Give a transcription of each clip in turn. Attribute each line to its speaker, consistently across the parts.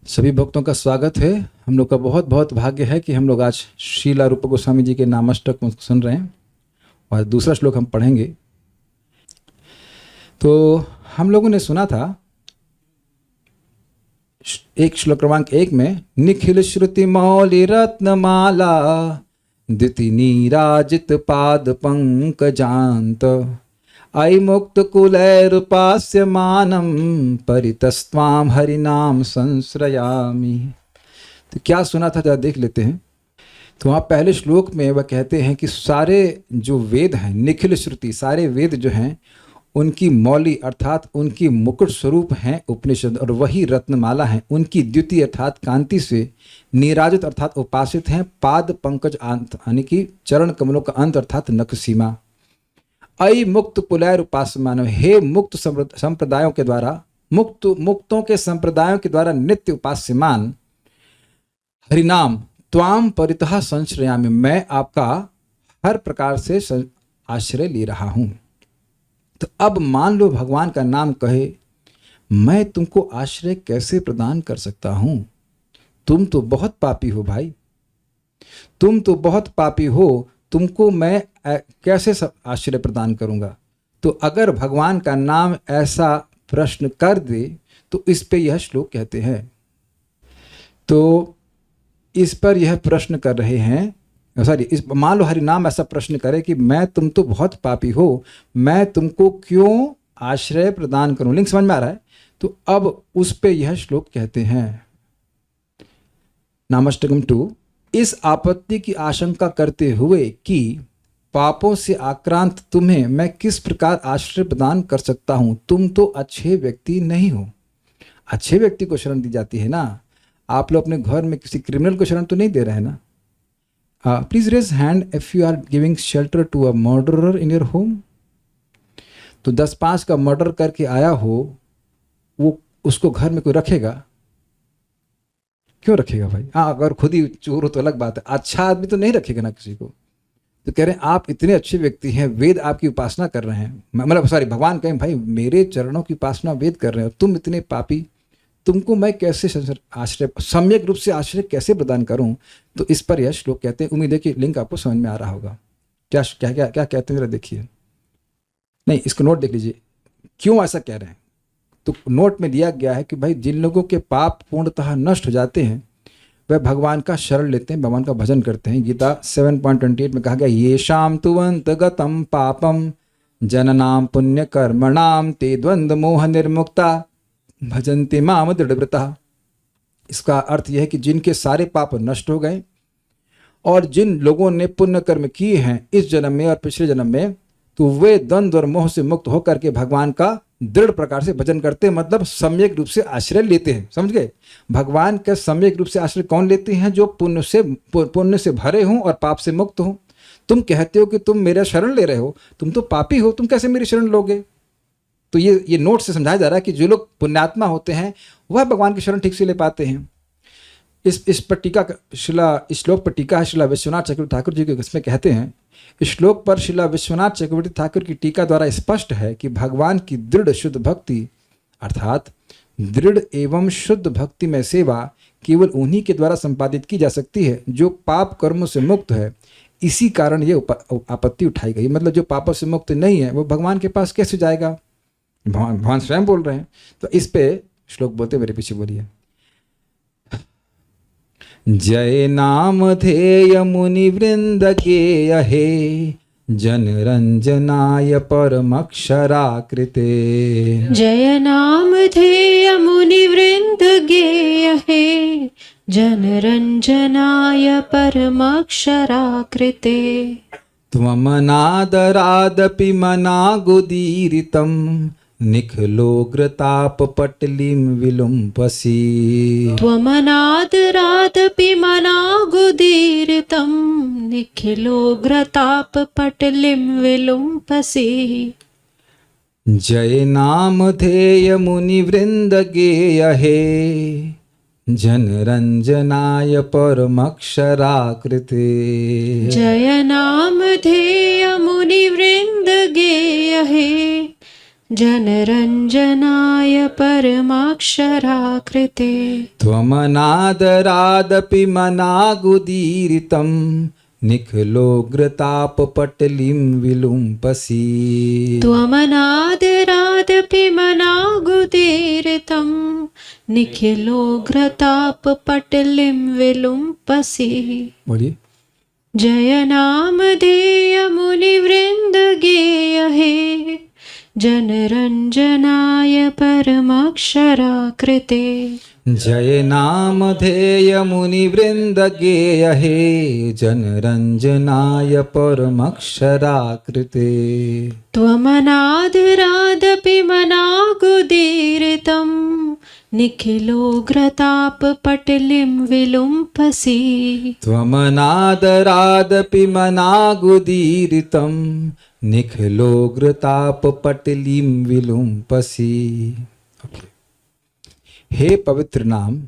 Speaker 1: सभी भक्तों का स्वागत है। हम लोग का बहुत बहुत भाग्य है कि हम लोग आज श्रीला रूप गोस्वामी जी के नामाष्टक को सुन रहे हैं और दूसरा श्लोक हम पढ़ेंगे। तो हम लोगों ने सुना था एक श्लोक क्रमांक 1 में निखिल श्रुति मौलि रत्नमाला द्युति नीराजित पाद पंकजांत आई मुक्त कुलैरुपास्यमानं परितस्त्वां हरिनाम संश्रयामि। तो क्या सुना था, जरा देख लेते हैं। तो वहाँ पहले श्लोक में वह कहते हैं कि सारे जो वेद हैं, निखिल श्रुति, सारे वेद जो हैं उनकी मौली अर्थात उनकी मुकुट स्वरूप हैं उपनिषद, और वही रत्नमाला हैं। उनकी द्युति अर्थात कांति से नीराजित अर्थात उपासित हैं पाद पंकज अंत, यानी कि चरण कमलों का अंत अर्थात नख सीमा। अय मुक्त पुलैर उपासमान, हे मुक्त संप्रदायों के द्वारा, मुक्तों के संप्रदायों के द्वारा नित्य उपास्यमान हरिनाम त्वाम परितः संश्रयामि, मैं आपका हर प्रकार से आश्रय ले रहा हूं। तो अब मान लो भगवान का नाम कहे, मैं तुमको आश्रय कैसे प्रदान कर सकता हूं? तुम तो बहुत पापी हो भाई, तुम तो बहुत पापी हो, तुमको मैं कैसे आश्रय प्रदान करूंगा? तो अगर भगवान का नाम ऐसा प्रश्न कर दे तो इस पे यह श्लोक कहते हैं। तो इस पर यह प्रश्न कर रहे हैं, मान लो हरि नाम ऐसा प्रश्न करे कि मैं तुम तो बहुत पापी हो, मैं तुमको क्यों आश्रय प्रदान करूं? लिंक समझ में आ रहा है? तो अब उस पे यह श्लोक कहते हैं नामाष्टकम 2, इस आपत्ति की आशंका करते हुए कि पापों से आक्रांत तुम्हें मैं किस प्रकार आश्रय प्रदान कर सकता हूं? तुम तो अच्छे व्यक्ति नहीं हो। अच्छे व्यक्ति को शरण दी जाती है ना। आप लोग अपने घर में किसी क्रिमिनल को शरण तो नहीं दे रहे हैं ना। Please raise hand if you are giving shelter to a murderer in your home. तो 10-5 का मर्डर करके आया हो, वो उसको घर में कोई रखेगा? क्यों रखेगा भाई? हाँ, अगर खुद ही चोर हो तो अलग बात है, अच्छा आदमी तो नहीं रखेगा ना किसी को। तो कह रहे हैं आप इतने अच्छे व्यक्ति हैं, वेद आपकी उपासना कर रहे हैं, मतलब भगवान कहें भाई मेरे चरणों की उपासना वेद कर रहे हो, तुम इतने पापी, तुमको मैं कैसे आश्रय, सम्यक रूप से आश्रय कैसे प्रदान करूं? तो इस पर यह श्लोक कहते हैं। उम्मीद है कि लिंक आपको समझ में आ रहा होगा। क्या क्या क्या क्या कहते हैं, जरा देखिए। नहीं, इसको नोट देख लीजिए क्यों ऐसा कह रहे हैं। तो नोट में दिया गया है कि भाई जिन लोगों के पाप पूर्णतः नष्ट हो जाते हैं वह भगवान का शरण लेते हैं, भगवान का भजन करते हैं। गीता 7.28 में कहा गया, ये शाम तुवंत गतम पापम जननाम पुण्य कर्मणाम ते द्वंद्व मोह निर्मुक्ता भजन्ति माम दृढ़व्रता। इसका अर्थ यह है कि जिनके सारे पाप नष्ट हो गए और जिन लोगों ने पुण्य कर्म किए हैं इस जन्म में और पिछले जन्म में, तो वे द्वंद्व और मोह से मुक्त होकर के भगवान का दृढ़ प्रकार से भजन करते हैं, मतलब सम्यक रूप से आश्रय लेते हैं। समझ गए? भगवान का सम्यक रूप से आश्रय कौन लेते हैं? जो पुण्य से भरे हों और पाप से मुक्त हों। तुम कहते हो कि तुम मेरा शरण ले रहे हो, तुम तो पापी हो, तुम कैसे मेरी शरण लोगे? तो ये नोट से समझाया जा रहा है कि जो लोग पुण्यात्मा होते हैं वह भगवान की शरण ठीक से ले पाते हैं। इस पर टीका इस श्लोक पर टीका है श्रीला विश्वनाथ चक्रवर्ती ठाकुर जी के, इसमें कहते हैं, इस श्लोक पर श्रीला विश्वनाथ चक्रवर्ती ठाकुर की टीका द्वारा स्पष्ट है कि भगवान की दृढ़ शुद्ध भक्ति अर्थात दृढ़ एवं शुद्ध भक्ति में सेवा केवल उन्हीं के द्वारा संपादित की जा सकती है जो पाप कर्मों से मुक्त है। इसी कारण ये आपत्ति उठाई गई। मतलब जो पापों से मुक्त नहीं है वो भगवान के पास कैसे जाएगा? भगवान स्वयं बोल रहे हैं। तो इस पे श्लोक बोलते, मेरे पीछे बोलिए। जय नाम धेय मुनि वृंद गेय हे जनरंजनाय परमक्षराकृते।
Speaker 2: जय नाम धेय मुनि वृंद गेय हे जनरंजनाय परमक्षराकृते।
Speaker 1: त्वमनादरादपि मनागुदीरितं निखिलोग्रतापपटलिं विलुम्पसि।
Speaker 2: त्वमनादरादपि मनागुदीरितं निखिलोग्रतापपटलिं विलुम्पसि।
Speaker 1: जय नाम धेय मुनि वृंद गेय हे जनरंजनाय परमक्षराकृते।
Speaker 2: जय नाम धेय मुनि वृंद गेय हे जनरञ्जनाय परमाक्षराकृते
Speaker 1: त्वमनादरादपि मनागुदीरितं निखिलोग्रतापपटलिं विलुम्पसि
Speaker 2: त्वमनादरादपि मनागुदीरितं निखिलोग्रतापपटलिं विलुम्पसि।
Speaker 1: बोलिए।
Speaker 2: जय नामधेय मुनिवृंद गेय हे जनरंजनाय परमाक्षराकृते
Speaker 1: जय नामधेय मुनिवृंद गेय हे जनरंजनाय परमक्षराकृते
Speaker 2: त्वमनादरादपि मनागुदीरितं निखिलोग्रतापपटलिं विलुम्पसि
Speaker 1: त्वमनादरादपि मनागुदीरितं निखिलोग्रतापपटलिं विलुम्पसि। हे पवित्र नाम,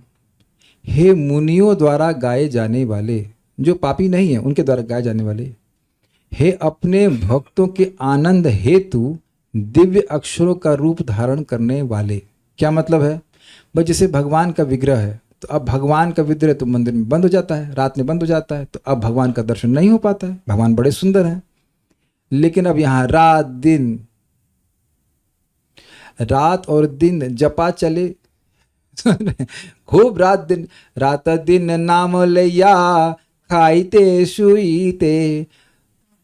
Speaker 1: हे मुनियों द्वारा गाए जाने वाले, जो पापी नहीं है उनके द्वारा गाए जाने वाले, हे अपने भक्तों के आनंद हेतु दिव्य अक्षरों का रूप धारण करने वाले। क्या मतलब है भाई? जैसे भगवान का विग्रह है, तो अब भगवान का विग्रह तो मंदिर में बंद हो जाता है, रात में बंद हो जाता है, तो अब भगवान का दर्शन नहीं हो पाता है। भगवान बड़े सुंदर हैं, लेकिन अब यहाँ रात और दिन जपा चले खूब रात दिन नाम लैया खाईते शुईते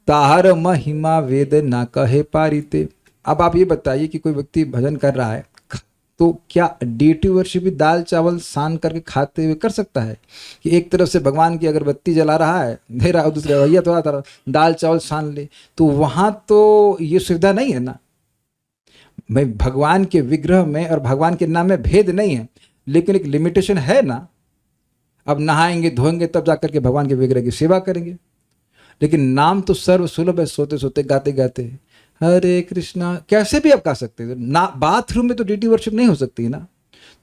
Speaker 1: ताहर महिमा वेद ना कहे पारीते। अब आप ये बताइए कि कोई व्यक्ति भजन कर रहा है तो क्या डेटी वर्षी भी दाल चावल सान करके खाते हुए कर सकता है? कि एक तरफ से भगवान की अगरबत्ती जला रहा है, दे रहा है, दूसरे भैया थोड़ा दाल चावल सान ले, तो वहाँ तो ये सुविधा नहीं है ना। भाई भगवान के विग्रह में और भगवान के नाम में भेद नहीं है, लेकिन एक लिमिटेशन है ना। अब नहाएंगे धोएंगे तब जाकर के भगवान के विग्रह की सेवा करेंगे, लेकिन नाम तो सर्व सुलभ है, सोते सोते गाते गाते हरे कृष्णा कैसे भी आप गा सकते हो ना। बाथरूम में तो डीटी वर्शिप नहीं हो सकती ना,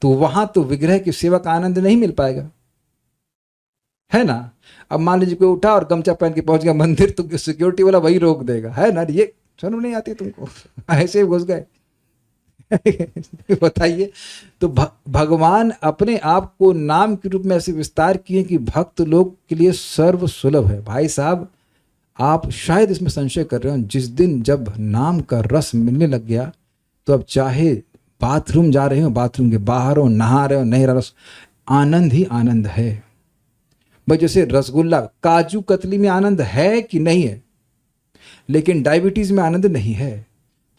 Speaker 1: तो वहां तो विग्रह की सेवा का आनंद नहीं मिल पाएगा, है ना। अब मान लीजिए कोई उठा और गमछा पहन के पहुंच गया मंदिर, तो सिक्योरिटी वाला वही रोक देगा, है ना। ये शर्म नहीं आती तुमको? ऐसे ही घुस गए बताइए। तो भगवान अपने आप को नाम के रूप में ऐसे विस्तार किए कि भक्त लोग के लिए सर्व सुलभ है। भाई साहब, आप शायद इसमें संशय कर रहे हो, जिस दिन जब नाम का रस मिलने लग गया, तो अब चाहे बाथरूम जा रहे हो, बाथरूम के बाहर हो, नहा रहे हो, नहीं रहा, रस आनंद ही आनंद है। भाई जैसे रसगुल्ला, काजू कतली में आनंद है कि नहीं है, लेकिन डायबिटीज में आनंद नहीं है।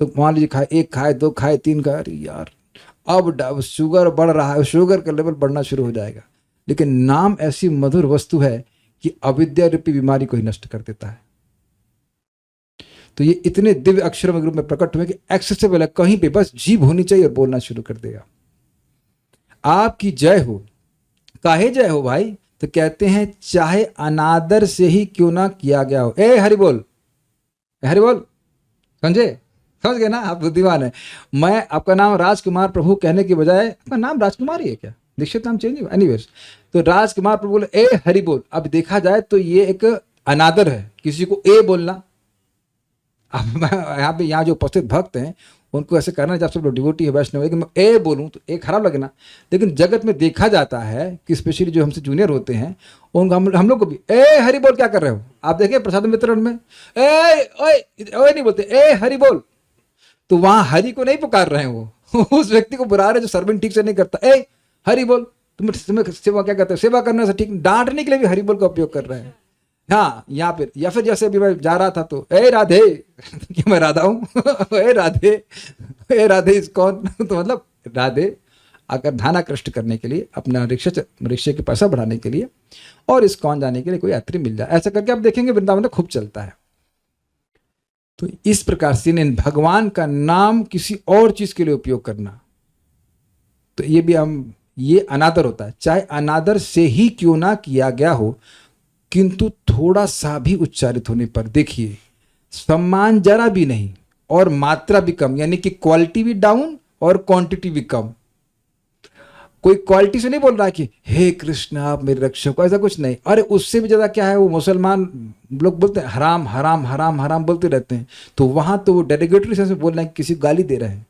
Speaker 1: तो मान लीजिए खाए, एक खाए, दो खाए, तीन खाए, अरे यार अब शुगर बढ़ रहा है, शुगर का लेवल बढ़ना शुरू हो जाएगा। लेकिन नाम ऐसी मधुर वस्तु है कि अविद्या रूपी बीमारी को ही नष्ट कर देता है। तो ये इतने दिव्य अक्षरों के रूप में प्रकट हुए कि एक्सेसिबल है, कहीं पे बस जीभ होनी चाहिए और बोलना शुरू कर देगा। आपकी जय हो। काहे जय हो भाई? तो कहते हैं चाहे अनादर से ही क्यों ना किया गया हो। ए हरि बोल, हरि बोल, समझे? समझ गए ना? आप बुद्धिमान है। मैं आपका नाम राजकुमार प्रभु कहने की बजाय, आपका नाम राजकुमार ही है क्या? दीक्षित नाम चेंज हुआ, एनीवेज। तो राजकुमार प्रभु बोले ए हरि बोल। अब देखा जाए तो ये एक अनादर है किसी को ए बोलना। अब यहाँ जो उपस्थित भक्त हैं उनको ऐसे करना, जब सब लोग डिवोटी है, वैष्णव है, कि मैं ए बोलूँ तो ए खराब लगे ना। लेकिन जगत में देखा जाता है कि स्पेशली जो हमसे जूनियर होते हैं उनको हम लोग को भी ए हरि बोल क्या कर रहे हो। आप देखिए प्रसाद वितरण में ए ओए नहीं बोलते, ए हरि बोल। तो वहां हरि को नहीं पुकार रहे हैं, वो उस व्यक्ति को बुला रहे जो सर्विंग ठीक से नहीं करता। ए हरि बोल, तुम सेवा क्या करते हो? सेवा करने से ठीक, डांटने के लिए भी हरि बोल का उपयोग कर रहे हैं। हाँ, यहाँ पे या फिर जैसे अभी मैं जा रहा था तो ए राधे क्या मैं राधा हूँ? ए राधे, ए राधे इस कौन? तो मतलब राधे आकर धाना कृष्ट करने के लिए, अपना रिक्शे के पैसा बढ़ाने के लिए और इस कौन जाने के लिए कोई यात्री मिल जाए, ऐसा करके आप देखेंगे वृंदावन में खूब चलता है। तो इस प्रकार से भगवान का नाम किसी और चीज के लिए उपयोग करना, तो ये भी ये अनादर होता है। चाहे अनादर से ही क्यों ना किया गया हो, किंतु थोड़ा सा भी उच्चारित होने पर देखिए सम्मान जरा भी नहीं और मात्रा भी कम, यानी कि क्वालिटी भी डाउन और क्वांटिटी भी कम। कोई क्वालिटी से नहीं बोल रहा कि हे कृष्ण आप मेरे रक्षक हो, ऐसा कुछ नहीं। अरे उससे भी ज़्यादा क्या है, वो मुसलमान लोग बोलते हैं हराम हराम हराम हराम बोलते रहते हैं, तो वहाँ तो वो डेरोगेटरी सेंस में बोल रहे हैं, किसी को गाली दे रहे हैं,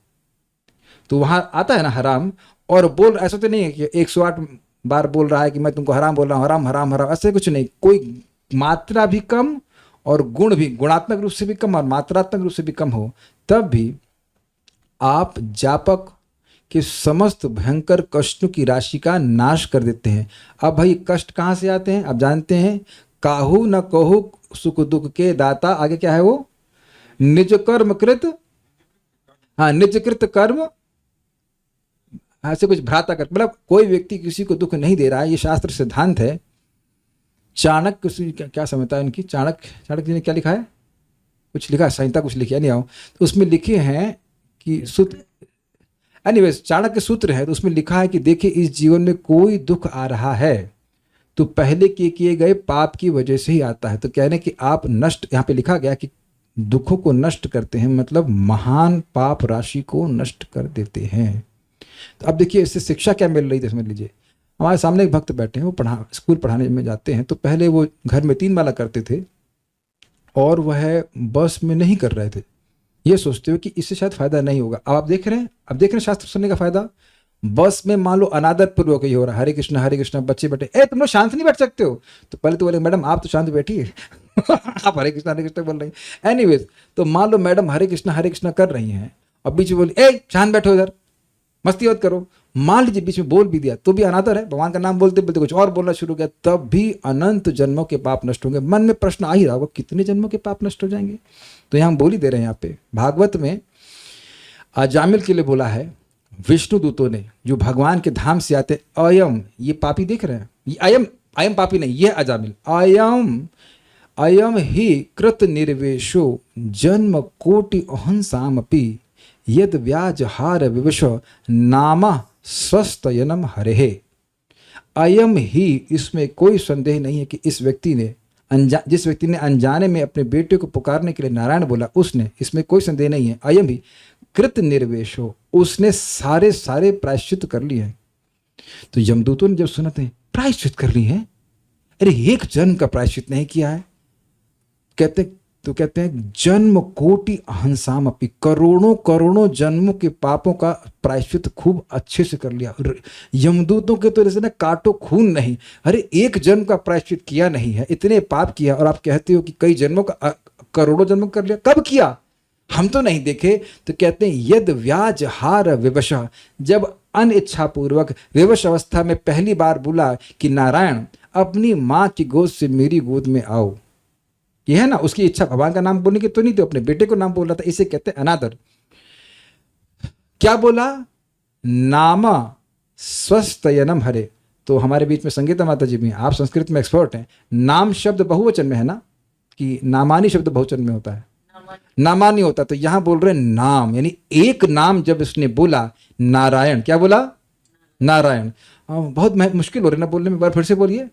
Speaker 1: तो वहाँ आता है ना हराम। और बोल ऐसा तो नहीं है कि 108 बार बोल रहा है कि मैं तुमको हराम बोल रहा हूँ, हराम हराम हराम, ऐसे कुछ नहीं। कोई मात्रा भी कम और गुण भी, गुणात्मक रूप से भी कम और मात्रात्मक रूप से भी कम हो, तब भी आप जापक के समस्त भयंकर कष्टों की राशि का नाश कर देते हैं। अब भाई कष्ट कहाँ से आते हैं आप जानते हैं, काहू न कहू सुख दुख के दाता, आगे क्या है वो, निज कर्म कृत, हाँ निज कृत कर्म, ऐसे कुछ भ्राता कर, मतलब कोई व्यक्ति किसी को दुख नहीं दे रहा है, ये शास्त्र सिद्धांत है। चाणक्य क्या समझता है उनकी, चाणक्य जी ने क्या लिखा है, कुछ लिखा है संहिता, कुछ लिखा नहीं आओ, तो उसमें लिखे हैं कि सूत्र, एनीवेज चाणक्य सूत्र है, तो उसमें लिखा है कि देखिए इस जीवन में कोई दुख आ रहा है तो पहले किए गए पाप की वजह से ही आता है। तो कहने कि आप नष्ट, यहाँ पे लिखा गया कि दुखों को नष्ट करते हैं, मतलब महान पाप राशि को नष्ट कर देते हैं। तो अब देखिए इससे शिक्षा क्या मिल रही है, समझ लीजिए। हमारे सामने एक भक्त बैठे हैं, वो स्कूल पढ़ाने में जाते हैं, तो पहले वो घर में 3 माला करते थे और वह बस में नहीं कर रहे थे, ये सोचते हो कि इससे शायद फायदा नहीं होगा। अब आप देख रहे हैं शास्त्र सुनने का फायदा। बस में मान लो अनादर पूर्वक ही हो रहा है, हरे कृष्णा बच्चे बैठे, ए तुम लोग शांत नहीं बैठ सकते हो, तो पहले तो बोले मैडम आप तो शांत बैठिए आप हरे कृष्णा बोल रही हैं। एनीवेज, तो मान लो मैडम हरे कृष्णा कर रही हैं और बीच में बोली ए शांत बैठो इधर, मस्ती मत करो। मान लीजिए बीच में बोल भी दिया तो भी अनादर है, भगवान का नाम बोलते बोलते कुछ और बोलना शुरू किया, तब भी अनंत जन्मों के पाप नष्ट होंगे। मन में प्रश्न आ ही रहा होगा कितने जन्मों के पाप नष्ट हो जाएंगे। तो यहाँ हम बोल ही दे रहे हैं, यहाँ पे भागवत में अजामिल के लिए बोला है विष्णु दूतों ने, जो भगवान के धाम से आते, अयम, ये पापी देख रहे हैं, ये अयम पापी नहीं, ये अजामिल, अयम ही कृत निर्वेशो जन्म कोटि अहंसामपि यद व्याज हार विवश नामा स्वस्तयनम हरे। अयम ही, इसमें कोई संदेह नहीं है कि इस व्यक्ति ने जिस व्यक्ति ने अनजाने में अपने बेटे को पुकारने के लिए नारायण बोला, उसने, इसमें कोई संदेह नहीं है, अयम ही कृत निर्वेश हो, उसने सारे प्रायश्चित कर लिए हैं। तो यमदूतों ने जब सुना थे प्रायश्चित कर ली हैं, अरे एक जन्म का प्रायश्चित नहीं किया है, कहते हैं जन्म कोटि अहंसाम अपि, करोड़ों जन्मों के पापों का प्रायश्चित खूब अच्छे से कर लिया। यमदूतों के तो जैसे ना काटो खून नहीं, अरे एक जन्म का प्रायश्चित किया नहीं है, इतने पाप किया, और आप कहते हो कि कई जन्मों का, करोड़ों जन्मों कर लिया, कब किया हम तो नहीं देखे। तो कहते हैं यद व्याज हार विवशा, जब अनिच्छा पूर्वक विवश अवस्था में पहली बार बोला कि नारायण अपनी माँ की गोद से मेरी गोद में आओ, ये है ना उसकी इच्छा, भगवान का नाम बोलने की तो नहीं, तो अपने बेटे को नाम बोल रहा था, इसे कहते हैं अनादर। क्या बोला, नामा स्वस्तयनम हरे। तो हमारे बीच में संगीता माता जी भी, आप संस्कृत में एक्सपर्ट हैं, नाम शब्द बहुवचन में है ना, कि नामानी शब्द बहुवचन में होता है, नामानी होता, तो यहां बोल रहे नाम, यानी एक नाम जब उसने बोला नारायण, क्या बोला, नारायण। बहुत मुश्किल हो रही ना बोलने में, बार फिर से बोलिए,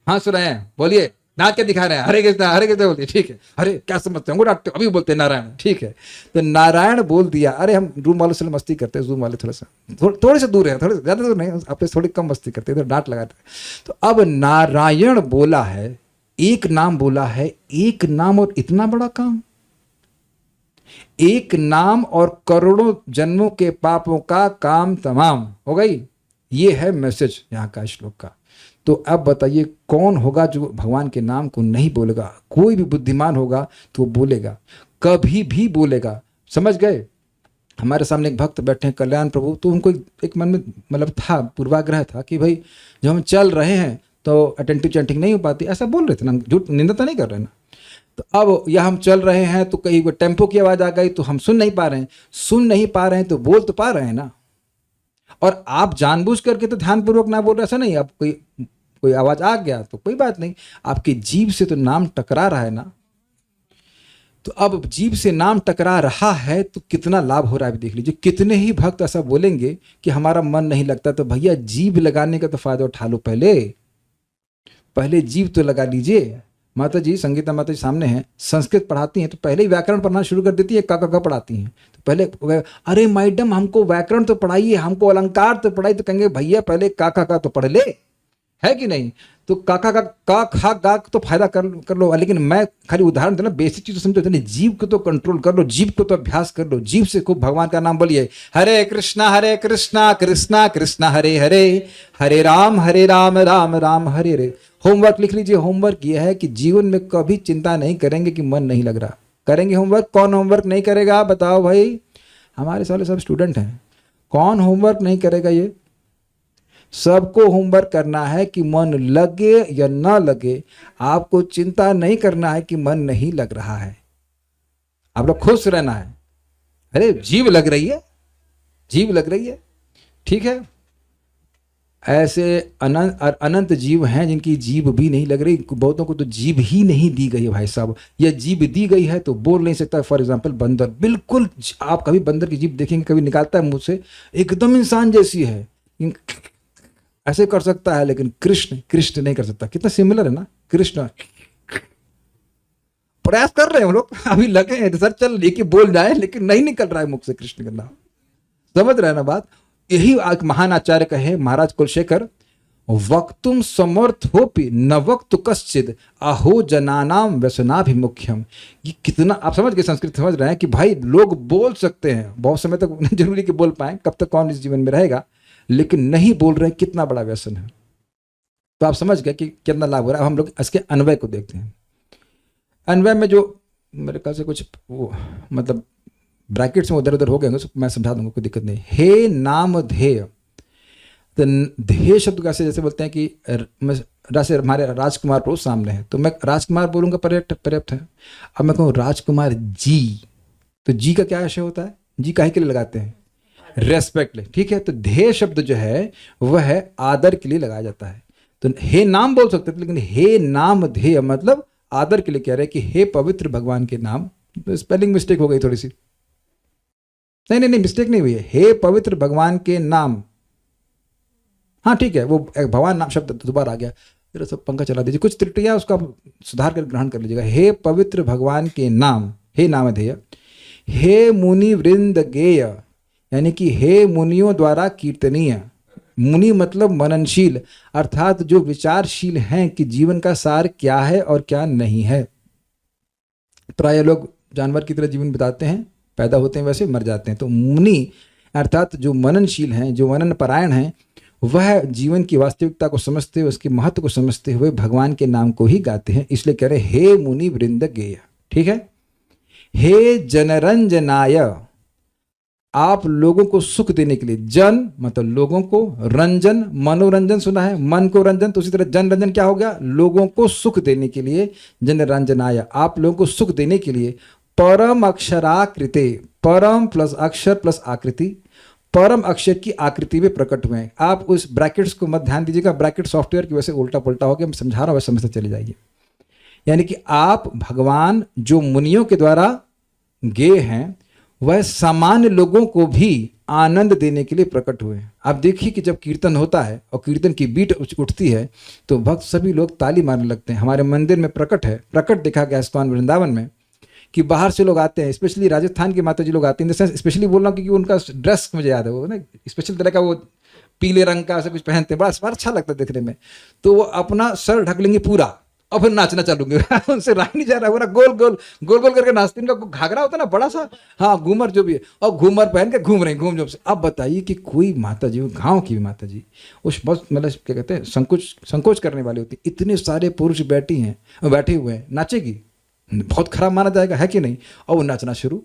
Speaker 1: हाँ सुन रहे हैं, बोलिए, नाच के दिखा रहे हैं, हरे कृष्णा बोलिए, ठीक है, अरे क्या समझते हैं डांटते हो, अभी बोलते हैं नारायण, ठीक है। तो नारायण बोल दिया, अरे हम रूम वालों से मस्ती करते हैं, जूम वाले थोड़े से दूर है, थोड़े ज्यादा दूर नहीं, आप थोड़ी कम मस्ती करते हैं, तो डांट लगाते हैं। तो अब नारायण बोला है, एक नाम बोला है, एक नाम और इतना बड़ा काम, एक नाम और करोड़ों जन्मों के पापों का काम तमाम हो गई। ये है मैसेज यहाँ का श्लोक का। तो अब बताइए कौन होगा जो भगवान के नाम को नहीं बोलेगा? कोई भी बुद्धिमान होगा तो बोलेगा, कभी भी बोलेगा, समझ गए। हमारे सामने एक भक्त बैठे हैं कल्याण प्रभु, तो उनको एक मन में मतलब था, पूर्वाग्रह था कि भाई जब हम चल रहे हैं तो अटेंटिव चैंटिंग नहीं हो पाती, ऐसा बोल रहे थे ना, झूठ निंदा तो नहीं कर रहे ना। तो अब यह हम चल रहे हैं तो कहीं वो टेम्पो की आवाज़ आ गई तो हम सुन नहीं पा रहे हैं, तो बोल तो पा रहे हैं ना। और आप जानबूझ करके तो ध्यानपूर्वक ना बोल रहे, ऐसा नहीं, आप कोई आवाज़ आ गया तो कोई बात नहीं, आपकी जीभ से तो नाम टकरा रहा है ना। तो अब जीभ से नाम टकरा रहा है तो कितना लाभ हो रहा है देख लीजिए। कितने ही भक्त ऐसा बोलेंगे कि हमारा मन नहीं लगता, तो भैया जीभ लगाने का तो फायदा उठा लो, पहले जीभ तो लगा लीजिए। माता जी, संगीता माता जी सामने हैं, संस्कृत पढ़ाती हैं तो पहले ही व्याकरण पढ़ना शुरू कर देती है, का पढ़ाती हैं तो पहले अरे मैडम हमको व्याकरण तो पढ़ाइए, हमको अलंकार तो पढ़ाई, तो कहेंगे भैया पहले का तो पढ़ ले, है कि नहीं। तो काका का खा गा तो फायदा कर लो, लेकिन मैं खाली उदाहरण देना, बेसिक चीज तो समझो। जीव को तो कंट्रोल कर लो, जीव को तो अभ्यास कर लो, जीव से खूब भगवान का नाम बोलिए, हरे कृष्णा कृष्णा कृष्णा हरे हरे, हरे राम राम राम हरे हरे। होमवर्क लिख लीजिए। होमवर्क यह है कि जीवन में कभी चिंता नहीं करेंगे कि मन नहीं लग रहा। करेंगे होमवर्क? कौन होमवर्क नहीं करेगा बताओ भाई? हमारे साले सब स्टूडेंट हैं, कौन होमवर्क नहीं करेगा? ये सबको होमवर्क करना है कि मन लगे या ना लगे। आपको चिंता नहीं करना है कि मन नहीं लग रहा है, आप लोग खुश रहना है। अरे जीव लग रही है, जीव लग रही है, ठीक है। ऐसे अनंत जीव हैं जिनकी जीभ भी नहीं लग रही। बहुतों को तो जीभ ही नहीं दी गई है भाई साहब। यह जीभ दी गई है तो बोल नहीं सकता। फॉर एग्जाम्पल बंदर, बिल्कुल आप कभी बंदर की जीभ देखेंगे, कभी निकालता है मुंह से, एकदम इंसान जैसी है, ऐसे कर सकता है, लेकिन कृष्ण नहीं कर सकता। कितना सिमिलर है ना। कृष्ण प्रयास कर रहे हैं हम लोग, अभी लगे हैं सर चल लेके बोल जाए, लेकिन नहीं निकल रहा है मुख से कृष्ण का नाम। समझ रहे हैं ना बात? यही महान आचार्य कहे महाराज कुलशेखर, वक्तुम समर्थोपि न वक्तु कश्चिद अहो जनानाम व्यसनाभिमुख्यम। ये कितना आप समझ गए, संस्कृत समझ रहे हैं कि भाई लोग बोल सकते हैं, बहुत समय तक जरूरी कि बोल पाए, कब तक कौन इस जीवन में रहेगा, लेकिन नहीं बोल रहे, कितना बड़ा व्यसन है। तो आप समझ गए कि कितना लाभ हो रहा है। हम लोग इसके अन्वय को देखते हैं। अन्वय में जो मेरे ख्याल से कुछ वो मतलब ब्रैकेट्स में उधर उधर हो गए, मैं समझा दूंगा, कोई दिक्कत नहीं। हे नाम ध्येय, तो ध्येय शब्द कैसे, जैसे बोलते हैं कि जैसे हमारे राजकुमार प्रभु सामने है तो मैं राजकुमार बोलूंगा, पर्याप्त है। अब मैं कहूँ राजकुमार जी, तो जी का क्या आशय होता है? जी काहे के लिए लगाते हैं? रेस्पेक्ट ले, ठीक है। तो ध्येय शब्द जो है वह है आदर के लिए लगाया जाता है। तो हे नाम बोल सकते थे, लेकिन हे नाम ध्येय मतलब आदर के लिए कह रहे हैं कि हे पवित्र भगवान के नाम। तो स्पेलिंग मिस्टेक हो गई थोड़ी सी, नहीं मिस्टेक नहीं हुई है, हे पवित्र भगवान के नाम। हाँ ठीक है, वो भगवान नाम शब्द दोबारा आ गया, जरा सब पंखा चला दीजिए, कुछ त्रुटियां उसका सुधार कर ग्रहण कर लीजिएगा। हे पवित्र भगवान के नाम, हे नाम ध्येय। हे मुनि वृंद गेय, यानी कि हे मुनियों द्वारा कीर्तनीय। मुनि मतलब मननशील, अर्थात जो विचारशील हैं कि जीवन का सार क्या है और क्या नहीं है। प्राय लोग जानवर की तरह जीवन बिताते हैं, पैदा होते हैं वैसे मर जाते हैं। तो मुनि अर्थात जो मननशील हैं, जो मनन परायण हैं, वह जीवन की वास्तविकता को समझते हुए, उसके महत्व को समझते हुए भगवान के नाम को ही गाते हैं। इसलिए कह रहे हे मुनि वृंद गेय, ठीक है। हे जनरंजनाय, आप लोगों को सुख देने के लिए, जन मतलब लोगों को, रंजन मनोरंजन सुना है, मन को रंजन, तो उसी तरह जन रंजन क्या हो गया? लोगों को सुख देने के लिए। जनरंजनाय, आप लोगों को सुख देने के लिए। परम अक्षराकृते, परम प्लस अक्षर प्लस आकृति, परम अक्षर की आकृति में प्रकट हुए हैं। आप उस ब्रैकेट्स को मत ध्यान दीजिएगा, ब्रैकेट सॉफ्टवेयर की वजह से उल्टा पुल्टा हो गया, मैं समझा रहा हूँ, वैसे समझते चले जाइए। यानी कि आप भगवान जो मुनियों के द्वारा गे हैं, वह सामान्य लोगों को भी आनंद देने के लिए प्रकट हुए। आप देखिए कि जब कीर्तन होता है और कीर्तन की बीट उठती है तो भक्त सभी लोग ताली मारने लगते हैं। हमारे मंदिर में प्रकट देखा गया इस्कॉन वृंदावन में कि बाहर से लोग आते हैं, स्पेशली राजस्थान के माता जी लोग आते हैं। जैसे स्पेशली बोल रहा हूँ क्योंकि उनका ड्रेस मुझे याद है, वो ना स्पेशल तरह का वो पीले रंग का ऐसा कुछ पहनते हैं, बड़ा अच्छा लगता है देखने में। तो वो अपना सर ढक लेंगे पूरा और फिर नाचना चालू उनसे रहा नहीं जा रहा, पूरा गोल गोल करके नाचते। इनका घाघरा होता है ना बड़ा सा, हाँ घूमर जो भी है, और घूमर पहन के घूम रहे हैं घूम से। अब बताइए कि कोई माता जी, गाँव की भी माता जी, उस बस मतलब क्या कहते हैं संकोच करने वाली होती, इतने सारे पुरुष बैठे हुए हैं, नाचेगी? बहुत खराब माना जाएगा, है कि नहीं? और वो नाचना शुरू।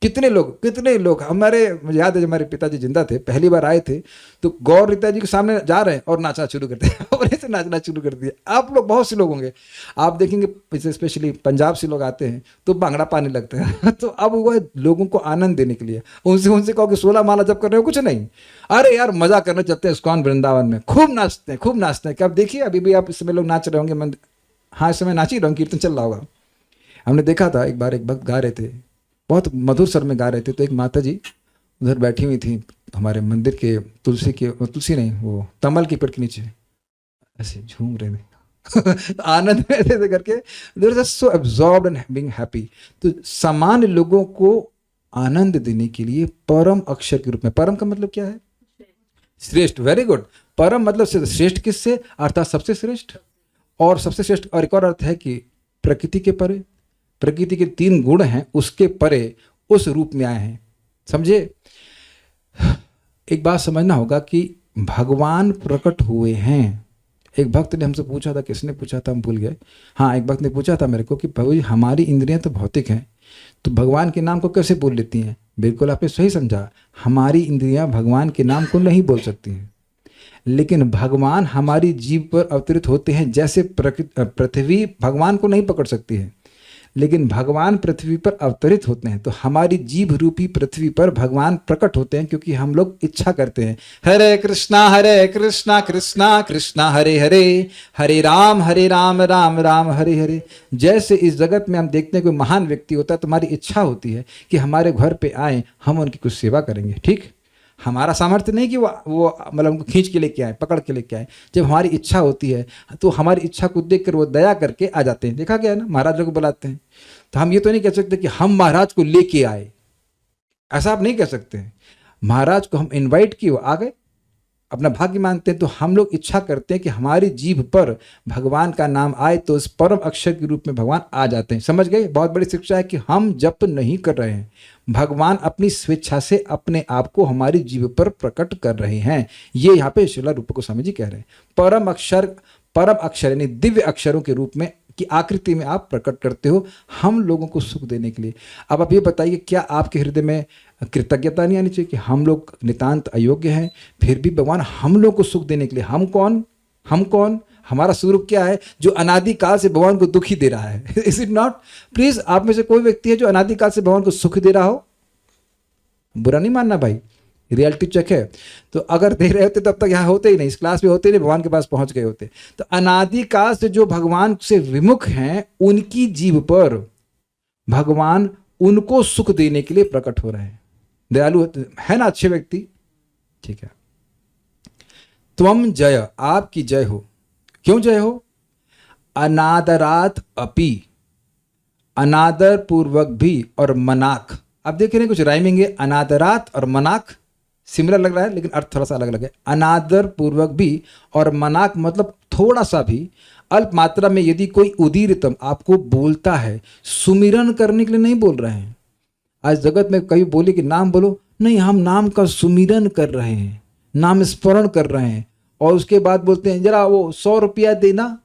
Speaker 1: कितने लोग हमारे, मुझे याद है जब हमारे पिताजी जिंदा थे, पहली बार आए थे तो गौर रीता जी के सामने जा रहे हैं और नाचना शुरू करते हैं, और ऐसे नाचना शुरू कर दिया। आप लोग बहुत से लोग होंगे, आप देखेंगे स्पेशली पंजाब से लोग आते हैं तो भांगड़ा पाने लगते हैं। तो अब वह लोगों को आनंद देने के लिए उनसे कहो कि 16 माला जब कर रहे हो, कुछ नहीं, अरे यार मजा करने चलते हैं इस्कॉन वृंदावन में, खूब नाचते हैं। क्या आप देखिए अभी भी आप इस समय लोग नाच रहे होंगे, हाँ इस समय नाच ही रहे होंगे, कीर्तन चल रहा होगा। हमने देखा था एक बार एक भक्त गा रहे थे, बहुत मधुर स्वर में गा रहे थे, तो एक माता जी उधर बैठी हुई थी हमारे मंदिर के तुलसी नहीं, वो तमल के पेड़ के नीचे ऐसे झूम रहे थे। आनंद में ऐसे करके they are just so absorbed and being happy. तो सामान्य लोगों को आनंद देने के लिए परम अक्षर के रूप में, परम का मतलब क्या है? श्रेष्ठ। Very good. परम मतलब श्रेष्ठ किससे? अर्थात सबसे श्रेष्ठ। और सबसे श्रेष्ठ और एक और अर्थ है कि प्रकृति के परे, प्रकृति के 3 गुण हैं उसके परे उस रूप में आए हैं। समझे? एक बात समझना होगा कि भगवान प्रकट हुए हैं। एक भक्त ने हमसे पूछा था, किसने पूछा था हम भूल गए। हाँ, एक भक्त ने पूछा था मेरे को कि प्रभु जी हमारी इंद्रियां तो भौतिक हैं, तो भगवान के नाम को कैसे बोल लेती हैं? बिल्कुल आपने सही समझा, हमारी इंद्रियां भगवान के नाम को नहीं बोल सकती हैं, लेकिन भगवान हमारी जीभ पर अवतरित होते हैं। जैसे पृथ्वी भगवान को नहीं पकड़ सकती है, लेकिन भगवान पृथ्वी पर अवतरित होते हैं। तो हमारी जीभ रूपी पृथ्वी पर भगवान प्रकट होते हैं, क्योंकि हम लोग इच्छा करते हैं हरे कृष्णा कृष्णा कृष्णा हरे हरे, हरे राम राम राम हरे हरे। जैसे इस जगत में हम देखते हैं कोई महान व्यक्ति होता है, तुम्हारी इच्छा होती है कि हमारे घर पे आए, हम उनकी कुछ सेवा करेंगे। ठीक, हमारा सामर्थ्य नहीं कि वो मतलब उनको खींच के लेके आए, पकड़ के लेके आए। जब हमारी इच्छा होती है तो हमारी इच्छा को देखकर वो दया करके आ जाते हैं। देखा गया है ना, महाराज को बुलाते हैं। तो हम ये तो नहीं कह सकते कि हम महाराज को लेके आए, ऐसा आप नहीं कह सकते। महाराज को हम इनवाइट किए, वो आ गए, अपना भाग्य मानते हैं। तो हम लोग इच्छा करते हैं कि हमारी जीभ पर भगवान का नाम आए, तो इस परम अक्षर के रूप में भगवान आ जाते हैं। समझ गए? बहुत बड़ी शिक्षा है कि हम जप नहीं कर रहे हैं, भगवान अपनी स्वेच्छा से अपने आप को हमारी जीभ पर प्रकट कर रहे हैं। ये यहाँ पे श्रील रूप गोस्वामी जी कह रहे हैं। परम अक्षर यानी दिव्य अक्षरों के रूप में की आकृति में आप प्रकट करते हो, हम लोगों को सुख देने के लिए। अब आप ये बताइए, क्या आपके हृदय में कृतज्ञता नहीं आनी चाहिए कि हम लोग नितांत अयोग्य हैं, फिर भी भगवान हम लोग को सुख देने के लिए? हम कौन? हमारा स्वरूप क्या है जो अनादिकाल से भगवान को दुखी दे रहा है? Is it not? प्लीज, आप में से कोई व्यक्ति है जो अनादिकाल से भगवान को सुख दे रहा हो? बुरा नहीं मानना भाई, रियलिटी चेक है। तो अगर दे रहे होते तब तक यहाँ होते ही नहीं, इस क्लास में होते ही नहीं, भगवान के पास पहुंच गए होते। तो अनादिकाल से जो भगवान से विमुख हैं, उनकी जीभ पर भगवान उनको सुख देने के लिए प्रकट हो रहे हैं। दयालु है ना, अच्छे व्यक्ति। ठीक है। त्वम जय, आपकी जय हो। क्यों जय हो? अनादरात अपि, अनादर पूर्वक भी, और मनाक। आप देख रहे हैं कुछ राइमिंग है, अनादरात और मनाक सिमिलर लग रहा है, लेकिन अर्थ थोड़ा सा अलग अलग है। अनादर पूर्वक भी और मनाक मतलब थोड़ा सा भी, अल्प मात्रा में। यदि कोई उदीरतम आपको बोलता है, सुमिरन करने के लिए नहीं बोल रहे हैं। आज जगत में कभी बोले कि नाम बोलो, नहीं, हम नाम का सुमिरन कर रहे हैं, नाम स्मरण कर रहे हैं। और उसके बाद बोलते हैं जरा वो 100 रुपया देना।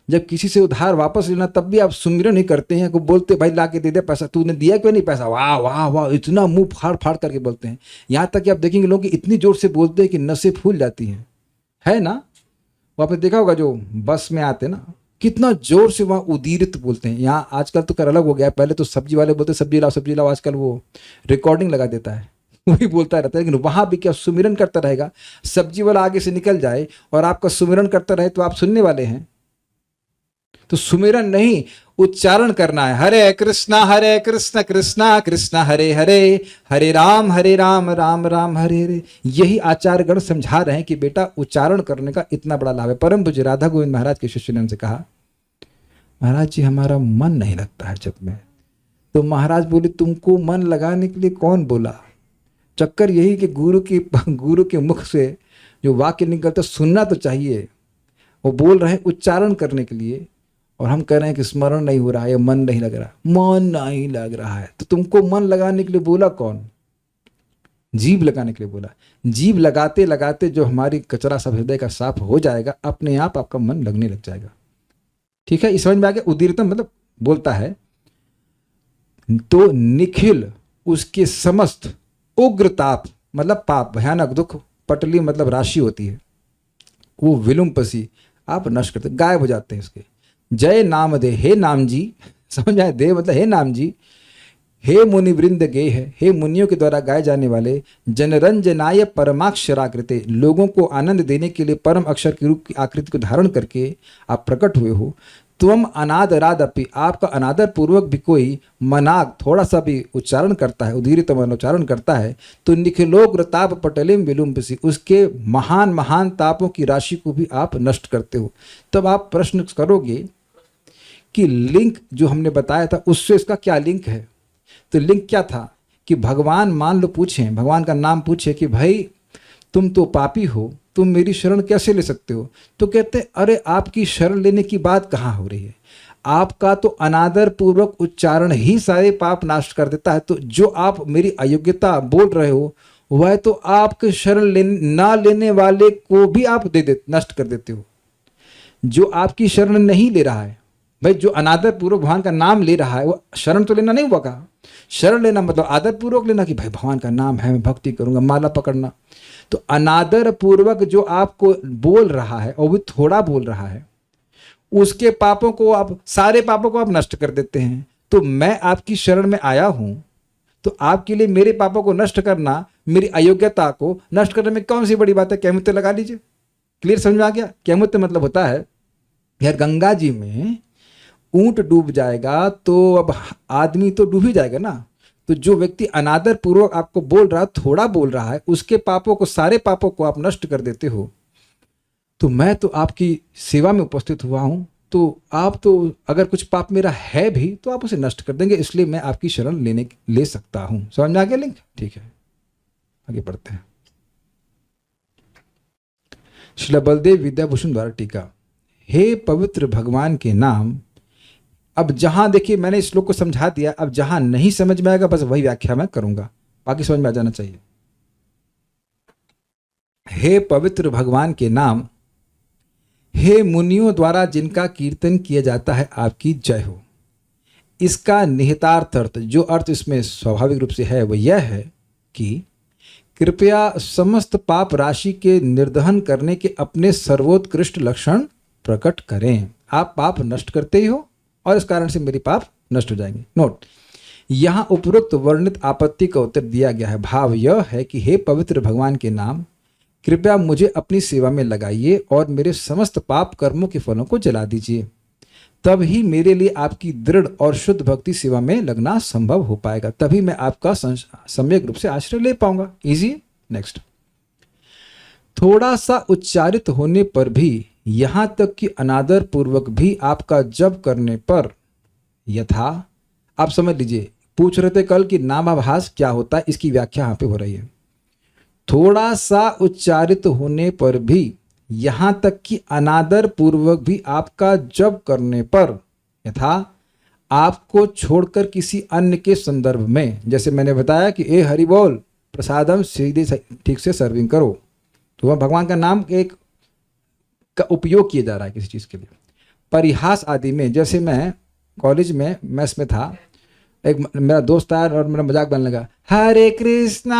Speaker 1: जब किसी से उधार वापस लेना तब भी आप सुमिरन ही करते हैं, को बोलते भाई ला के दे दे पैसा, तूने दिया क्यों नहीं पैसा, वाह वाह वाह, इतना मुंह फाड़ फाड़ करके बोलते हैं। यहाँ तक कि आप देखेंगे लोग इतनी जोर से बोलते हैं कि नसें फूल जाती हैं, है ना? वो आपने देखा होगा जो बस में आते ना, कितना जोर से वहाँ उदीरित बोलते हैं। यहाँ आजकल तो कर अलग हो गया है, पहले तो सब्जी वाले बोलते सब्जी लाओ, आजकल वो रिकॉर्डिंग लगा देता है, वही बोलता रहता है। लेकिन वहाँ भी क्या सुमिरन करता रहेगा? सब्जी वाला आगे से निकल जाए और आपका सुमिरन करता रहे तो आप सुनने वाले हैं। तो सुमिरन नहीं, उच्चारण करना है। हरे कृष्णा कृष्णा कृष्णा हरे हरे, हरे राम राम राम हरे हरे। यही आचार्यगण समझा रहे हैं कि बेटा उच्चारण करने का इतना बड़ा लाभ है। परम पूज्य राधा गोविंद महाराज के शिष्य ने उनसे कहा, महाराज जी हमारा मन नहीं लगता है जब में। तो महाराज बोले, तुमको मन लगाने के लिए कौन बोला? चक्कर यही कि गुरु के मुख से जो वाक्य निकलता सुनना तो चाहिए। वो बोल रहे हैं उच्चारण करने के लिए, और हम कह रहे हैं कि स्मरण नहीं हो रहा है या मन नहीं लग रहा। मन नहीं लग रहा है तो तुमको मन लगाने के लिए बोला कौन? जीभ लगाने के लिए बोला। जीभ लगाते लगाते जो हमारी कचरा सब हृदय का साफ हो जाएगा, अपने आप आपका मन लगने लग जाएगा। ठीक है, इस समझ में आ गया? उदीरतम मतलब बोलता है तो निखिल उसके समस्त, उग्र ताप मतलब पाप, भयानक दुख, पटली मतलब राशि होती है, वो विलुम्पसी आप नष्ट करते, गायब हो जाते हैं इसके। जय नाम दे, हे नाम जी, समझ आए? दे मतलब हे नाम जी। हे मुनि वृंद गे है, हे मुनियों के द्वारा गाए जाने वाले। जनरंजनाय परमाक्षराकृते, लोगों को आनंद देने के लिए परम अक्षर के रूप की आकृति को धारण करके आप प्रकट हुए हो। त्वम अनादरादपि, आपका अनादर पूर्वक भी कोई मनाग थोड़ा सा भी उच्चारण करता है, उदीरित उच्चारण करता है, तो निखिलोग्र ताप पटलिम विलुम्बसी, उसके महान महान तापों की राशि को भी आप नष्ट करते हो। तब आप प्रश्न करोगे कि लिंक जो हमने बताया था उससे इसका क्या लिंक है। तो लिंक क्या था कि भगवान मान लो पूछें, भगवान का नाम पूछे कि भाई तुम तो पापी हो, तुम मेरी शरण कैसे ले सकते हो। तो कहते हैं अरे आपकी शरण लेने की बात कहाँ हो रही है, आपका तो अनादर पूर्वक उच्चारण ही सारे पाप नाश कर देता है। तो जो आप मेरी अयोग्यता बोल रहे हो वह तो आपके शरण ना लेने वाले को भी आप नष्ट कर देते हो। जो आपकी शरण नहीं ले रहा है, भाई जो अनादर पूर्वक भगवान का नाम ले रहा है वो शरण तो लेना नहीं हुआ। कहा शरण लेना मतलब आदर पूर्वक लेना कि भाई भगवान का नाम है, मैं भक्ति करूंगा, माला पकड़ना। तो अनादर पूर्वक जो आपको बोल रहा है और वो थोड़ा बोल रहा है, उसके पापों को आप, सारे पापों को आप नष्ट कर देते हैं। तो मैं आपकी शरण में आया हूं, तो आपके लिए मेरे पापों को नष्ट करना, मेरी अयोग्यता को नष्ट करने में कौन सी बड़ी बात है। कैमुत्य लगा लीजिए। क्लियर समझ में आ गया। कैमुत्य मतलब होता है यार गंगा जी में ऊंट डूब जाएगा तो अब आदमी तो डूब ही जाएगा ना। तो जो व्यक्ति अनादर पूर्वक आपको बोल रहा, थोड़ा बोल रहा है, उसके पापों को, सारे पापों को आप नष्ट कर देते हो। तो मैं तो आपकी सेवा में उपस्थित हुआ हूं, तो आप तो अगर कुछ पाप मेरा है भी तो आप उसे नष्ट कर देंगे, इसलिए मैं आपकी शरण ले सकता हूं। समझ में आ गया लिंक। ठीक है, आगे बढ़ते हैं। श्रील बलदेव विद्याभूषण द्वारा टीका। हे पवित्र भगवान के नाम। अब जहां देखिए मैंने इस श्लोक को समझा दिया, अब जहां नहीं समझ में आएगा बस वही व्याख्या मैं करूंगा, बाकी समझ में आ जाना चाहिए। हे पवित्र भगवान के नाम, हे मुनियों द्वारा जिनका कीर्तन किया जाता है, आपकी जय हो। इसका निहितार्थ अर्थ, जो अर्थ इसमें स्वाभाविक रूप से है वह यह है कि कृपया समस्त पाप राशि के निर्दहन करने के अपने सर्वोत्कृष्ट लक्षण प्रकट करें। आप पाप नष्ट करते ही हो और इस कारण से मेरे पाप नष्ट हो जाएंगे। नोट, यहाँ उपरोक्त वर्णित आपत्ति का उत्तर दिया गया है। भाव यह है कि हे पवित्र भगवान के नाम, कृपया मुझे अपनी सेवा में लगाइए और मेरे समस्त पाप कर्मों के फलों को जला दीजिए, तब ही मेरे लिए आपकी दृढ़ और शुद्ध भक्ति सेवा में लगना संभव हो पाएगा, तभी मैं आपका सम्यक रूप से आश्रय ले पाऊंगा। इजी। नेक्स्ट, थोड़ा सा उच्चारित होने पर भी, यहां तक कि अनादर पूर्वक भी आपका जप करने पर, यथा, आप समझ लीजिए, पूछ रहे थे कल कि नामाभास क्या होता है, इसकी व्याख्या यहां पे हो रही है। थोड़ा सा उच्चारित होने पर भी, यहां तक कि अनादर पूर्वक भी आपका जप करने पर, यथा आपको छोड़कर किसी अन्य के संदर्भ में, जैसे मैंने बताया कि ए हरि बोल प्रसादम सीधे ठीक से सर्विंग करो, तो वह भगवान का नाम एक का उपयोग किया जा रहा है किसी चीज़ के लिए। परिहास आदि में, जैसे मैं कॉलेज में मेस में था, एक मेरा दोस्त आया और मेरा मजाक बनने लगा, हरे कृष्णा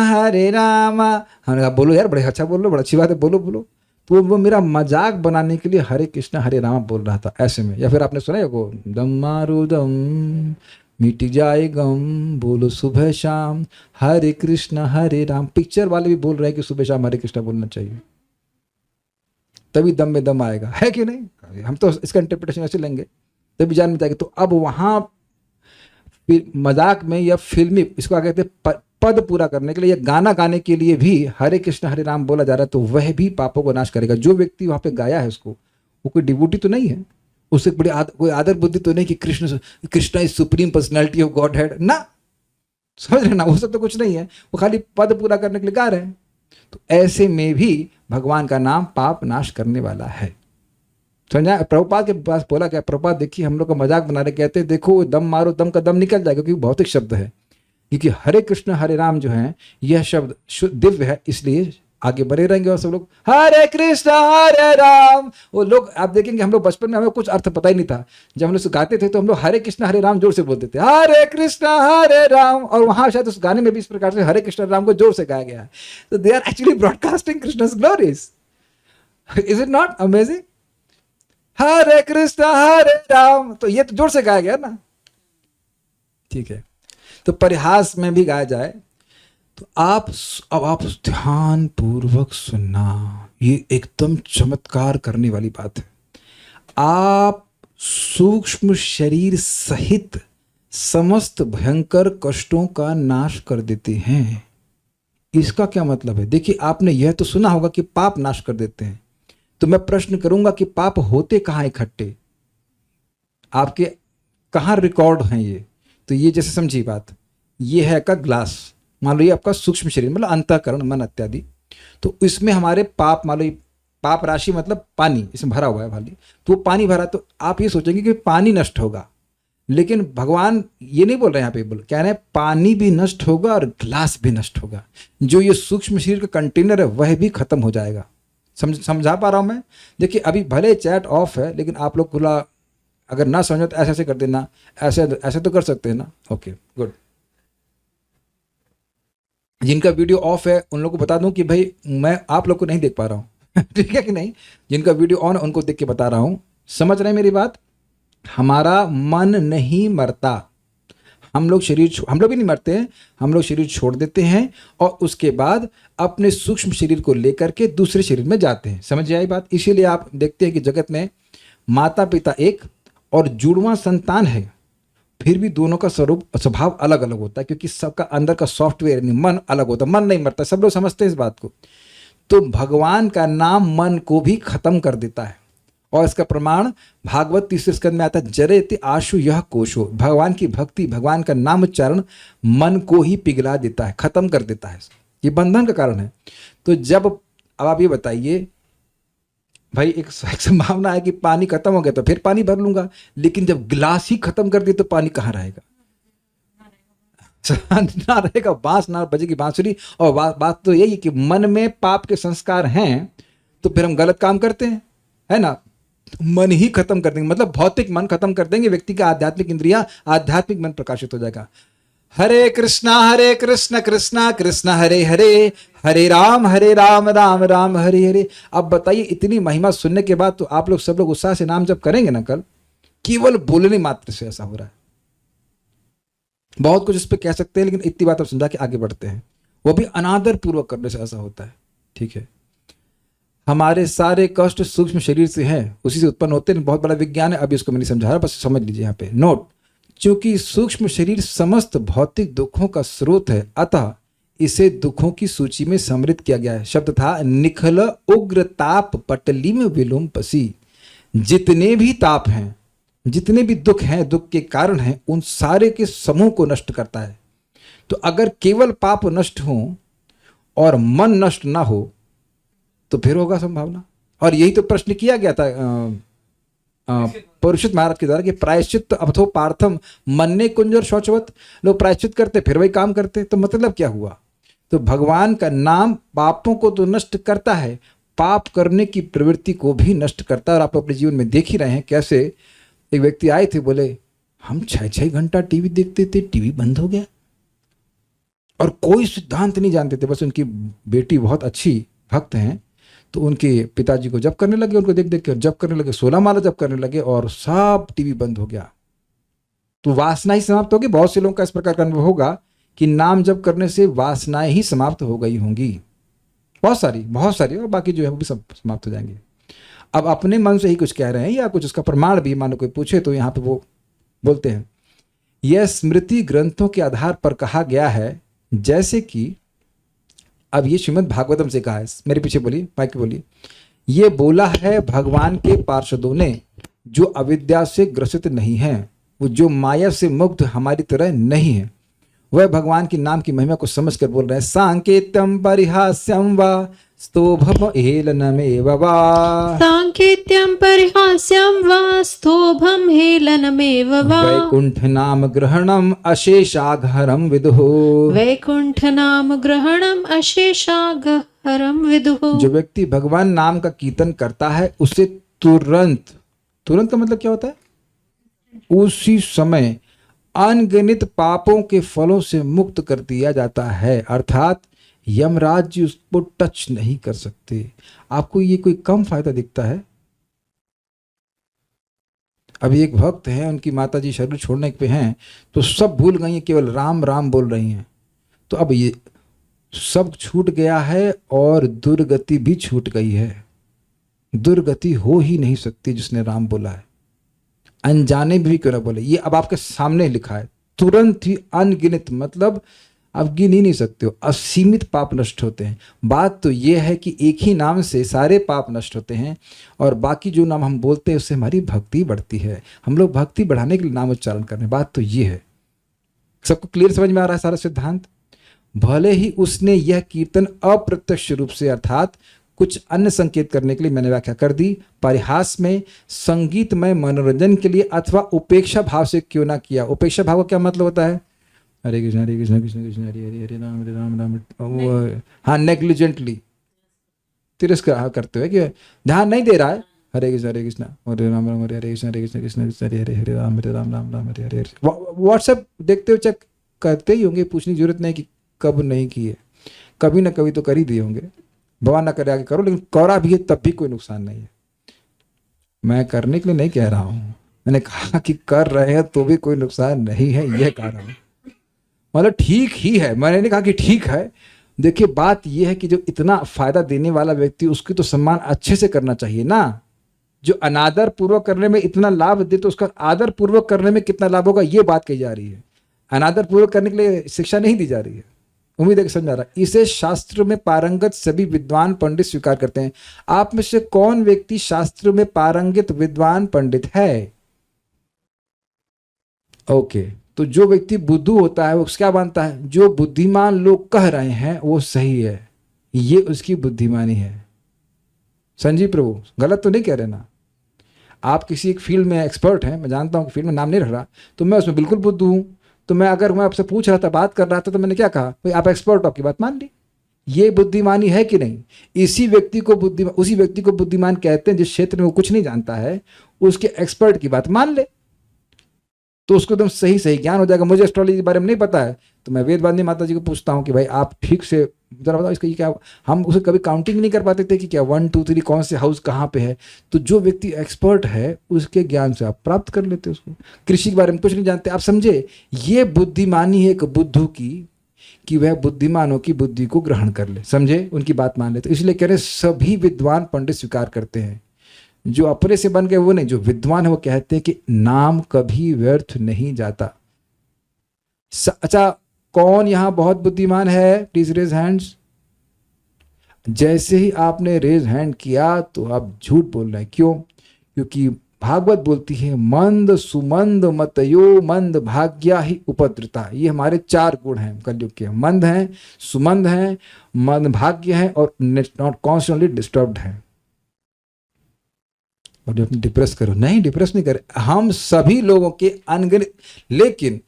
Speaker 1: हरे रामा। हमने कहा बोलो यार, बड़े अच्छा बोल लो, बड़ा अच्छी बात है, बोलो बोलो। तो वो मेरा मजाक बनाने के लिए हरे कृष्णा हरे रामा बोल रहा था ऐसे में। या फिर आपने सुना है वो दम मारो दम मिट जाए गम, बोलो सुबह शाम हरे कृष्णा हरे राम। पिक्चर वाले भी बोल रहे हैं कि सुबह शाम हरे कृष्णा बोलना चाहिए, तभी दम में दम आएगा, है कि नहीं। हम तो इसका इंटरप्रिटेशन ऐसे लेंगे तभी जान में जाएगा। तो अब वहां मजाक में या फिल्मी, इसको क्या कहते हैं, पद पूरा करने के लिए या गाना गाने के लिए भी हरे कृष्ण हरे राम बोला जा रहा है, तो वह भी पापों को नाश करेगा। जो व्यक्ति वहां पे गाया है उसको, वो कोई डिवोटी तो नहीं है, उससे बड़ी कोई आदर बुद्धि तो नहीं कि Krishna is supreme personality of God head ना, समझ रहे ना, वो सब तो कुछ नहीं है, वो खाली पद पूरा करने के लिए गा रहे हैं। तो ऐसे में भी भगवान का नाम पाप नाश करने वाला है। समझा। प्रभुपाद के पास बोला क्या, प्रभुपाद देखिए हम लोग का मजाक बना रहे, कहते देखो दम मारो, दम का दम निकल जाएगा, क्योंकि भौतिक शब्द है। क्योंकि हरे कृष्ण हरे राम जो है यह शब्द दिव्य है, इसलिए आगे बढ़े रहेंगे और सब लोग हरे कृष्ण हरे राम। वो लोग आप देखेंगे, हम लोग बचपन में हमें कुछ अर्थ पता ही नहीं था, जब हम लोग गाते थे तो हम लोग हरे कृष्ण हरे राम जोर से बोलते थे, हरे कृष्ण हरे राम। और वहां शायद उस गाने में भी इस प्रकार से हरे कृष्ण राम को जोर से गाया गया है। तो they are actually broadcasting Krishna's glories. Is it not amazing? Hare Krishna Hare Ram, तो ये तो जोर से गाया गया ना, ठीक है। तो परिहास में भी गाया जाए तो अब आप ध्यान पूर्वक सुनना, ये एकदम चमत्कार करने वाली बात है। आप सूक्ष्म शरीर सहित समस्त भयंकर कष्टों का नाश कर देते हैं। इसका क्या मतलब है? देखिए, आपने यह तो सुना होगा कि पाप नाश कर देते हैं, तो मैं प्रश्न करूंगा कि पाप होते कहाँ इकट्ठे, आपके कहाँ रिकॉर्ड हैं ये? तो ये जैसे समझिए बात, ये है का ग्लास, मान लो ये आपका सूक्ष्म शरीर मतलब अंतःकरण मन इत्यादि, तो इसमें हमारे पाप, मान लो ये पाप राशि मतलब पानी इसमें भरा हुआ है भाली, तो वो पानी भरा, तो आप ये सोचेंगे कि पानी नष्ट होगा, लेकिन भगवान ये नहीं बोल रहे हैं, यहाँ पे कह रहे हैं पानी भी नष्ट होगा और ग्लास भी नष्ट होगा। जो ये सूक्ष्म शरीर का कंटेनर है वह भी खत्म हो जाएगा। समझा पा रहा हूँ मैं? देखिए, अभी भले चैट ऑफ है, लेकिन आप लोग खुला अगर ना समझो तो ऐसे ऐसे कर देना, ऐसे ऐसे तो कर सकते हैं ना। Okay good. जिनका वीडियो ऑफ है उन लोगों को बता दूं कि भाई मैं आप लोग को नहीं देख पा रहा हूँ ठीक है कि नहीं? जिनका वीडियो ऑन है उनको देख के बता रहा हूँ। समझ रहे हैं मेरी बात? हमारा मन नहीं मरता, हम लोग भी नहीं मरते हैं, हम लोग शरीर छोड़ देते हैं और उसके बाद अपने सूक्ष्म शरीर को लेकर के दूसरे शरीर में जाते हैं। समझ आई बात? इसीलिए आप देखते हैं कि जगत में माता पिता एक और जुड़वा संतान है, फिर भी दोनों का स्वभाव अलग अलग होता है, क्योंकि सबका अंदर का सॉफ्टवेयर मन अलग होता है। मन नहीं मरता, सब लोग समझते हैं इस बात को। तो भगवान का नाम मन को भी खत्म कर देता है, और इसका प्रमाण भागवत 3 स्कंद में आता है, जरेति आशु यह कोशो। भगवान की भक्ति, भगवान का नाम उच्चारण मन को ही पिघला देता है, खत्म कर देता है। ये बंधन का कारण है। तो जब, अब आप ये बताइए भाई, एक संभावना है कि पानी खत्म हो गया तो फिर पानी भर लूंगा, लेकिन जब गिलास ही खत्म कर दिए तो पानी कहाँ रहेगा? ना रहेगा, बांस ना बजेगी बांसुरी। और बात तो यही है कि मन में पाप के संस्कार हैं तो फिर हम गलत काम करते हैं, है ना? मन ही खत्म कर देंगे, मतलब भौतिक मन खत्म कर देंगे, व्यक्ति का आध्यात्मिक इंद्रिया, आध्यात्मिक मन प्रकाशित हो जाएगा। हरे कृष्णा कृष्णा कृष्णा हरे हरे, हरे राम राम राम हरे हरे। अब बताइए, इतनी महिमा सुनने के बाद तो आप लोग सब लोग उत्साह से नाम जप करेंगे ना कल? केवल बोलने मात्र से ऐसा हो रहा है। बहुत कुछ इस पर कह सकते हैं, लेकिन इतनी बात अब समझा के आगे बढ़ते हैं। वो भी अनादर पूर्वक करने से ऐसा होता है। ठीक है, हमारे सारे कष्ट सूक्ष्म शरीर से हैं, उसी से उत्पन्न होते हैं। बहुत बड़ा विज्ञान है, अभी इसको मैं नहीं समझा रहा, बस समझ लीजिए यहाँ पे नोट। चूंकि सूक्ष्म शरीर समस्त भौतिक दुखों का स्रोत है, अतः इसे दुखों की सूची में सम्मिलित किया गया है। शब्द था निखल उग्र ताप पटलिम विलुम्पसी। जितने भी ताप हैं, जितने भी दुख हैं, दुख के कारण हैं, उन सारे के समूह को नष्ट करता है। तो अगर केवल पाप नष्ट हो और मन नष्ट ना हो तो फिर होगा संभावना। और यही तो प्रश्न किया गया था परीक्षित महाराज के द्वारा कि प्रायश्चित अथो पार्थम मन्ने कुंजर शौचवत। लोग प्रायश्चित करते फिर वही काम करते, तो मतलब क्या हुआ? तो भगवान का नाम पापों को तो नष्ट करता है, पाप करने की प्रवृत्ति को भी नष्ट करता है। और आप अपने जीवन में देख ही रहे हैं कैसे एक व्यक्ति आए थे, बोले हम 6-6 घंटा टीवी देखते थे, टीवी बंद हो गया, और कोई सिद्धांत नहीं जानते थे। बस उनकी बेटी बहुत अच्छी भक्त हैं, तो उनके पिताजी को जप करने लगे, उनको देख देख के जप करने लगे, 16 माला जप करने लगे, और सब टीवी बंद हो गया। तो वासना ही समाप्त होगी। बहुत से लोगों का इस प्रकार का अनुभव होगा कि नाम जप करने से वासनाएं ही समाप्त हो गई होंगी, बहुत सारी, और बाकी जो है वो भी सब समाप्त हो जाएंगे। अब अपने मन से ही कुछ कह रहे हैं या कुछ उसका प्रमाण भी मानो कोई पूछे तो यहाँ पे वो बोलते हैं, यह स्मृति ग्रंथों के आधार पर कहा गया है, जैसे कि अब ये श्रीमद् भागवतम से कहा है। मेरे पीछे बोलिए, माइक पे बोलिए। ये बोला है भगवान के पार्षदों ने, जो अविद्या से ग्रसित नहीं हैं, वो जो माया से मुक्त हमारी तरह नहीं है, वह भगवान के नाम की महिमा को समझकर बोल रहे हैं। सांकेत्यम परिहास्यम वा स्तोभम हेलनमेव वा।
Speaker 2: सांकेत्यम परिहास्यम वा स्तोभम हेलनमेव वा।
Speaker 1: वैकुंठ नाम ग्रहणम अशेषाघरम विदुः।
Speaker 2: वैकुंठ नाम ग्रहणम अशेषाघरम विदुः।
Speaker 1: जो व्यक्ति भगवान नाम का कीर्तन करता है उसे तुरंत का मतलब क्या होता है? उसी समय अनगिनत पापों के फलों से मुक्त कर दिया जाता है, अर्थात यमराज उसको टच नहीं कर सकते। आपको ये कोई कम फायदा दिखता है? अभी एक भक्त है, उनकी माताजी शरीर छोड़ने पे हैं, तो सब भूल गई हैं, केवल राम राम बोल रही हैं। तो अब ये सब छूट गया है और दुर्गति भी छूट गई है। दुर्गति हो ही नहीं सकती जिसने राम बोला है। अनजाने भी क्यों ना बोले। ये अब आपके सामने लिखा है, तुरंत ही अनगिनत, मतलब आप गिन ही नहीं सकते हो, असीमित पाप नष्ट होते हैं। बात तो ये है कि एक ही नाम से सारे पाप नष्ट होते हैं, और बाकी जो नाम हम बोलते हैं उससे हमारी भक्ति बढ़ती है। हम लोग भक्ति बढ़ाने के लिए नाम उच्चारण कर रहे हैं। बात तो ये है। सबको क्लियर समझ में आ रहा है सारा सिद्धांत? भले ही उसने यह कीर्तन अप्रत्यक्ष रूप से अर्थात कुछ अन्य संकेत करने के लिए, मैंने व्याख्या कर दी, परिहास में, संगीतमय मनोरंजन के लिए अथवा उपेक्षा भाव से क्यों ना किया। उपेक्षा भाव का क्या मतलब होता है? हरे कृष्ण कृष्ण कृष्ण हरे हरे, हरे राम राम राम, हाँ, नेग्लिजेंटली, तिरस्कार करते हुए कि ध्यान नहीं दे रहा है, हरे कृष्ण हरे राम राम हरे कृष्ण कृष्ण कृष्ण हरे हरे, हरे राम राम राम हरे हरे। व्हाट्सएप देखते हुए चेक करते ही होंगे, पूछने की जरूरत नहीं कि कब नहीं किए, कभी ना कभी तो कर ही दिए होंगे। भगवान ना करे आगे करो, लेकिन करा भी है तब भी कोई नुकसान नहीं है। मैं करने के लिए नहीं कह रहा हूं, मैंने कहा कि कर रहे हैं तो भी कोई नुकसान नहीं है, यह कह रहा हूं। मतलब ठीक ही है, मैंने नहीं कहा कि ठीक है। देखिए बात यह है कि जो इतना फायदा देने वाला व्यक्ति, उसकी तो सम्मान अच्छे से करना चाहिए ना। जो अनादर पूर्वक करने में इतना लाभ दे, तो उसका आदर पूर्वक करने में कितना लाभ होगा, ये बात कही जा रही है। अनादर पूर्वक करने के लिए शिक्षा नहीं दी जा रही है। उम्मीद है कि समझ आ रहा है। इसे शास्त्र में पारंगत सभी विद्वान पंडित स्वीकार करते हैं। आप में से कौन व्यक्ति शास्त्र में पारंगत विद्वान पंडित है? ओके, तो जो व्यक्ति बुद्धू होता है वो क्या मानता है? जो बुद्धिमान लोग कह रहे हैं वो सही है, ये उसकी बुद्धिमानी है। संजीव प्रभु गलत तो नहीं कह रहे ना? आप किसी एक फील्ड में एक्सपर्ट हैं, मैं जानता हूं कि फील्ड में नाम नहीं रख रहा, तो मैं उसमें बिल्कुल बुद्धू हूं। तो मैं आपसे पूछ रहा था, बात कर रहा था, तो मैंने क्या कहा, भाई आप एक्सपर्ट, आपकी बात मान ली। ये बुद्धिमानी है कि नहीं? उसी व्यक्ति को बुद्धिमान कहते हैं जिस क्षेत्र में वो कुछ नहीं जानता है, उसके एक्सपर्ट की बात मान ले तो उसको एकदम सही ज्ञान हो जाएगा। मुझे एस्ट्रोलॉजी के बारे में नहीं पता है, तो मैं वेदवादिनी माता जी को पूछता हूँ कि भाई आप ठीक से जरा बताओ इसका ये क्या। हम उसे कभी काउंटिंग नहीं कर पाते थे कि क्या 1 2 3 कौन से हाउस कहाँ पे है। तो जो व्यक्ति एक्सपर्ट है उसके ज्ञान से आप प्राप्त कर लेते उसको। कृषि के बारे में कुछ नहीं जानते, आप समझे, ये बुद्धिमानी है एक बुद्धू की, कि वह बुद्धिमानों की बुद्धि को ग्रहण कर ले, समझे, उनकी बात मान ले। तो इसलिए कह रहे सभी विद्वान पंडित स्वीकार करते हैं। जो अपने से बन गए वो नहीं, जो विद्वान है वो कहते हैं कि नाम कभी व्यर्थ नहीं जाता। अच्छा, कौन यहां बहुत बुद्धिमान है? Please raise hands. जैसे ही आपने रेज हैंड किया तो आप झूठ बोल रहे हैं। क्यों? क्योंकि भागवत बोलती है मंद सुमंद मतयो मंद भाग्या ही उपद्रता। ये हमारे 4 गुण हैं कलयुग के। मंद हैं, सुमंद हैं, मंद भाग्य हैं, और नॉट कॉन्स्टेंटली डिस्टर्ब्ड हैं। और डिप्रेस करो नहीं, डिप्रेस नहीं करे, हम सभी लोगों के अनगिनत। लेकिन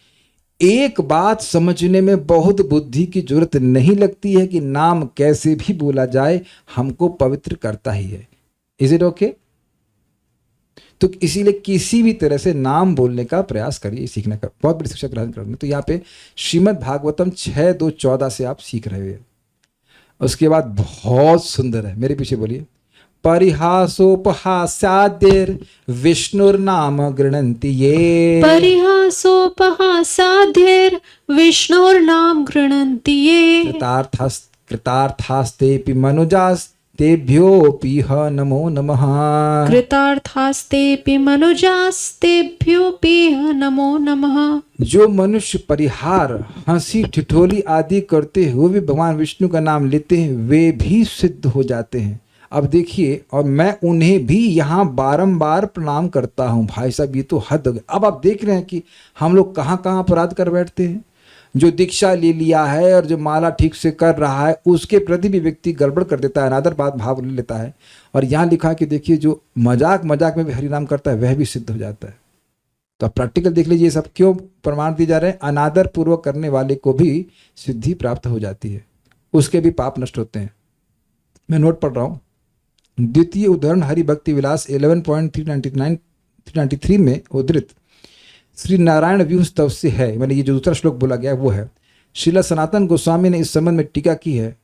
Speaker 1: एक बात समझने में बहुत बुद्धि की जरूरत नहीं लगती है कि नाम कैसे भी बोला जाए हमको पवित्र करता ही है। Is it okay? तो इसीलिए किसी भी तरह से नाम बोलने का प्रयास करिए, सीखने का। बहुत बड़ी शिक्षा ग्रहण करनी। तो यहाँ पे श्रीमद् भागवतम 6:2-14 से आप सीख रहे हो। उसके बाद बहुत सुंदर है, मेरे पीछे बोलिए। परिहासोपहास्याद्यैर विष्णुर्नाम गृह्णन्ति ये।
Speaker 2: परिहासोपहासाद्यैर विष्णुर्नाम गृह्णन्ति ये।
Speaker 1: कृतार्थास्तेऽपि मनुजास्तेभ्योऽपि नमो नमः।
Speaker 2: कृतार्थास्तेऽपि मनुजास्तेभ्योऽपि नमो नमः।
Speaker 1: जो मनुष्य परिहार, हंसी ठिठोली आदि करते हुए भी भगवान विष्णु का नाम लेते हैं, वे भी सिद्ध हो जाते हैं। अब देखिए, और मैं उन्हें भी यहाँ बारंबार प्रणाम करता हूँ। भाई साहब ये तो हद हो गई। अब आप देख रहे हैं कि हम लोग कहाँ कहाँ अपराध कर बैठते हैं। जो दीक्षा ले लिया है और जो माला ठीक से कर रहा है, उसके प्रति भी व्यक्ति गड़बड़ कर देता है, अनादर बात भाव ले लेता है। और यहाँ लिखा है कि देखिए जो मजाक में भी हरिनाम करता है वह भी सिद्ध हो जाता है। तो आप प्रैक्टिकल देख लीजिए, सब क्यों प्रमाण दिए जा रहे हैं। अनादर पूर्वक करने वाले को भी सिद्धि प्राप्त हो जाती है, उसके भी पाप नष्ट होते हैं। मैं नोट पढ़ रहा हूँ। द्वितीय उदाहरण हरि भक्ति विलास 11.393 में उद्धृत श्री नारायण व्यूह स्तव से है। मैंने ये जो दूसरा श्लोक बोला गया वो है। श्रील सनातन गोस्वामी ने इस संबंध में टीका की है।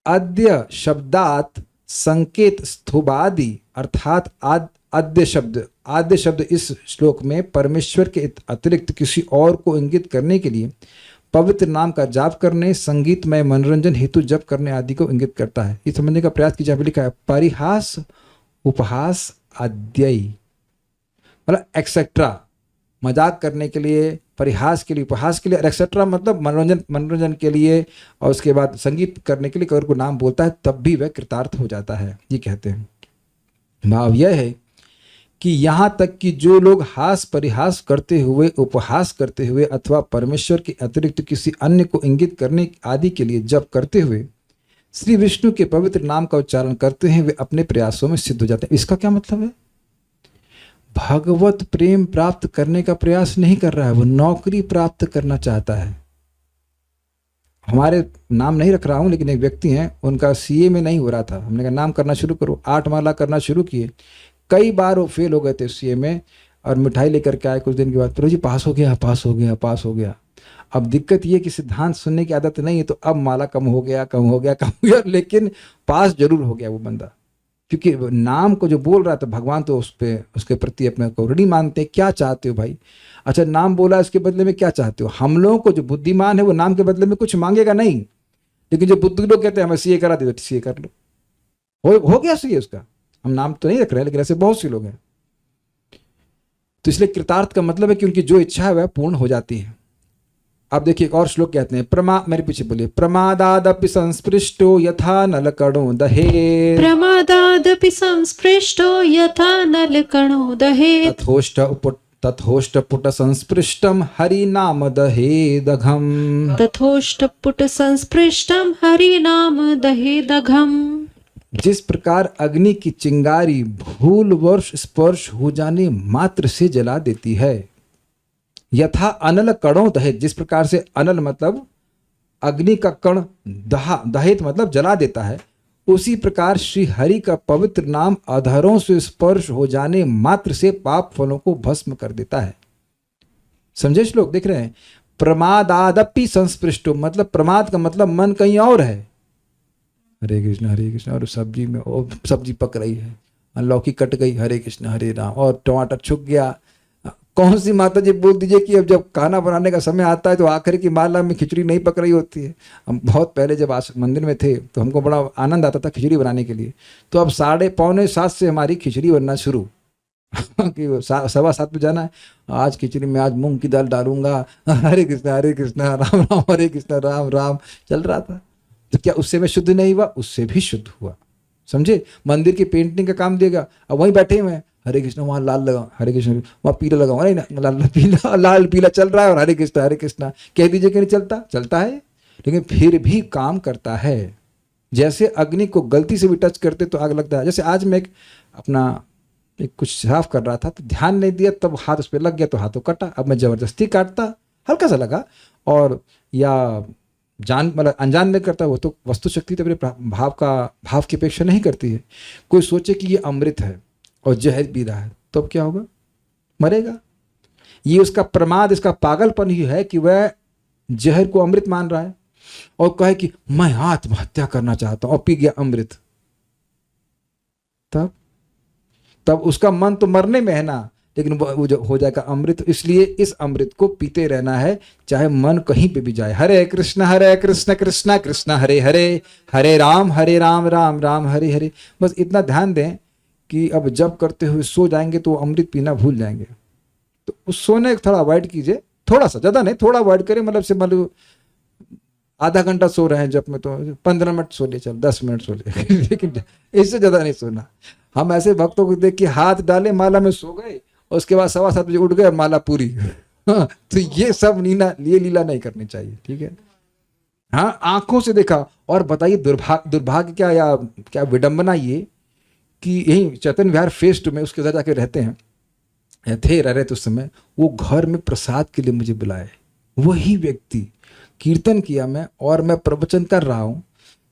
Speaker 1: अद्य शब्दात संकेत स्थूबादि, अर्थात आद्य शब्द इस श्लोक में परमेश्वर के अतिरिक्त किसी और को इंगित करने के लिए पवित्र नाम का जाप करने, संगीतमय मनोरंजन हेतु जप करने आदि को इंगित करता है। इस समझने का प्रयास कीजिए। लिखा है परिहास उपहास अद्ययी। मतलब एक्सेट्रा, मजाक करने के लिए, परिहास के लिए, उपहास के लिए, एक्सेट्रा मतलब मनोरंजन के लिए, और उसके बाद संगीत करने के लिए अगर कोई नाम बोलता है तब भी वह कृतार्थ हो जाता है, ये कहते हैं। भाव यह है कि यहाँ तक कि जो लोग हास परिहास करते हुए, उपहास करते हुए अथवा परमेश्वर के अतिरिक्त किसी अन्य को इंगित करने आदि के लिए जप करते हुए श्री विष्णु के पवित्र नाम का उच्चारण करते हैं, वे अपने प्रयासों में सिद्ध हो जाते हैं। इसका क्या मतलब है? भगवत प्रेम प्राप्त करने का प्रयास नहीं कर रहा है, वो नौकरी प्राप्त करना चाहता है। हमारे नाम नहीं रख रहा हूं, लेकिन एक व्यक्ति हैं, उनका सीए में नहीं हो रहा था। हमने कहा नाम करना शुरू करो, 8 माला करना शुरू किए, कई बार वो फेल हो गए थे सीए में, और मिठाई लेकर के आए कुछ दिन के बाद, प्रभु जी पास हो गया, पास हो गया, पास हो गया। अब दिक्कत ये कि सिद्धांत सुनने की आदत नहीं है, तो अब माला कम हो गया, कम हो गया, कम हो गया, लेकिन पास जरूर हो गया वो बंदा, क्योंकि नाम को जो बोल रहा था भगवान तो उसके प्रति अपने को ऋणी मानते हैं। क्या चाहते हो भाई? अच्छा नाम बोला, इसके बदले में क्या चाहते हो? हम लोगों को जो बुद्धिमान है वो नाम के बदले में कुछ मांगेगा नहीं, लेकिन जो बुद्धि लोग कहते हैं हमें सीए करा दे, सीए कर लो, हो गया सीए उसका। हम नाम तो नहीं रख रहे, लेकिन ऐसे बहुत से लोग हैं। तो इसलिए कृतार्थ का मतलब है कि उनकी जो इच्छा है वह पूर्ण हो जाती है। आप देखिए एक और श्लोक कहते हैं, मेरे पीछे बोलिए, प्रमादादपि संस्पृष्टो यथा नलकणो दहेत्,
Speaker 2: प्रमादादपि संस्पृष्टो यथा नलकणो दहेत्,
Speaker 1: तथोष्टपुट संस्पृष्टम हरिनाम दहेदघम,
Speaker 2: तथोष्टपुट संस्पृष्टम हरिनाम दहेदघम।
Speaker 1: जिस प्रकार अग्नि की चिंगारी भूलवश स्पर्श हो जाने मात्र से जला देती है, यथा अनल कणों दहेत, जिस प्रकार से अनल मतलब अग्नि का कण दहेत मतलब जला देता है, उसी प्रकार श्री हरि का पवित्र नाम अधरों से स्पर्श हो जाने मात्र से पाप फलों को भस्म कर देता है। समझे श्लोक? देख रहे हैं, प्रमादादपि संस्पृष्टो मतलब प्रमाद का मतलब मन कहीं और है। हरे कृष्ण, और सब्जी में सब्जी पक रही है, लौकी कट गई, हरे कृष्ण हरे राम, और टमाटर छुक गया। कौन सी माता जी बोल दीजिए कि अब जब खाना बनाने का समय आता है तो आखिर की माला में खिचड़ी नहीं पक रही होती है। हम बहुत पहले जब मंदिर में थे तो हमको बड़ा आनंद आता था खिचड़ी बनाने के लिए, तो अब 6:45 से हमारी खिचड़ी बनना शुरू कि 7:15 जाना है, आज खिचड़ी में आज मूंग की दाल डालूंगा, हरे कृष्ण राम राम हरे कृष्ण राम राम चल रहा था। तो क्या उससे मैं शुद्ध नहीं हुआ? उससे भी शुद्ध हुआ। समझे? मंदिर की पेंटिंग का काम देगा, अब वहीं बैठे हुए हैं, हरे कृष्ण वहाँ लाल लगा, हरे कृष्ण वहाँ पीला लगा, नहीं ना लाल पीला चल रहा है, और हरे कृष्ण कह दीजिए कि नहीं चलता? चलता है, लेकिन फिर भी काम करता है। जैसे अग्नि को गलती से भी टच करते तो आग लगता है। जैसे आज मैं एक कुछ साफ कर रहा था तो ध्यान नहीं दिया, तब हाथ उस पर लग गया तो हाथों कटा। अब मैं जबरदस्ती काटता, हल्का सा लगा, और या मतलब अनजान में करता, वो तो वस्तु शक्ति तो अपने भाव की अपेक्षा नहीं करती है। कोई सोचे कि ये अमृत है और जहर पी रहा है, तो अब क्या होगा? मरेगा। ये उसका प्रमाद, इसका पागलपन ही है कि वह जहर को अमृत मान रहा है और कहे कि मैं आत्महत्या करना चाहता हूं, और पी गया अमृत। तब उसका मन तो मरने में है ना, लेकिन वो जो हो जाएगा अमृत। इसलिए इस अमृत को पीते रहना है, चाहे मन कहीं पे भी जाए। हरे कृष्ण कृष्ण कृष्ण हरे हरे, हरे राम राम राम हरे हरे। बस इतना ध्यान दें कि अब जब करते हुए सो जाएंगे तो अमृत पीना भूल जाएंगे। तो उस सोने थोड़ा अवॉइड कीजिए, थोड़ा सा, ज़्यादा नहीं, थोड़ा अवॉइड करें। मतलब आधा घंटा सो रहे हैं जब में, तो 15 मिनट सो ले, चल 10 मिनट सो ले लेकिन इससे ज़्यादा नहीं सोना। हम ऐसे भक्तों को देख के हाथ डाले माला में सो गए, और उसके बाद 7:15 बजे उठ गए और माला पूरी। हाँ, तो ये सब लीला नहीं करनी चाहिए, ठीक है? हाँ, आंखों से देखा। और बताइए दुर्भाग्य क्या, या क्या विडंबना ये कि यही चैतन्य विहार फेस्ट में उसके उधर जाके रहते हैं, रह रहे थे उस समय, वो घर में प्रसाद के लिए मुझे बुलाए। वही व्यक्ति, कीर्तन किया मैं और मैं प्रवचन कर रहा हूँ,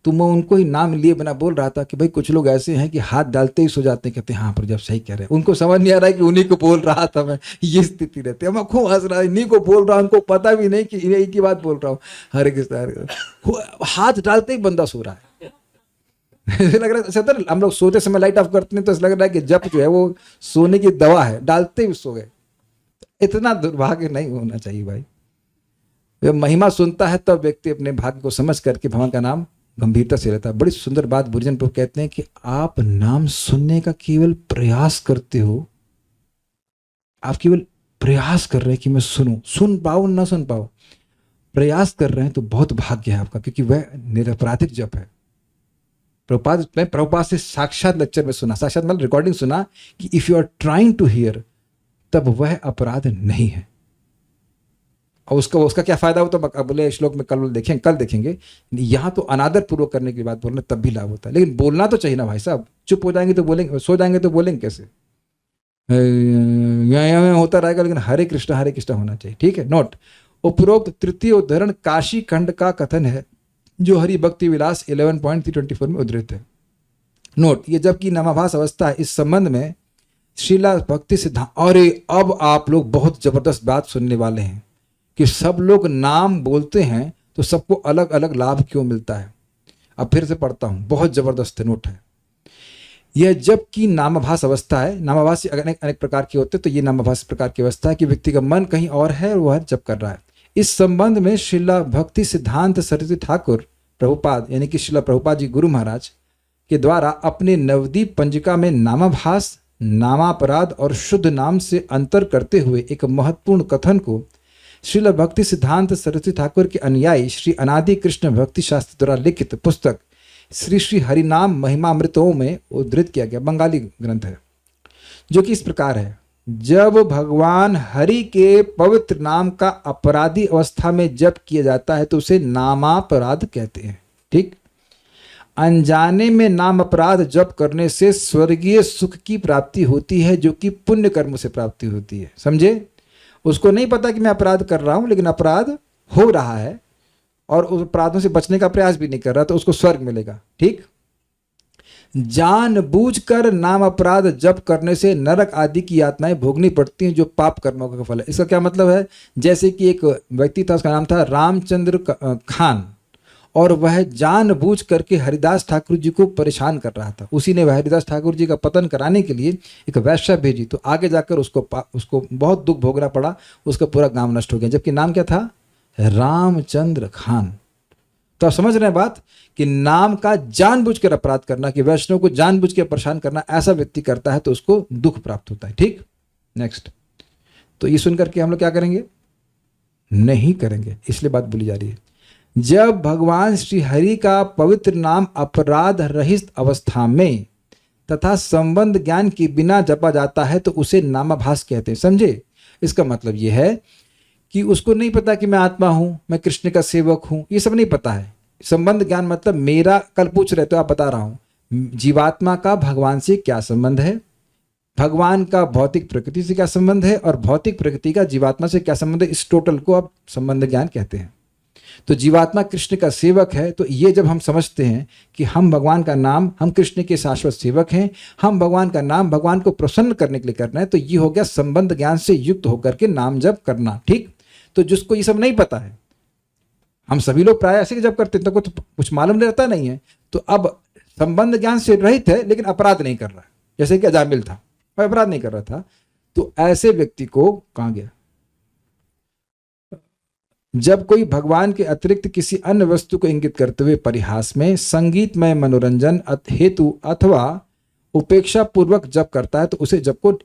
Speaker 1: तो मैं उनको ही नाम लिए बिना बोल रहा था कि भाई कुछ लोग ऐसे हैं कि हाथ डालते ही सो जाते हैं। कहते हैं हाँ पर जब सही कह रहे हैं, उनको समझ नहीं आ रहा है कि उन्हीं को बोल रहा था मैं। ये स्थिति रहती है। मैं खूब हंस रहा, इन्हीं को बोल रहा हूँ, उनको पता भी नहीं कि इन्हीं की बात बोल रहा हूँ। हरे कृष्ण, हाथ डालते ही बंदा सो रहा है। लग रहा है तो हम लोग सोते समय लाइट ऑफ करते हैं तो लग रहा है कि जप जो है वो सोने की दवा है, डालते ही सो गए। इतना दुर्भाग्य नहीं होना चाहिए भाई। जब महिमा सुनता है तब व्यक्ति अपने भाग्य को समझ करके भगवान का नाम गंभीरता से रहता है। बड़ी सुंदर बात बुर्जन प्रभु कहते हैं कि आप नाम सुनने का केवल प्रयास करते हो, आप केवल प्रयास कर रहे हैं कि मैं सुनूं, सुन पाऊं ना सुन पाऊं, प्रयास कर रहे हैं तो बहुत भाग्य है आपका, क्योंकि वह निरपराधिक जप है। प्रभुपाद से साक्षात लेक्चर में सुना, साक्षात मतलब रिकॉर्डिंग सुना कि if you are trying to hear, तब वह अपराध नहीं है। और उसका क्या फायदा होता है, बोले श्लोक में कल देखेंगे। यहां तो अनादर पूर्वक करने की बात बोलना तब भी लाभ होता है, लेकिन बोलना तो चाहिए ना भाई साहब। चुप हो जाएंगे तो बोलेंगे, सो जाएंगे तो बोलेंगे कैसे? में होता रहेगा, लेकिन हरे कृष्णा होना चाहिए, ठीक है। नोट, उपरोक्त तृतीय उदाहरण काशी खंड का कथन है, जो हरि भक्ति विलास 11.324 में उद्धृत है। नोट, ये जबकि नामाभास अवस्था है, इस संबंध में श्रीला भक्ति सिद्धांत, और अब आप लोग बहुत जबरदस्त बात सुनने वाले हैं कि सब लोग नाम बोलते हैं तो सबको अलग अलग लाभ क्यों मिलता है। अब फिर से पढ़ता हूं, बहुत जबरदस्त नोट है। यह जबकि नामाभास अवस्था है, नामाभास अनेक प्रकार के होते हैं, तो ये नामाभास प्रकार की अवस्था है कि व्यक्ति का मन कहीं और है और वह जप कर रहा है। इस संबंध में श्रीला भक्ति सिद्धांत सरस्वती ठाकुर प्रभुपाद, यानी कि श्रीला प्रभुपाद जी गुरु महाराज के द्वारा अपने नवदीप पंजिका में नामाभास, नामापराध और शुद्ध नाम से अंतर करते हुए एक महत्वपूर्ण कथन को श्रीला भक्ति सिद्धांत सरस्वती ठाकुर के अनुयायी श्री अनादि कृष्ण भक्ति शास्त्र द्वारा लिखित पुस्तक श्री श्री हरिनाम महिमामृतों में उद्धृत किया गया। बंगाली ग्रंथ है, जो कि इस प्रकार है। जब भगवान हरि के पवित्र नाम का अपराधी अवस्था में जप किया जाता है तो उसे नामापराध कहते हैं, ठीक। अनजाने में नाम अपराध जप करने से स्वर्गीय सुख की प्राप्ति होती है, जो कि पुण्य कर्म से प्राप्ति होती है, समझे। उसको नहीं पता कि मैं अपराध कर रहा हूं, लेकिन अपराध हो रहा है और उस अपराधों से बचने का प्रयास भी नहीं कर रहा, तो उसको स्वर्ग मिलेगा, ठीक। जानबूझकर नाम अपराध जप करने से नरक आदि की यातनाएं भोगनी पड़ती हैं, जो पाप कर्मों का फल है। इसका क्या मतलब है? जैसे कि एक व्यक्ति था, उसका नाम था रामचंद्र खान, और वह जानबूझ करके हरिदास ठाकुर जी को परेशान कर रहा था। उसी ने हरिदास ठाकुर जी का पतन कराने के लिए एक वैश्या भेजी, तो आगे जाकर उसको बहुत दुख भोगना पड़ा, उसका पूरा गांव नष्ट हो गया, जबकि नाम क्या था? रामचंद्र खान। तो आप समझ रहे हैं बात, कि नाम का जानबूझकर अपराध करना, कि वैष्णव को जानबूझ के परेशान करना, ऐसा व्यक्ति करता है तो उसको दुख प्राप्त होता है, ठीक। नेक्स्ट, तो ये सुनकर के हम लोग क्या करेंगे? नहीं करेंगे, इसलिए बात बोली जा रही है। जब भगवान श्री हरि का पवित्र नाम अपराध रहित अवस्था में तथा संबंध ज्ञान के बिना जपा जाता है तो उसे नामाभास कहते हैं, समझे। इसका मतलब यह है कि उसको नहीं पता कि मैं आत्मा हूं, मैं कृष्ण का सेवक हूं, ये सब नहीं पता है। संबंध ज्ञान मतलब मेरा, कल पूछ रहे तो आप बता रहा हूं, जीवात्मा का भगवान से क्या संबंध है, भगवान का भौतिक प्रकृति से क्या संबंध है, और भौतिक प्रकृति का जीवात्मा से क्या संबंध है, इस टोटल को आप संबंध ज्ञान कहते हैं। तो जीवात्मा कृष्ण का सेवक है, तो ये जब हम समझते हैं कि हम भगवान का नाम, हम कृष्ण के शाश्वत सेवक हैं, हम भगवान का नाम भगवान को प्रसन्न करने के लिए करना है, तो ये हो गया संबंध ज्ञान से युक्त होकर के नाम जप करना, ठीक। तो जिसको ये सब नहीं पता है, हम सभी लोग प्राय ऐसे जब करते हैं तो कुछ मालूम रहता नहीं है, तो अब संबंध ज्ञान से रहित है लेकिन अपराध नहीं कर रहा है, जैसे कि अजामिल था, वह अपराध नहीं कर रहा था, तो ऐसे व्यक्ति को कहां गया? जब कोई भगवान के अतिरिक्त किसी अन्य वस्तु को इंगित करते हुए परिहास में, संगीतमय मनोरंजन हेतु अथवा उपेक्षा पूर्वक जप करता है तो उसे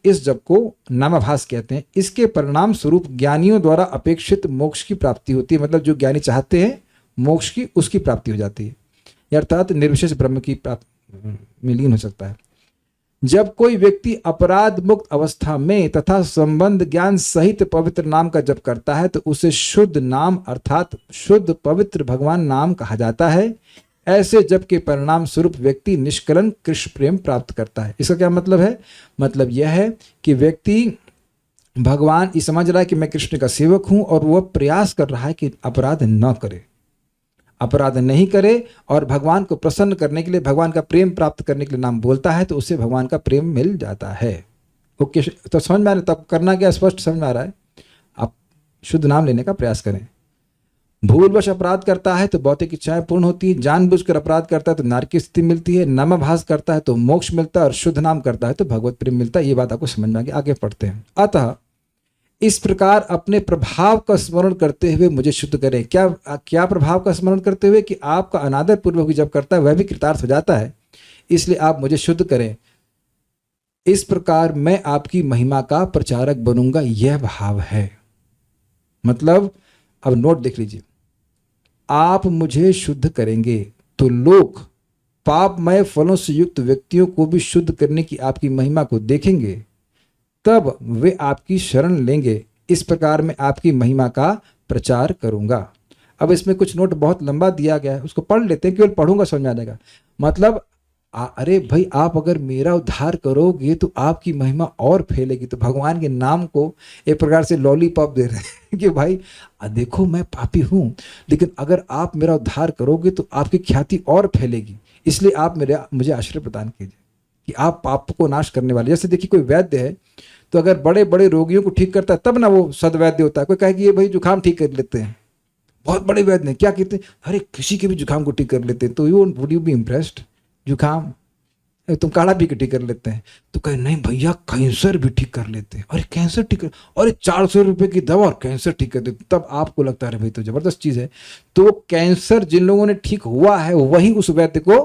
Speaker 1: इस जप को नामाभास कहते हैं। इसके परिणाम स्वरूप ज्ञानियों द्वारा अपेक्षित मोक्ष की प्राप्ति होती है, मतलब जो ज्ञानी चाहते हैं मोक्ष की, उसकी प्राप्ति हो जाती है, अर्थात निर्विशेष ब्रह्म की प्राप्ति में लीन हो सकता है। जब कोई व्यक्ति अपराध मुक्त अवस्था में तथा संबंध ज्ञान सहित पवित्र नाम का जप करता है तो उसे शुद्ध नाम अर्थात शुद्ध पवित्र भगवान नाम कहा जाता है। ऐसे जप के परिणाम स्वरूप व्यक्ति निष्कलन कृष्ण प्रेम प्राप्त करता है। इसका क्या मतलब है? मतलब यह है कि व्यक्ति भगवान ये समझ रहा है कि मैं कृष्ण का सेवक हूं, और वह प्रयास कर रहा है कि अपराध न करे, अपराध नहीं करे, और भगवान को प्रसन्न करने के लिए, भगवान का प्रेम प्राप्त करने के लिए नाम बोलता है, तो उससे भगवान का प्रेम मिल जाता है। ओके, तो समझ में आ रहा है? तब करना क्या स्पष्ट समझ में आ रहा है? आप शुद्ध नाम लेने का प्रयास करें। भूलवश अपराध करता है तो भौतिक इच्छाएं पूर्ण होती है, जानबूझकर अपराध करता है तो नरक की स्थिति मिलती है, नामाभास करता है तो मोक्ष मिलता है, और शुद्ध नाम करता है तो भगवत प्रेम मिलता है। ये बात आपको समझ में आ गई, आगे पढ़ते हैं। अतः इस प्रकार अपने प्रभाव का स्मरण करते हुए मुझे शुद्ध करें। क्या प्रभाव का स्मरण करते हुए? कि आपका अनादर पूर्वक जब करता है वह भी कृतार्थ हो जाता है, इसलिए आप मुझे शुद्ध करें। इस प्रकार मैं आपकी महिमा का प्रचारक बनूंगा, यह भाव है। मतलब अब नोट देख लीजिए, आप मुझे शुद्ध करेंगे तो लोग पापमय फलों से युक्त व्यक्तियों को भी शुद्ध करने की आपकी महिमा को देखेंगे, तब वे आपकी शरण लेंगे। इस प्रकार मैं आपकी महिमा का प्रचार करूंगा। अब इसमें कुछ नोट बहुत लंबा दिया गया है, उसको पढ़ लेते हैं, केवल पढ़ूंगा समझ में आ जाएगा। मतलब अरे भाई, आप अगर मेरा उद्धार करोगे तो आपकी महिमा और फैलेगी। तो भगवान के नाम को एक प्रकार से लॉलीपॉप दे रहे हैं कि भाई देखो मैं पापी हूं, लेकिन अगर आप मेरा उद्धार करोगे तो आपकी ख्याति और फैलेगी, इसलिए आप मुझे आश्रय प्रदान कीजिए कि आप पाप को नाश करने वाले। जैसे देखिए कोई वैद्य है तो अगर बड़े बड़े रोगियों को ठीक करता है तब ना वो सदवैद्य होता है। कोई कहे कि ये भाई जुकाम ठीक कर लेते हैं, बहुत बड़े वैद्य हैं, क्या कहते हैं, अरे किसी के भी जुकाम को ठीक कर लेते हैं। तो वुड यू बी इम्प्रेस्ड? जुकाम तुम काढ़ा भी ठीक कर लेते हैं। तो कहे नहीं भैया कैंसर भी ठीक कर लेते हैं। अरे कैंसर ठीक कर, अरे 400 रुपए की दवा और कैंसर ठीक कर देते। तब आपको लगता है भाई तो जबरदस्त चीज है। तो कैंसर जिन लोगों ने ठीक हुआ है वही उस वैद्य को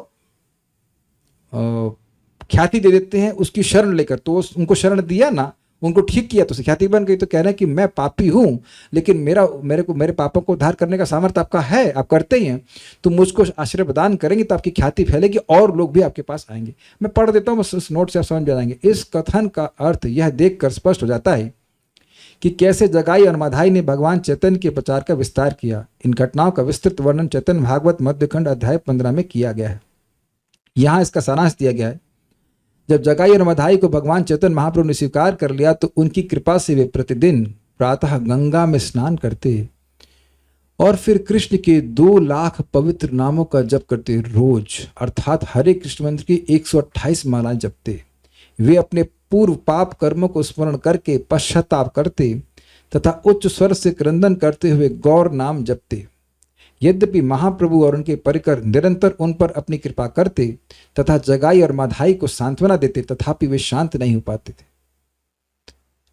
Speaker 1: ख्याति दे देते हैं उसकी शरण लेकर। तो उनको शरण दिया ना, उनको ठीक किया तो ख्याति बन गई। तो कह रहे हैं कि मैं पापी हूं, लेकिन मेरे पापों को उद्धार करने का सामर्थ्य आपका है, आप करते ही हैं। तो मुझको आश्रय प्रदान करेंगे तो आपकी ख्याति फैलेगी और लोग भी आपके पास आएंगे। मैं पढ़ देता हूं, उस नोट से आप समझ जाएंगे। इस कथन का अर्थ यह देखकर स्पष्ट हो जाता है कि कैसे जगाई और माधाई ने भगवान चैतन्य के प्रचार का विस्तार किया। इन घटनाओं का विस्तृत वर्णन चैतन्य भागवत मध्यखंड अध्याय 15 में किया गया है। यहाँ इसका सारांश दिया गया है। जब जगाई और मधाई को भगवान चैतन्य महाप्रभु ने स्वीकार कर लिया तो उनकी कृपा से वे प्रतिदिन प्रातः गंगा में स्नान करते और फिर कृष्ण के 2 लाख पवित्र नामों का जप करते रोज, अर्थात हरे कृष्ण मंत्र की 128 मालाएं जपते। वे अपने पूर्व पाप कर्मों को स्मरण करके पश्चाताप करते तथा उच्च स्वर से क्रंदन करते हुए गौर नाम जपते। यद्यपि महाप्रभु और उनके परिकर निरंतर उन पर अपनी कृपा करते तथा जगाई और माधाई को सांत्वना देते, तथापि वे शांत नहीं हो पाते थे।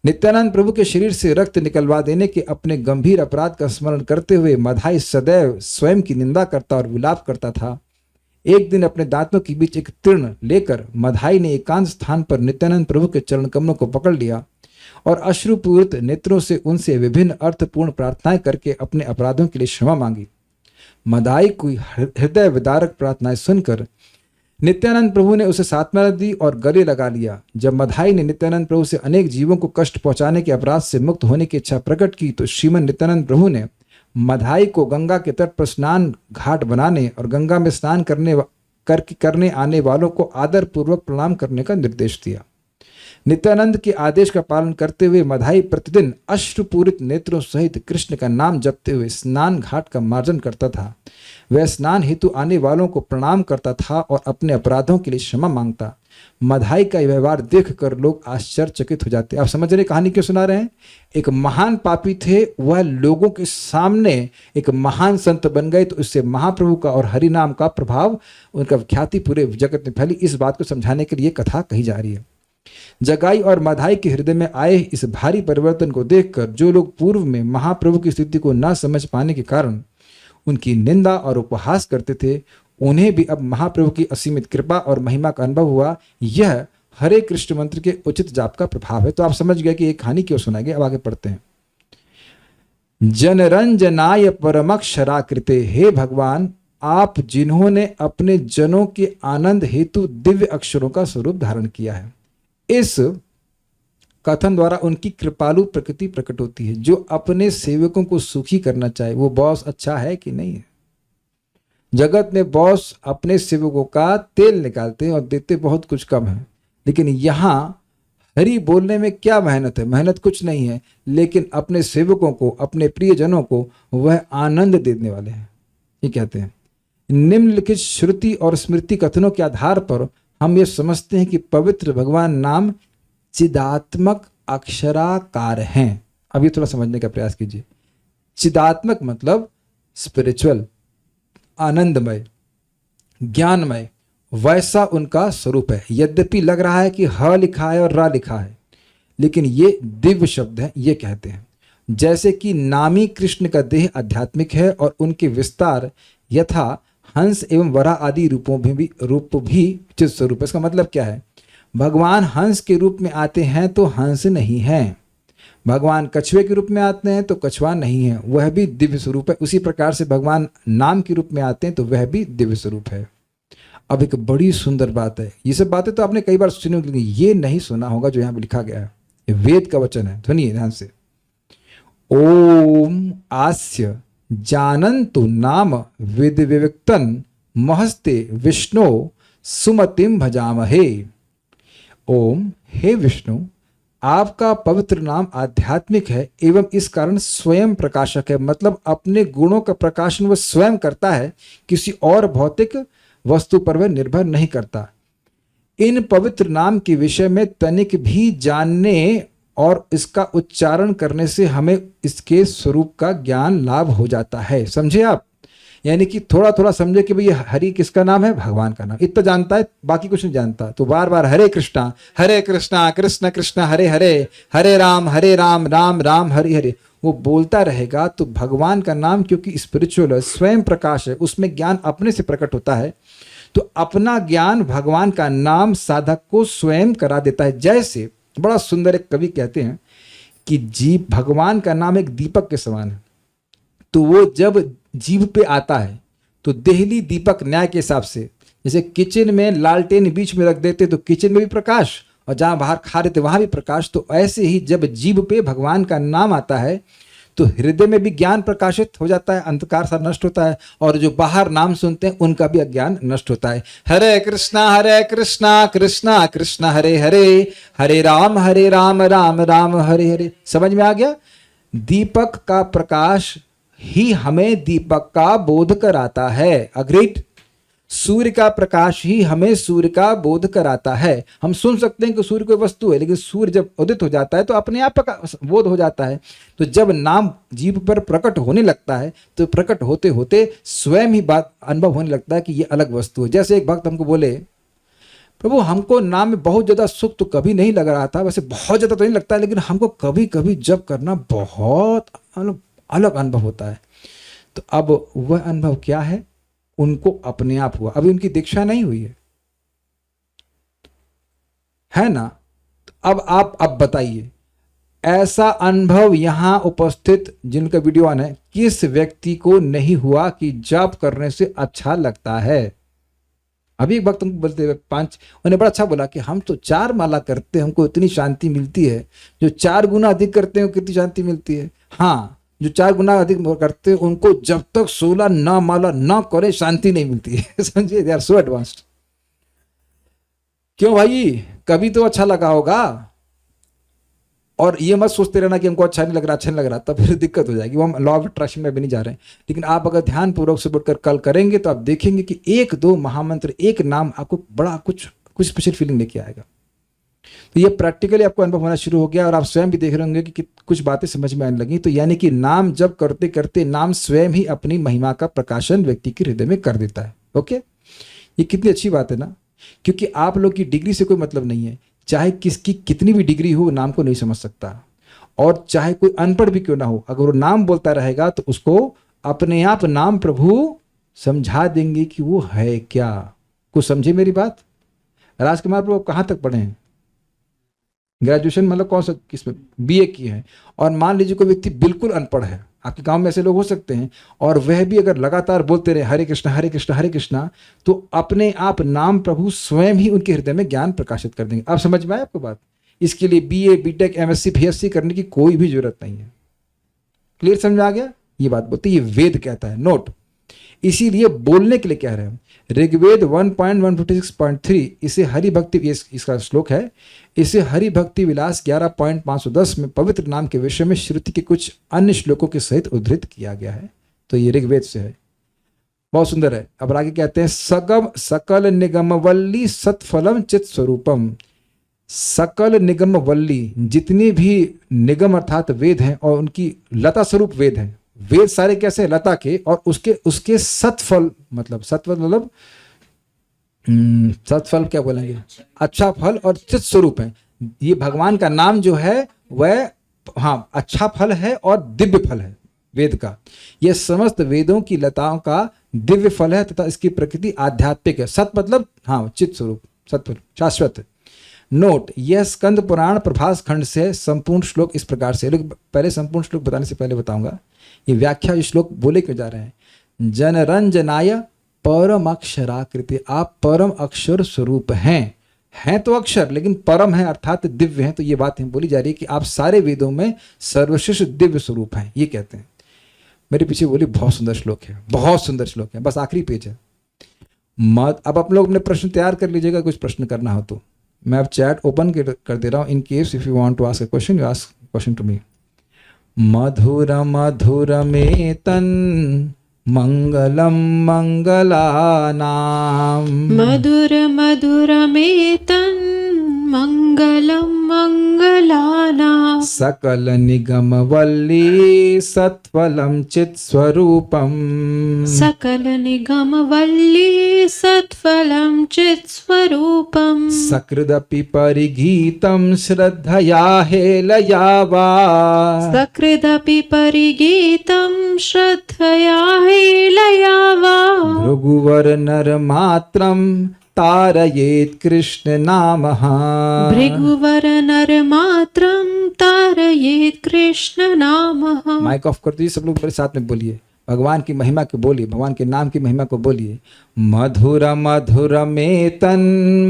Speaker 1: नित्यानंद प्रभु के शरीर से रक्त निकलवा देने के अपने गंभीर अपराध का स्मरण करते हुए माधाई सदैव स्वयं की निंदा करता और विलाप करता था। एक दिन अपने दांतों के बीच एक तीर्ण लेकर माधाई ने एकांत स्थान पर नित्यानंद प्रभु के चरण कमलों को पकड़ लिया और अश्रुपूरित नेत्रों से उनसे विभिन्न अर्थपूर्ण प्रार्थनाएं करके अपने अपराधों के लिए क्षमा मांगी। माधाई की हृदय विदारक प्रार्थनाएं सुनकर नित्यानंद प्रभु ने उसे सांत्वना दी और गले लगा लिया। जब माधाई ने नित्यानंद प्रभु से अनेक जीवों को कष्ट पहुंचाने के अपराध से मुक्त होने की इच्छा प्रकट की तो श्रीमन नित्यानंद प्रभु ने माधाई को गंगा के तट पर स्नान घाट बनाने और गंगा में स्नान करने आने वालों को आदर पूर्वक प्रणाम करने का निर्देश दिया। नित्यानंद के आदेश का पालन करते हुए माधाई प्रतिदिन अश्रुपूरित नेत्रों सहित कृष्ण का नाम जपते हुए स्नान घाट का मार्जन करता था। वह स्नान हेतु आने वालों को प्रणाम करता था और अपने अपराधों के लिए क्षमा मांगता। माधाई का व्यवहार देखकर लोग आश्चर्यचकित हो जाते। आप समझ रहे कहानी क्यों सुना रहे हैं? एक महान पापी थे, वह लोगों के सामने एक महान संत बन गए, तो इससे महाप्रभु का और हरि नाम का प्रभाव, उनका ख्याति पूरे जगत में फैली। इस बात को समझाने के लिए कथा कही जा रही है। जगाई और माधाई के हृदय में आए इस भारी परिवर्तन को देखकर जो लोग पूर्व में महाप्रभु की स्थिति को न समझ पाने के कारण उनकी निंदा और उपहास करते थे, उन्हें भी अब महाप्रभु की असीमित कृपा और महिमा का अनुभव हुआ। यह हरे कृष्ण मंत्र के उचित जाप का प्रभाव है। तो आप समझ गए कि ये कहानी क्यों सुनाएंगे। अब आगे पढ़ते हैं। जनरंजनाय परमक्षराकृते, हे भगवान, आप जिन्होंने अपने जनों के आनंद हेतु दिव्य अक्षरों का स्वरूप धारण किया है। इस कथन द्वारा उनकी कृपालु प्रकृति प्रकट होती है। जो अपने सेवकों को सुखी करना चाहे, वो बॉस अच्छा है कि नहीं है? जगत में बॉस अपने सेवकों का तेल निकालते हैं और देते बहुत कुछ कम है, लेकिन यहाँ हरि बोलने में क्या मेहनत है? मेहनत कुछ नहीं है, लेकिन अपने सेवकों को, अपने प्रियजनों को वह आनंद देने वाले हैं। ये कहते हैं, निम्नलिखित श्रुति और स्मृति कथनों के आधार पर हम ये समझते हैं कि पवित्र भगवान नाम चिदात्मक अक्षराकार हैं। अभी थोड़ा समझने का प्रयास कीजिए। चिदात्मक मतलब स्पिरिचुअल, आनंदमय, ज्ञानमय, वैसा उनका स्वरूप है। यद्यपि लग रहा है कि ह लिखा है और रा लिखा है, लेकिन ये दिव्य शब्द है। ये कहते हैं जैसे कि नामी कृष्ण का देह आध्यात्मिक है और उनके विस्तार यथा हंस एवं वरा आदि रूप भी चित स्वरूप है। इसका मतलब क्या है? भगवान हंस के रूप में आते हैं तो हंस नहीं हैं, भगवान कछुए के रूप में आते हैं तो कछुआ नहीं है, वह भी दिव्य स्वरूप है। उसी प्रकार से भगवान नाम के रूप में आते हैं तो वह भी दिव्य स्वरूप है। अब एक बड़ी सुंदर बात है, ये सब बातें तो आपने कई बार सुनी होंगी, ये नहीं सुना होगा जो यहाँ पे लिखा गया है, ये वेद का वचन है। ध्वनि ध्यान से, ओम आस्य जानन्तु नाम विद विविक्तन महस्ते विष्णु सुमतिम भजामहे। ओम, हे विष्णु, आपका पवित्र नाम आध्यात्मिक है एवं इस कारण स्वयं प्रकाशक है, मतलब अपने गुणों का प्रकाशन वह स्वयं करता है, किसी और भौतिक वस्तु पर वह निर्भर नहीं करता। इन पवित्र नाम के विषय में तनिक भी जानने और इसका उच्चारण करने से हमें इसके स्वरूप का ज्ञान लाभ हो जाता है। समझे आप? यानी कि थोड़ा थोड़ा समझे कि भाई हरि किसका नाम है, भगवान का नाम, इतना जानता है, बाकी कुछ नहीं जानता। तो बार बार हरे कृष्णा कृष्ण कृष्ण हरे हरे, हरे राम राम राम हरे हरे, वो बोलता रहेगा तो भगवान का नाम, क्योंकि स्पिरिचुअल है, स्वयं प्रकाश है, उसमें ज्ञान अपने से प्रकट होता है, तो अपना ज्ञान भगवान का नाम साधक को स्वयं करा देता है। जैसे बड़ा सुंदर एक कवि कहते हैं कि जीव, भगवान का नाम एक दीपक के समान है, तो वो जब जीभ पे आता है तो देहली दीपक न्याय के हिसाब से, जैसे किचन में लालटेन बीच में रख देते तो किचन में भी प्रकाश, और जहां बाहर खा रहे थे वहां भी प्रकाश, तो ऐसे ही जब जीभ पे भगवान का नाम आता है तो हृदय में भी ज्ञान प्रकाशित हो जाता है, अंधकार सा नष्ट होता है, और जो बाहर नाम सुनते हैं उनका भी अज्ञान नष्ट होता है। हरे कृष्णा कृष्णा कृष्णा हरे हरे, हरे राम राम राम हरे हरे। समझ में आ गया? दीपक का प्रकाश ही हमें दीपक का बोध कराता है। अग्रीड? सूर्य का प्रकाश ही हमें सूर्य का बोध कराता है। हम सुन सकते हैं कि सूर्य कोई वस्तु है, लेकिन सूर्य जब उदित हो जाता है तो अपने आप बोध हो जाता है। तो जब नाम जीभ पर प्रकट होने लगता है तो प्रकट होते होते स्वयं ही बात अनुभव होने लगता है कि ये अलग वस्तु है। जैसे एक भक्त हमको बोले, प्रभु हमको नाम में बहुत ज़्यादा सुख तो कभी नहीं लग रहा था, वैसे बहुत ज़्यादा तो नहीं लगता है, लेकिन हमको कभी कभी जब करना बहुत अलग अनुभव होता है। तो अब वह अनुभव क्या है? उनको अपने आप हुआ, अभी उनकी दीक्षा नहीं हुई है ना? तो अब आप बताइए, ऐसा अनुभव यहां उपस्थित जिनका वीडियो ऑन है, किस व्यक्ति को नहीं हुआ कि जप करने से अच्छा लगता है? अभी एक वक्त हमको बोलते 5, उन्हें बड़ा अच्छा बोला कि हम तो 4 माला करते हैं, हमको इतनी शांति मिलती है, जो 4 गुना अधिक करते हैं कितनी शांति मिलती है। हाँ, जो 4 गुना अधिक करते हैं उनको जब तक 16 ना माला ना करे शांति नहीं मिलती है। समझिए, दे आर सो एडवांस्ड। क्यों भाई? कभी तो अच्छा लगा होगा, और ये मत सोचते रहना कि हमको अच्छा नहीं लग रहा, तब फिर दिक्कत हो जाएगी। वो हम लॉ ऑफ अट्रैक्शन में भी नहीं जा रहे हैं, लेकिन आप अगर ध्यान पूर्वक से बैठकर कल करेंगे तो आप देखेंगे कि 1-2 महामंत्र, एक नाम आपको बड़ा कुछ स्पेशल फीलिंग लेके आएगा। तो ये प्रैक्टिकली आपको अनुभव होना शुरू हो गया, और आप स्वयं भी देख रहे होंगे कि कुछ बातें समझ में आने लगी। तो यानी कि नाम जब करते करते नाम स्वयं ही अपनी महिमा का प्रकाशन व्यक्ति के हृदय में कर देता है। ओके, ये कितनी अच्छी बात है ना, क्योंकि आप लोग की डिग्री से कोई मतलब नहीं है, चाहे किसकी कितनी भी डिग्री हो, नाम को नहीं समझ सकता, और चाहे कोई अनपढ़ भी क्यों ना हो, अगर वो नाम बोलता रहेगा तो उसको अपने आप नाम प्रभु समझा देंगे कि वो है क्या। कुछ समझे मेरी बात? राजकुमार प्रभु कहाँ तक पढ़े हैं? ग्रेजुएशन मतलब कौन सा, किसमें? BA की है। और मान लीजिए कोई व्यक्ति बिल्कुल अनपढ़ है, आपके गांव में ऐसे लोग हो सकते हैं, और वह भी अगर लगातार बोलते रहे हरे कृष्णा हरे कृष्णा हरे कृष्णा, तो अपने आप नाम प्रभु स्वयं ही उनके हृदय में ज्ञान प्रकाशित कर देंगे। आप समझ में आए आपको बात? इसके लिए BA BTech MSc BSc करने की कोई भी जरूरत नहीं है। क्लियर समझ आ गया? ये बात बोलते, ये वेद कहता है। नोट, इसीलिए बोलने के लिए कह रहे हैं। ऋग्वेद 1.156.3 इसे हरि भक्ति, इसका श्लोक है, इसे हरि भक्ति विलास 11.510 में पवित्र नाम के विषय में श्रुति के कुछ अन्य श्लोकों के सहित उद्धृत किया गया है। तो ये ऋग्वेद से है, बहुत सुंदर है। अब आगे कहते हैं, सगम सकल निगमवल्ली सत्फलम चित स्वरूपम। सकल निगमवल्ली, जितने भी निगम अर्थात वेद हैं और उनकी लता स्वरूप वेद हैं, वेद सारे कैसे लता के, और उसके सत्फल, मतलब सत्फल मतलब सत्फल क्या बोलेंगे, अच्छा फल, और चित स्वरूप है। ये भगवान का नाम जो है वह, हाँ, अच्छा फल है और दिव्य फल है वेद का। यह समस्त वेदों की लताओं का दिव्य फल है तथा इसकी प्रकृति आध्यात्मिक है। सत मतलब हाँ, चित स्वरूप, सत्फल शाश्वत है। नोट, यह स्कंद पुराण प्रभास खंड से संपूर्ण श्लोक इस प्रकार से, लोग पहले संपूर्ण श्लोक बताने से पहले बताऊंगा ये व्याख्या, ये श्लोक बोले क्यों जा रहे हैं। जनरंजनाय परम अक्षराकृति, आप परम अक्षर स्वरूप हैं तो अक्षर, लेकिन परम है अर्थात दिव्य हैं। तो ये बात हम बोली जा रही है कि आप सारे वेदों में सर्वश्रेष्ठ दिव्य स्वरूप हैं, ये कहते हैं। मेरे पीछे बोली बहुत सुंदर श्लोक है, बहुत सुंदर श्लोक है, बस आखिरी पेज है। अब आप लोग अपने प्रश्न तैयार कर लीजिएगा, कुछ प्रश्न करना हो तो। मैं अब चैट ओपन कर दे रहा हूँ, in case if you want to ask a question, you ask question to me. मधुर मधुर में तन मंगलम मंगलानाम,
Speaker 2: मधुर मधुर में तन् मंगलम मंगलानां,
Speaker 1: सकल निगम वल्ली सत्फलम चित स्वरूपम,
Speaker 2: सकल निगम वल्ली सत्फलम चित् स्वरूपम,
Speaker 1: सकृदपि परिगीतम श्रद्धया हेलया वा,
Speaker 2: सकृदपि परिगीतं श्रद्धया हेलया वा,
Speaker 1: भृगुवर नर मात्रम तारयेत् कृष्ण नामः,
Speaker 2: भृगुवर नर मात्रं तारयेत् कृष्ण नामः।
Speaker 1: माइक ऑफ कर दीजिए, सब लोग मेरे साथ में बोलिए, भगवान की महिमा को बोलिए, भगवान के नाम की महिमा को बोलिए। मधुर मधुर में तन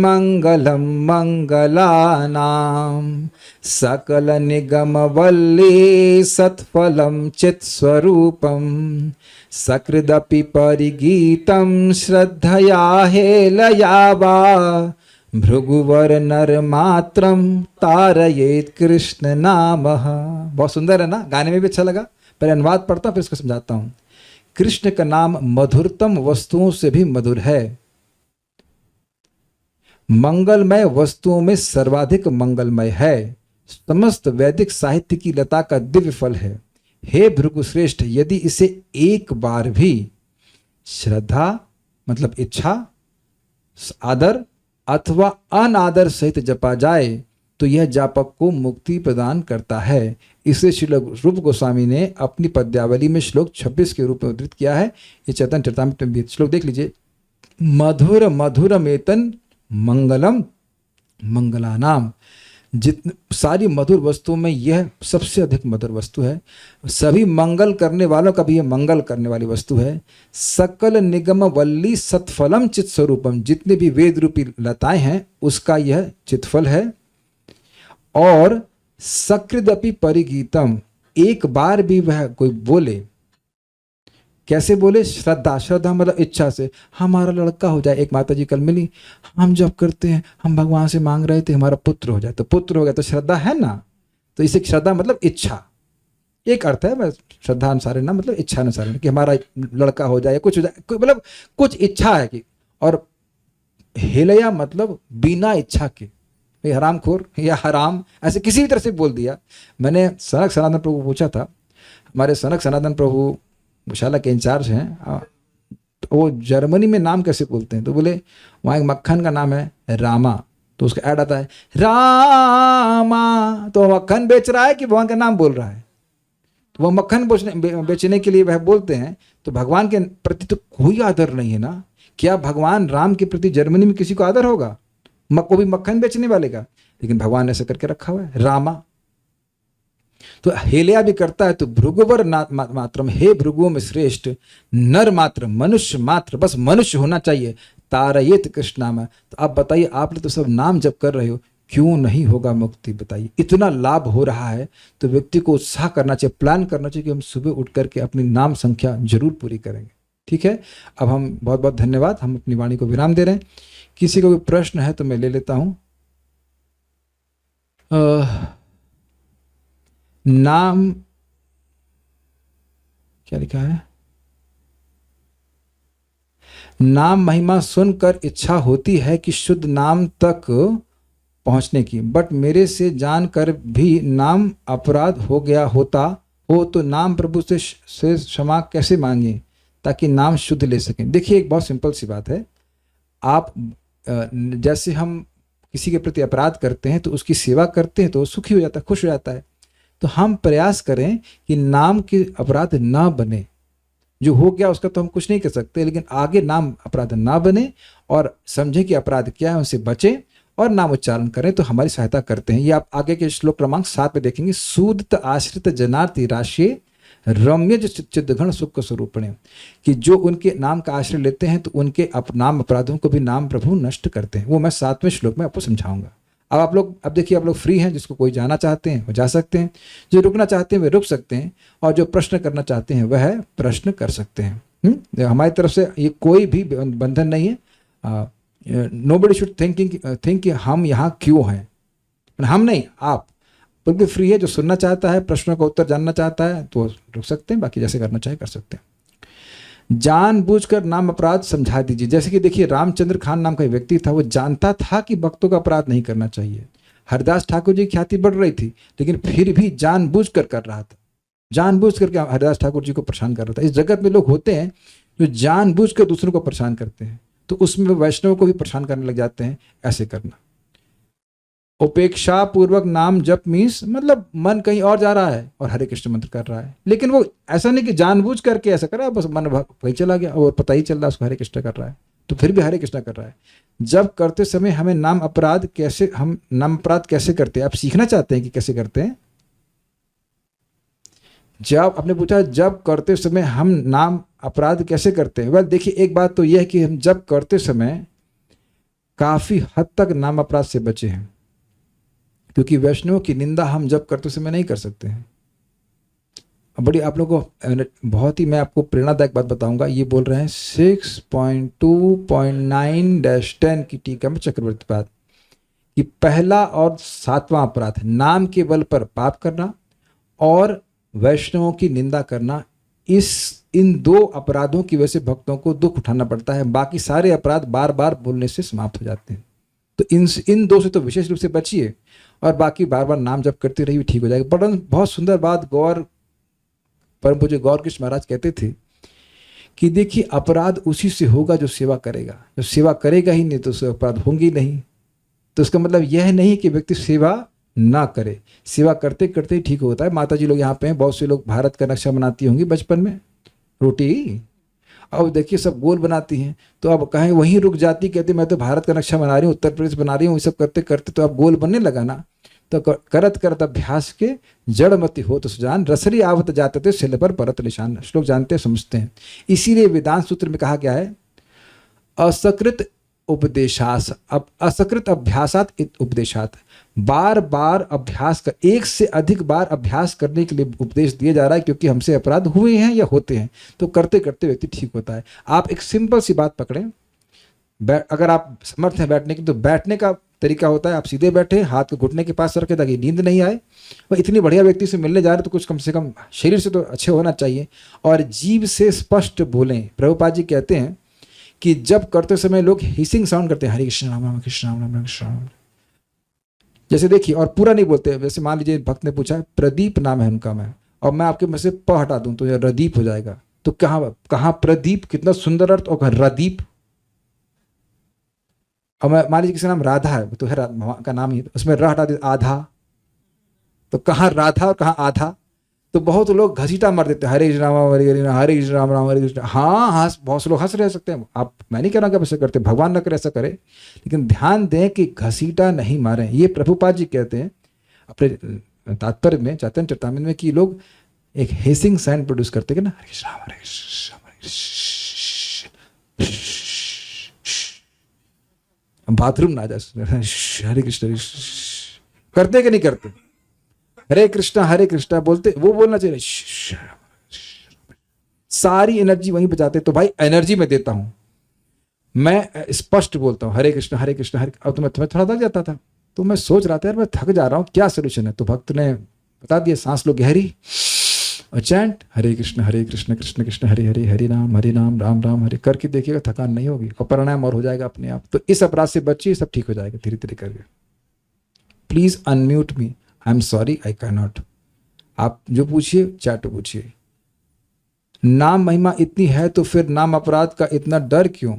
Speaker 1: मंगलम मंगलानाम, सकल निगम वल्ली सत्फलम चित् स्वरूपम, सकृदपि परिगीतम श्रद्धया हेलया वा, भृगुवर नर मात्रम तारयेत् कृष्ण नामः। बहुत सुंदर है ना, गाने में भी अच्छा लगा। पहले अनुवाद पढ़ता हूं फिर इसको समझाता हूं। कृष्ण का नाम मधुरतम वस्तुओं से भी मधुर है, मंगलमय वस्तुओं में सर्वाधिक मंगलमय है, समस्त वैदिक साहित्य की लता का दिव्य फल है। हे भृगुश्रेष्ठ, यदि इसे एक बार भी श्रद्धा मतलब इच्छा, आदर अथवा अनादर सहित जपा जाए तो यह जापक को मुक्ति प्रदान करता है। इसे श्रील रूप गोस्वामी ने अपनी पद्यावली में श्लोक 26 के रूप में उद्धृत किया है। ये चैतन्य चरितामृत में भी श्लोक देख लीजिए। मधुर मधुर मेतन मंगलम मंगलानाम, जितने सारी मधुर वस्तुओं में यह सबसे अधिक मधुर वस्तु है, सभी मंगल करने वालों का भी यह मंगल करने वाली वस्तु है। सकल निगम वल्ली सत्फलम चित् स्वरूपम, जितने भी वेद रूपी लताएं हैं उसका यह चित्फल है। और सकृदपि परिगीतम, एक बार भी वह कोई बोले, कैसे बोले? श्रद्धा, श्रद्धा मतलब इच्छा से, हमारा लड़का हो जाए। एक माता जी कल मिली, हम जब करते हैं, हम भगवान से मांग रहे थे हमारा पुत्र हो जाए, तो पुत्र हो गया तो श्रद्धा है ना। तो इसे श्रद्धा मतलब इच्छा, एक अर्थ है, बस श्रद्धा अनुसार ना मतलब इच्छा अनुसार कि हमारा लड़का हो जाए, कुछ हो जाए, मतलब कुछ इच्छा है कि। और हेलया मतलब बिना इच्छा के, हरामखोर या हराम, ऐसे किसी भी तरह से बोल दिया। मैंने सनक सनातन प्रभु पूछा था, हमारे सनक सनातन प्रभु शाला के इंचार्ज हैं, तो वो जर्मनी में नाम कैसे बोलते हैं, तो बोले वहाँ एक मक्खन का नाम है रामा, तो उसका ऐड आता है रामा, तो मक्खन बेच रहा है कि भगवान का नाम बोल रहा है। तो वह मक्खन बेचने के लिए वह बोलते हैं, तो भगवान के प्रति तो कोई आदर नहीं है ना। क्या भगवान राम के प्रति जर्मनी में किसी को आदर होगा? को भी मक्खन बेचने वाले का, लेकिन भगवान ने ऐसा करके रखा हुआ है रामा। तो हेलिया भी करता है, तो भृगुवर मात्रम, हे भृगुओं में श्रेष्ठ, नर मात्र, मनुष्य मात्र, बस मनुष्य होना चाहिए, तारयेत कृष्ण नाम। तो आप बताइए, आपने तो सब नाम जप कर रहे हो, क्यों नहीं होगा मुक्ति? बताइए, इतना लाभ हो रहा है तो व्यक्ति को उत्साह करना चाहिए, प्लान करना चाहिए कि हम सुबह उठ करके अपनी नाम संख्या जरूर पूरी करेंगे। ठीक है, अब हम बहुत बहुत धन्यवाद, हम अपनी वाणी को विराम दे रहे हैं। किसी को कोई प्रश्न है तो मैं ले लेता हूं। नाम क्या लिखा है? नाम महिमा सुनकर इच्छा होती है कि शुद्ध नाम तक पहुंचने की, बट मेरे से जानकर भी नाम अपराध हो गया होता हो तो नाम प्रभु से क्षमा कैसे मांगे ताकि नाम शुद्ध ले सकें? देखिए, एक बहुत सिंपल सी बात है। आप जैसे हम किसी के प्रति अपराध करते हैं तो उसकी सेवा करते हैं तो सुखी हो जाता है, खुश हो जाता है। तो हम प्रयास करें कि नाम के अपराध ना बने। जो हो गया उसका तो हम कुछ नहीं कर सकते, लेकिन आगे नाम अपराध ना बने और समझें कि अपराध क्या है, उनसे बचें और नाम उच्चारण करें तो हमारी सहायता करते हैं। ये आप आगे के श्लोक क्रमांक 7 में देखेंगे। सूदित आश्रित जनार्ति राशि रम्य चिद्घन सुख स्वरूपणे, कि जो उनके नाम का आश्रय लेते हैं तो उनके नाम अपराधों को भी नाम प्रभु नष्ट करते हैं। वो मैं 7वें श्लोक में आपको समझाऊंगा। अब आप लोग, अब देखिए, आप लोग फ्री हैं, जिसको कोई जाना चाहते हैं वो जा सकते हैं, जो रुकना चाहते हैं वे रुक सकते हैं, और जो प्रश्न करना चाहते हैं वह प्रश्न कर सकते हैं। हमारी तरफ से ये कोई भी बंधन नहीं है। नोबडी शुड थिंक कि हम यहाँ क्यों हैं, हम नहीं, आप बिल्कुल फ्री है। जो सुनना चाहता है, प्रश्नों का उत्तर जानना चाहता है तो रुक सकते हैं, बाकी जैसे करना चाहे कर सकते हैं। जानबूझकर नाम अपराध समझा दीजिए। जैसे कि देखिए, रामचंद्र खान नाम का एक व्यक्ति था, वो जानता था कि भक्तों का अपराध नहीं करना चाहिए। हरदास ठाकुर जी की ख्याति बढ़ रही थी, लेकिन फिर भी जानबूझकर कर रहा था, जानबूझ करके हरदास ठाकुर जी को परेशान कर रहा था। इस जगत में लोग होते हैं जो जानबूझकर दूसरों को परेशान करते हैं, तो उसमें वैष्णव को भी परेशान करने लग जाते हैं। ऐसे करना। उपेक्षा पूर्वक नाम जप मीन्स मतलब मन कहीं और जा रहा है और हरे कृष्ण मंत्र कर रहा है, लेकिन वो ऐसा नहीं कि जानबूझ करके ऐसा कर रहा है, बस मन वही चला गया और पता ही चल रहा है उसको हरे कृष्ण कर रहा है, तो फिर भी हरे कृष्ण कर रहा है। जब करते समय हमें नाम अपराध कैसे करते हैं, आप सीखना चाहते हैं कि कैसे करते हैं? जब आपने पूछा जब करते समय हम नाम अपराध कैसे करते हैं, देखिए, एक बात तो यह है कि हम जब करते समय काफी हद तक नाम अपराध से बचे हैं, क्योंकि वैष्णव की निंदा हम जब करते समय नहीं कर सकते हैं। बड़ी आप लोगों को बहुत ही मैं आपको प्रेरणादायक बात बताऊंगा। ये बोल रहे हैं 6.2.9-10 की टीका में चक्रवर्ती पाद कि पहला और 7वां अपराध नाम के बल पर पाप करना और वैष्णवों की निंदा करना, इन 2 अपराधों की वजह से भक्तों को दुख उठाना पड़ता है। बाकी सारे अपराध बार बार बोलने से समाप्त हो जाते हैं। तो इन 2 से तो विशेष रूप से बचिए, और बाकी बार बार नाम जप करते रहिए, ठीक हो जाएगा। बड़ा बहुत सुंदर बात परम पूज्य गौर कृष्ण महाराज कहते थे कि देखिए, अपराध उसी से होगा जो सेवा करेगा। जो सेवा करेगा ही नहीं तो उससे अपराध होंगे नहीं। तो इसका मतलब यह नहीं कि व्यक्ति सेवा ना करे, सेवा करते करते ही ठीक होता है। माता जी लोग यहाँ पे हैं, बहुत से लोग भारत का नक्शा बनाती होंगी बचपन में, रोटी, अब देखिए सब गोल बनाती हैं, तो अब कहें वहीं रुक जाती, कहते मैं तो भारत का नक्शा बना रही हूँ, उत्तर प्रदेश बना रही हूँ, ये सब करते करते तो अब गोल बनने लगा ना। तो करत करत अभ्यास के जड़मति हो तो सुजान, रसरी आवत जाते थे शिल पर परत निशान। श्लोक जानते हैं, समझते हैं। इसीलिए वेदांत सूत्र में कहा गया है असकृत उपदेशास, अब असकृत अभ्यासात उपदेशात, बार बार अभ्यास कर, एक से अधिक बार अभ्यास करने के लिए उपदेश दिया जा रहा है, क्योंकि हमसे अपराध हुए हैं या होते हैं, तो करते करते व्यक्ति ठीक होता है। आप एक सिंपल सी बात पकड़ें, अगर आप समर्थ हैं बैठने की, तो बैठने का तरीका होता है आप सीधे बैठे, हाथ को घुटने के पास रखें ताकि नींद नहीं आए। वह इतनी बढ़िया व्यक्ति से मिलने जा रहे तो कुछ कम से कम शरीर से तो अच्छे होना चाहिए, और जीभ से स्पष्ट बोलें। प्रभुपाद जी कहते हैं कि जब करते समय लोग हिसिंग साउंड करते हैं, हरे कृष्ण राम राम कृष्ण राम राम कृष्ण राम, जैसे देखिए, और पूरा नहीं बोलते। जैसे मान लीजिए भक्त ने पूछा प्रदीप नाम है उनका, मैं और मैं आपके मुंह से प हटा दूं तो यह रदीप हो जाएगा। तो कहाँ प्रदीप, कितना सुंदर अर्थ, और कहाँ रदीप। और मैं मान लीजिए किसी नाम राधा है, तो है का नाम ही, उसमें र हटा दे आधा, तो कहाँ राधा और कहाँ आधा। तो बहुत लोग घसीटा मार देते हैं, हरे कृष्ण राम हरे हरे हरे कृष्ण राम राम हरे कृष्ण। हाँ, बहुत से लोग हंस रह सकते हैं, आप, मैं नहीं कह रहा कि आप ऐसा करते, भगवान न करे ऐसा करे, लेकिन ध्यान दें कि घसीटा नहीं मारें। ये प्रभुपाद जी कहते हैं अपने तात्पर्य में, चैतन्य चरितामृत में, कि लोग एक हेसिंग साउंड प्रोड्यूस करते हैं ना, हरे कृष्ण हरे कृष्ण हरे कृष्ण, बाथरूम ना जाए, हरे कृष्ण करते कि नहीं करते? हरे कृष्णा बोलते, वो बोलना चाहिए, सारी एनर्जी वहीं बचाते। तो भाई एनर्जी में देता हूं, मैं स्पष्ट बोलता हूं हरे कृष्ण हरे कृष्ण हरे। अब तो मैं थोड़ा थक जाता था, तो मैं सोच रहा था यार मैं थक जा रहा हूं, क्या सोल्यूशन है? तो भक्त ने बता दिया, सांस लो गहरी और चैंट हरे कृष्ण कृष्ण कृष्ण हरे हरे, हरे नाम राम राम हरे। करके देखिएगा थकान नहीं होगी और प्राणायाम और हो जाएगा अपने आप। तो इस अपराध से बचिए, सब ठीक हो जाएगा धीरे धीरे करके। Please unmute me, I am sorry I can not. आप जो पूछिए चैट पूछिए। नाम महिमा इतनी है तो फिर नाम अपराध का इतना डर क्यों?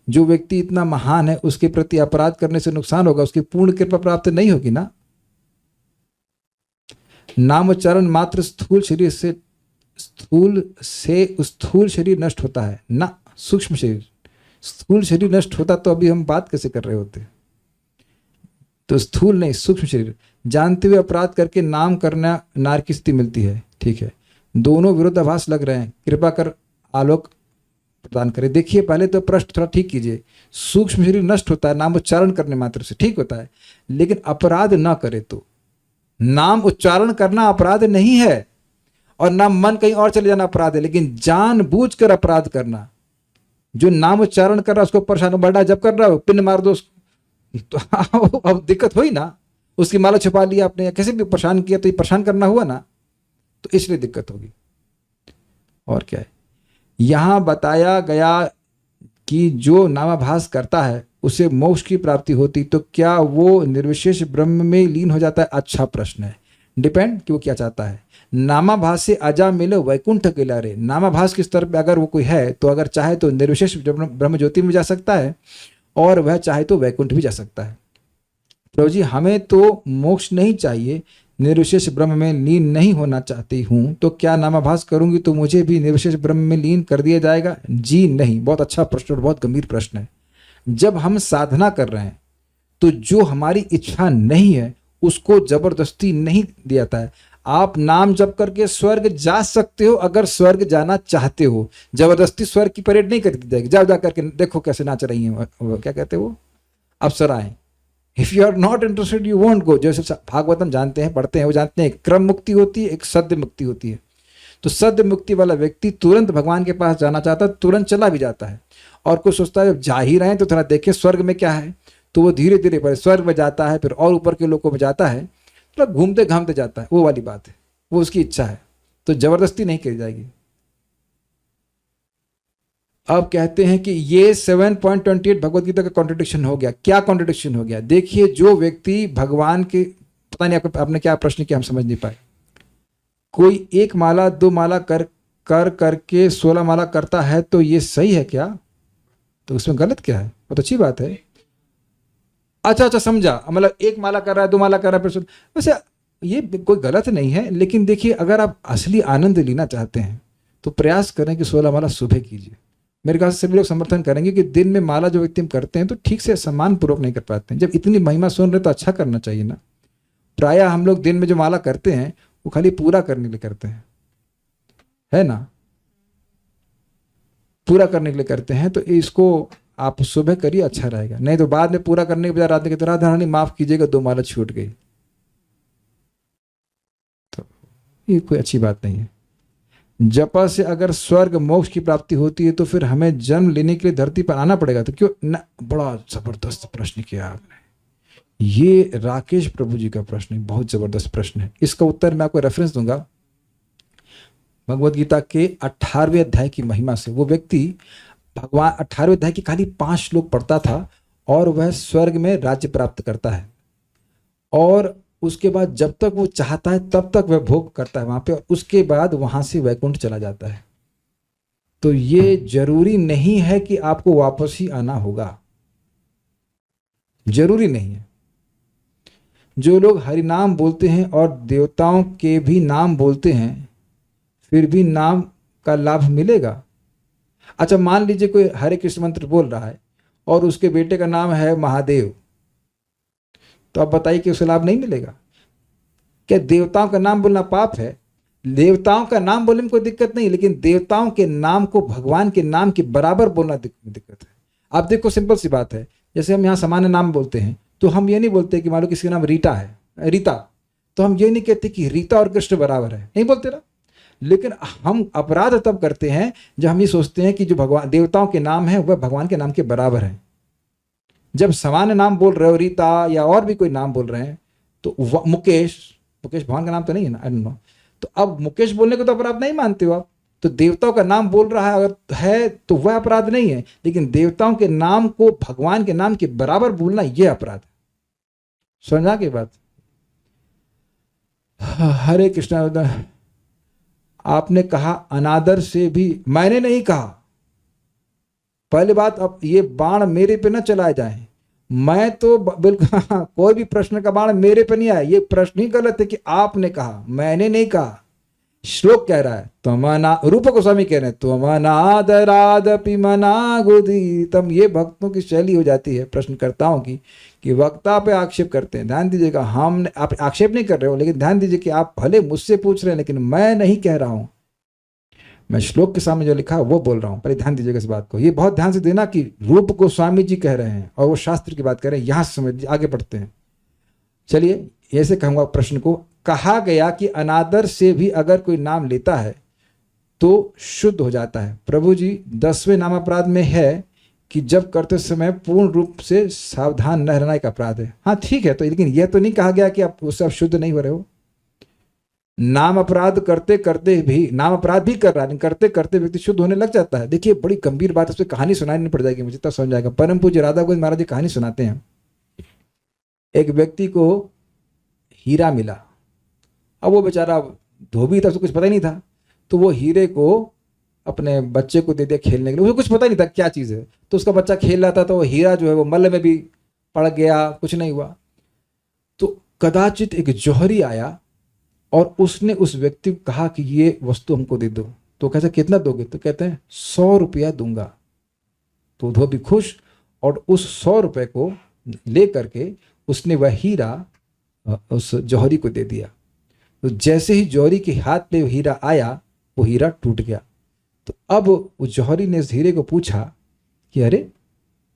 Speaker 1: जो व्यक्ति इतना महान है उसके प्रति अपराध करने से नुकसान होगा, उसकी पूर्ण कृपा प्राप्त नहीं होगी ना। नामोच्चारण मात्र स्थूल शरीर से स्थूल शरीर नष्ट होता है ना, सूक्ष्म शरीर। स्थूल शरीर नष्ट होता तो अभी हम बात कैसे कर रहे होते? तो स्थूल नहीं, सूक्ष्म शरीर। जानते हुए अपराध करके नाम करना नार की स्थिति मिलती है। ठीक है, दोनों विरोधाभास लग रहे हैं, कृपा कर आलोक प्रदान करें। देखिए, पहले तो प्रश्न थोड़ा ठीक कीजिए। सूक्ष्म शरीर नष्ट होता है नाम उच्चारण करने मात्र से, ठीक होता है, लेकिन अपराध ना करे तो। नाम उच्चारण करना अपराध नहीं है, और ना मन कहीं और चले जाना अपराध है, लेकिन जानबूझकर अपराध करना। जो नाम उच्चारण कर रहा है उसको परेशान बढ़ा, जब कर रहा हो पिन मार दो उसको, तो अब दिक्कत हुई ना। उसकी माला छुपा लिया आपने या किसी भी परेशान किया, तो ये परेशान करना हुआ ना, तो इसलिए दिक्कत होगी। और क्या है, यहां बताया गया कि जो नामाभास करता है उसे मोक्ष की प्राप्ति होती, तो क्या वो निर्विशेष ब्रह्म में लीन हो जाता है? अच्छा प्रश्न है, डिपेंड कि वो क्या चाहता है। नामाभास से अजा मिले वैकुंठ के लारे, नामाभास के स्तर पे अगर वो कोई है तो अगर चाहे तो निर्विशेष ब्रह्म ज्योति में जा सकता है, और वह चाहे तो वैकुंठ भी जा सकता है। प्रभु जी, हमें तो मोक्ष नहीं चाहिए, निर्विशेष ब्रह्म में लीन नहीं होना चाहती हूँ, तो क्या नामाभास करूंगी तो मुझे भी निर्विशेष ब्रह्म में लीन कर दिया जाएगा? जी नहीं। बहुत अच्छा प्रश्न और बहुत गंभीर प्रश्न है। जब हम साधना कर रहे हैं तो जो हमारी इच्छा नहीं है उसको जबरदस्ती नहीं दिया जाता है। आप नाम जप करके स्वर्ग जा सकते हो अगर स्वर्ग जाना चाहते हो, जबरदस्ती स्वर्ग की परेड नहीं कर दी जाएगी। जा करके देखो कैसे नाच रही हैं वो क्या कहते हैं वो अप्सराएं। If you are not interested you won't go. जैसे भागवतम जानते हैं, पढ़ते हैं, वो जानते हैं क्रम मुक्ति होती है, एक सद्य मुक्ति होती है। तो सद्य मुक्ति वाला व्यक्ति तुरंत भगवान के पास जाना चाहता है, तुरंत चला भी जाता है। और कुछ सोचता है जा ही रहे हैं तो थोड़ा देखे स्वर्ग में क्या है, तो वो धीरे धीरे पहले स्वर्ग में जाता है, फिर और ऊपर के लोगों में जाता है, थोड़ा घूमते घामते जाता है। वो वाली बात है, वो उसकी इच्छा है, तो जबरदस्ती नहीं की जाएगी। अब कहते हैं कि ये 7.28 भगवत गीता का कॉन्ट्रडिक्शन हो गया। क्या कॉन्ट्रडिक्शन हो गया? देखिए, जो व्यक्ति भगवान के, पता नहीं आपने क्या प्रश्न किया, हम समझ नहीं पाए। कोई एक माला दो माला करके 16 माला करता है तो ये सही है क्या? तो उसमें गलत क्या है? बहुत अच्छी बात है। अच्छा समझा, मतलब एक माला कर रहा है, दो माला कर रहा है, फिर वैसे ये कोई गलत नहीं है। लेकिन देखिए, अगर आप असली आनंद लेना चाहते हैं तो प्रयास करें कि 16 माला सुबह कीजिए। मेरे ख्याल से सभी लोग समर्थन करेंगे कि दिन में माला जो व्यक्ति हम करते हैं तो ठीक से सम्मान पूर्वक नहीं कर पाते हैं। जब इतनी महिमा सुन रहे तो अच्छा करना चाहिए ना। प्रायः हम लोग दिन में जो माला करते हैं वो खाली पूरा करने के लिए करते हैं, है ना, पूरा करने के लिए करते हैं। तो इसको आप सुबह करिए, अच्छा रहेगा। नहीं तो बाद में पूरा करने के बजाय रात में कहते राधा रानी माफ कीजिएगा 2 माला छूट गई, तो ये कोई अच्छी बात नहीं है। जपा से अगर स्वर्ग मोक्ष की प्राप्ति होती है तो फिर हमें जन्म लेने के लिए धरती पर आना पड़ेगा तो क्यों ना? बड़ा जबरदस्त प्रश्न किया आपने। ये राकेश प्रभु जी का प्रश्न है, बहुत जबरदस्त प्रश्न है। इसका उत्तर मैं आपको रेफरेंस दूंगा भगवत गीता के 18वें अध्याय की महिमा से। वो व्यक्ति भगवान 18वें अध्याय की खाली 5 श्लोक पढ़ता था और वह स्वर्ग में राज्य प्राप्त करता है, और उसके बाद जब तक वो चाहता है तब तक वह भोग करता है वहां पे, और उसके बाद वहां से वैकुंठ चला जाता है। तो ये जरूरी नहीं है कि आपको वापस ही आना होगा, जरूरी नहीं है। जो लोग हरि नाम बोलते हैं और देवताओं के भी नाम बोलते हैं, फिर भी नाम का लाभ मिलेगा। अच्छा, मान लीजिए कोई हरे कृष्ण मंत्र बोल रहा है और उसके बेटे का नाम है महादेव, तो आप बताइए कि उसे लाभ नहीं मिलेगा? क्या देवताओं का नाम बोलना पाप है? देवताओं का नाम बोलने में कोई दिक्कत नहीं, लेकिन देवताओं के नाम को भगवान के नाम के बराबर बोलना दिक्कत है। आप देखो, सिंपल सी बात है, जैसे हम यहाँ सामान्य नाम बोलते हैं तो हम ये नहीं बोलते कि मान लो किसी का नाम रीटा है, रीता, तो हम ये नहीं कहते कि रीता और कृष्ण बराबर है, नहीं बोलते ना। लेकिन हम अपराध तब करते हैं जब हम ये सोचते हैं कि जो भगवान देवताओं के नाम है वह भगवान के नाम के बराबर है। जब सामान्य नाम बोल रहे हो, रीता या और भी कोई नाम बोल रहे हैं, तो मुकेश भगवान का नाम तो नहीं है ना, आई डोंट नो, तो अब मुकेश बोलने को तो अपराध नहीं मानते हो आप। तो देवताओं का नाम बोल रहा है अगर है तो वह अपराध नहीं है, लेकिन देवताओं के नाम को भगवान के नाम के बराबर बोलना यह अपराध है। समझा के बात? हरे कृष्णा। आपने कहा अनादर से भी, मैंने नहीं कहा। पहली बात, अब ये बाण मेरे पे न चलाए जाए। मैं तो बिल्कुल कोई भी प्रश्न का बाण मेरे पे नहीं आया। ये प्रश्न ही गलत है कि आपने कहा, मैंने नहीं कहा। श्लोक कह रहा है त्वमना, रूप गोस्वामी कह रहे हैं त्वमनादरादपि मनागुदितम। ये भक्तों की शैली हो जाती है प्रश्नकर्ताओं की कि वक्ता पे आक्षेप करते हैं। ध्यान दीजिएगा, हम आप आक्षेप नहीं कर रहे हो, लेकिन ध्यान दीजिए कि आप भले मुझसे पूछ रहे हैं लेकिन मैं नहीं कह रहा हूं, मैं श्लोक के सामने जो लिखा है वो बोल रहा हूं। पहले ध्यान दीजिएगा इस बात को, ये बहुत ध्यान से देना कि रूप गोस्वामी जी कह रहे हैं और वो शास्त्र की बात कर रहे हैं। यहां समझ, आगे बढ़ते हैं। चलिए ऐसे कहूंगा प्रश्न को, कहा गया कि अनादर से भी अगर कोई नाम लेता है तो शुद्ध हो जाता है। प्रभु जी 10वें नाम अपराध में है कि जब करते समय पूर्ण रूप से सावधान न रहना एक अपराध है। हाँ ठीक है, तो लेकिन यह तो नहीं कहा गया कि आप उससे आप शुद्ध नहीं हो रहे हो। नाम अपराध करते करते भी, नाम अपराध भी कर रहा है, करते करते व्यक्ति शुद्ध होने लग जाता है। देखिए बड़ी गंभीर बात है, उसमें कहानी सुनानी पड़ जाएगी मुझे, तब समझ आएगा। परम पूज्य राधा गोविंद महाराज जी कहानी सुनाते हैं। एक व्यक्ति को हीरा मिला, अब वो बेचारा धोबी था, उसको कुछ पता ही नहीं था, तो वो हीरे को अपने बच्चे को दे दिया खेलने के लिए। उसको कुछ पता नहीं था क्या चीज़ है, तो उसका बच्चा खेल रहा था, तो वो हीरा जो है वो मल्ल में भी पड़ गया, कुछ नहीं हुआ। तो कदाचित एक जौहरी आया और उसने उस व्यक्ति को कहा कि ये वस्तु हमको दे दो। तो कहते कितना दोगे? तो कहते हैं 100 रुपया दूंगा। तो धोबी खुश, और उस 100 रुपये को ले करके उसने वह हीरा उस जौहरी को दे दिया। तो जैसे ही जौहरी के हाथ पे हीरा आया, वो हीरा टूट गया। तो अब उस जौहरी ने इस हीरे को पूछा कि अरे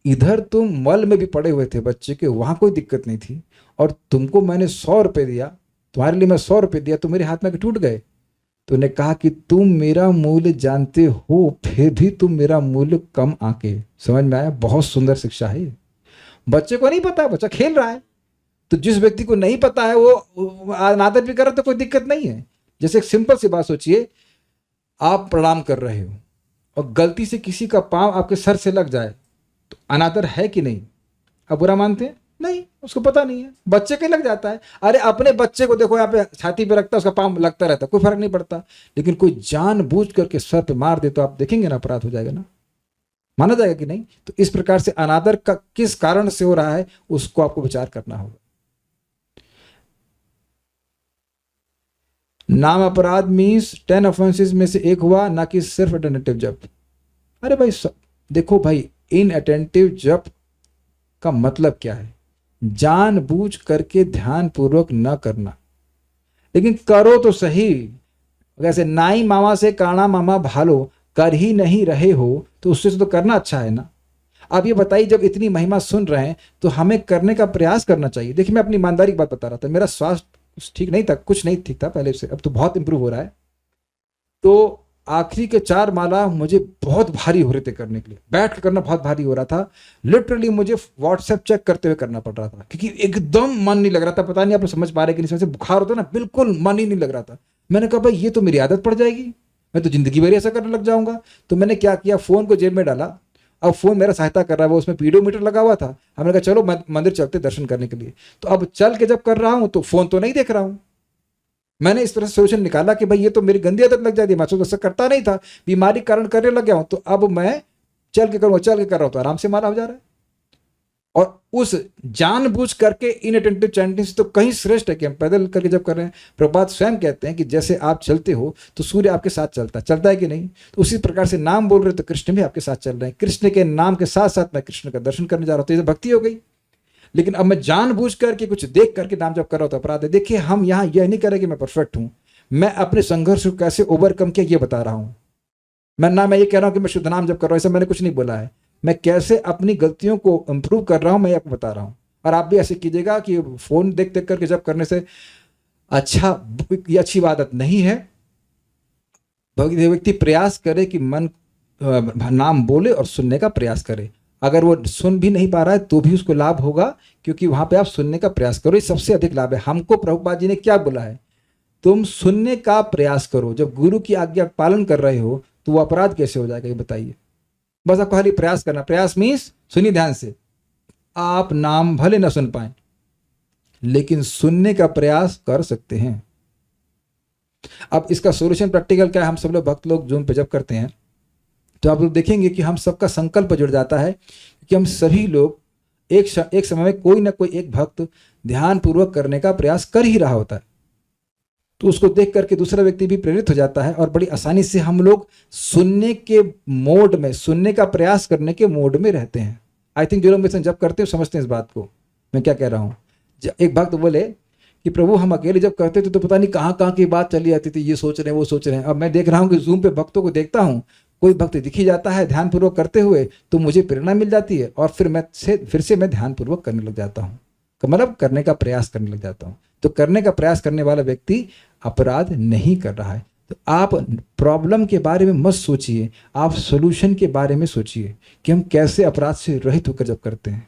Speaker 1: इधर तुम मल में भी पड़े हुए थे बच्चे के, वहां कोई दिक्कत नहीं थी, और तुमको मैंने 100 रुपये दिया, तुम्हारे लिए मैं 100 रुपये दिया, तो मेरे हाथ में टूट गए। तो उन्हें कहा कि तुम मेरा मूल्य जानते हो, फिर भी तुम मेरा मूल्य कम आके। समझ में आया? बहुत सुंदर शिक्षा है। बच्चे को नहीं पता, बच्चा खेल रहा है, तो जिस व्यक्ति को नहीं पता है वो अनादर भी कर रहा, तो कोई दिक्कत नहीं है। जैसे एक सिंपल सी बात सोचिए, आप प्रणाम कर रहे हो और गलती से किसी का पांव आपके सर से लग जाए, तो अनादर है कि नहीं? आप बुरा मानते हैं? नहीं, उसको पता नहीं है। बच्चे के लग जाता है, अरे अपने बच्चे को देखो यहाँ पे छाती पे रखता है, उसका पांव लगता रहता है, कोई फर्क नहीं पड़ता। लेकिन कोई जानबूझ करके सर पे मार दे तो आप देखेंगे ना, अपराध हो जाएगा ना, माना जाएगा कि नहीं? तो इस प्रकार से अनादर का किस कारण से हो रहा है उसको आपको विचार करना होगा। नाम अपराध मीन्स 10 ऑफेंसेस में से एक हुआ, ना कि सिर्फ अटेंटिव जप। अरे भाई देखो भाई, इन अटेंटिव जप का मतलब क्या है? जानबूझ करके ध्यान पूर्वक न करना, लेकिन करो तो सही। वैसे नाई मामा से काना मामा भालो, कर ही नहीं रहे हो तो उससे तो करना अच्छा है ना। अब ये बताइए, जब इतनी महिमा सुन रहे हैं तो हमें करने का प्रयास करना चाहिए। देखिए मैं अपनी ईमानदारी की बात बता रहा था, मेरा स्वास्थ्य ठीक नहीं था, कुछ नहीं ठीक था पहले से, अब तो बहुत इंप्रूव हो रहा है। तो आखिरी के 4 माला मुझे बहुत भारी हो रहे थे करने के लिए, बैठ कर करना बहुत भारी हो रहा था। लिटरली मुझे व्हाट्सएप चेक करते हुए करना पड़ रहा था, क्योंकि एकदम मन नहीं लग रहा था। पता नहीं आप लोग समझ पा रहे कि नहीं, बुखार होता ना, बिल्कुल मन ही नहीं लग रहा था। मैंने कहा भाई ये तो मेरी आदत पड़ जाएगी, मैं तो जिंदगी भर ऐसा करने लग जाऊंगा। तो मैंने क्या किया, फोन को जेब में डाला। अब फोन मेरा सहायता कर रहा है, वो उसमें पीडोमीटर लगा हुआ था। हमने कहा चलो मंदिर चलते दर्शन करने के लिए। तो अब चल के जब कर रहा हूं तो फोन तो नहीं देख रहा हूं। मैंने इस तरह से सोल्यूशन निकाला कि भाई ये तो मेरी गंदी आदत लग जाती है, मैं तो ऐसा करता नहीं था, बीमारी कारण करने लग गया हूं। तो अब मैं चल के करूंगा, चल के कर रहा हूं तो आराम से माला हो जा रहा है। और उस जानबूझ करके इनअटेंटिव चैंटिंग से तो कहीं श्रेष्ठ है कि हम पैदल करके जब कर रहे हैं। प्रभुपाद स्वयं कहते हैं कि जैसे आप चलते हो तो सूर्य आपके साथ चलता है कि नहीं? तो उसी प्रकार से नाम बोल रहे तो कृष्ण भी आपके साथ चल रहे हैं। कृष्ण के नाम के साथ साथ मैं कृष्ण का दर्शन करने जा रहा हूं, तो ये भक्ति हो गई। लेकिन अब मैं जानबूझ करके कुछ देख करके नाम जप कर रहा हूं तो अपराध है। देखिए हम यहां यह नहीं कर रहे कि मैं परफेक्ट हूं, मैं अपने संघर्ष को कैसे ओवरकम किया ये बता रहा हूं। मैं ये कह रहा हूं कि मैं शुद्ध नाम जप कर रहा हूं, ऐसा मैंने कुछ नहीं बोला है। मैं कैसे अपनी गलतियों को इंप्रूव कर रहा हूं मैं आपको बता रहा हूं। और आप भी ऐसे कीजिएगा कि फोन देख देख करके जब करने से ये अच्छी आदत नहीं है। व्यक्ति प्रयास करे कि मन नाम बोले और सुनने का प्रयास करे। अगर वो सुन भी नहीं पा रहा है तो भी उसको लाभ होगा, क्योंकि वहां पे आप सुनने का प्रयास करो, ये सबसे अधिक लाभ है। हमको प्रभुपाद जी ने क्या बोला है? तुम सुनने का प्रयास करो। जब गुरु की आज्ञा पालन कर रहे हो तो वो अपराध कैसे हो जाएगा ये बताइए? बस आपको खाली प्रयास करना। प्रयास मीन्स, सुनिए ध्यान से, आप नाम भले ना सुन पाए लेकिन सुनने का प्रयास कर सकते हैं। अब इसका सॉल्यूशन प्रैक्टिकल क्या है? हम सब लोग भक्त लोग जूम पे जब करते हैं तो आप लोग देखेंगे कि हम सबका संकल्प जुड़ जाता है कि हम सभी लोग एक समय में कोई ना कोई एक भक्त ध्यान पूर्वक करने का प्रयास कर ही रहा होता है। तो उसको देख करके दूसरा व्यक्ति भी प्रेरित हो जाता है और बड़ी आसानी से हम लोग सुनने के मोड में, सुनने का प्रयास करने के मोड में रहते हैं। आई थिंक जो लोग मेरे जब करते हैं समझते हैं इस बात को मैं क्या कह रहा हूँ। एक भक्त बोले कि प्रभु हम अकेले जब करते थे तो पता नहीं कहाँ कहाँ की बात चली जाती थी, ये सोच रहे हैं वो सोच रहे हैं। अब मैं देख रहा हूँ कि जूम पे भक्तों को देखता हूँ, कोई भक्त दिखी जाता है ध्यानपूर्वक करते हुए तो मुझे प्रेरणा मिल जाती है और फिर से मैं ध्यानपूर्वक करने लग जाता हूँ, मतलब करने का प्रयास करने लग जाता हूँ। तो करने का प्रयास करने वाला व्यक्ति अपराध नहीं कर रहा है। तो आप प्रॉब्लम के बारे में मत सोचिए, आप सोल्यूशन के बारे में सोचिए कि हम कैसे अपराध से रहित होकर जब करते हैं।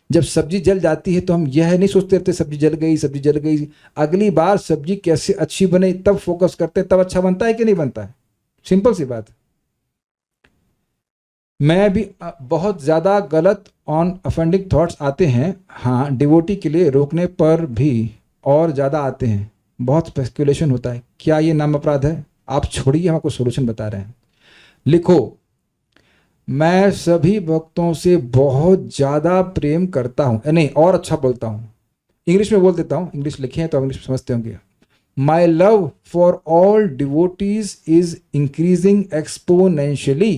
Speaker 1: जब सब्जी जल जाती है तो हम यह नहीं सोचते रहते सब्जी जल गई, सब्जी जल गई, अगली बार सब्जी कैसे अच्छी बने तब फोकस करते हैं, तब अच्छा बनता है कि नहीं बनता है। सिंपल सी बात। मैं भी बहुत ज़्यादा गलत ऑन ऑफेंडिंग थॉट्स आते हैं, हाँ, डिवोटी के लिए रोकने पर भी और ज़्यादा आते हैं। बहुत स्पेकुलेशन होता है, क्या ये नाम अपराध है? आप छोड़िए, हम आपको सोल्यूशन बता रहे हैं। लिखो, मैं सभी भक्तों से बहुत ज़्यादा प्रेम करता हूँ, नहीं और अच्छा बोलता हूँ, इंग्लिश में बोल देता हूँ, इंग्लिश लिखे हैं तो इंग्लिश समझते होंगे। My love for all devotees is increasing exponentially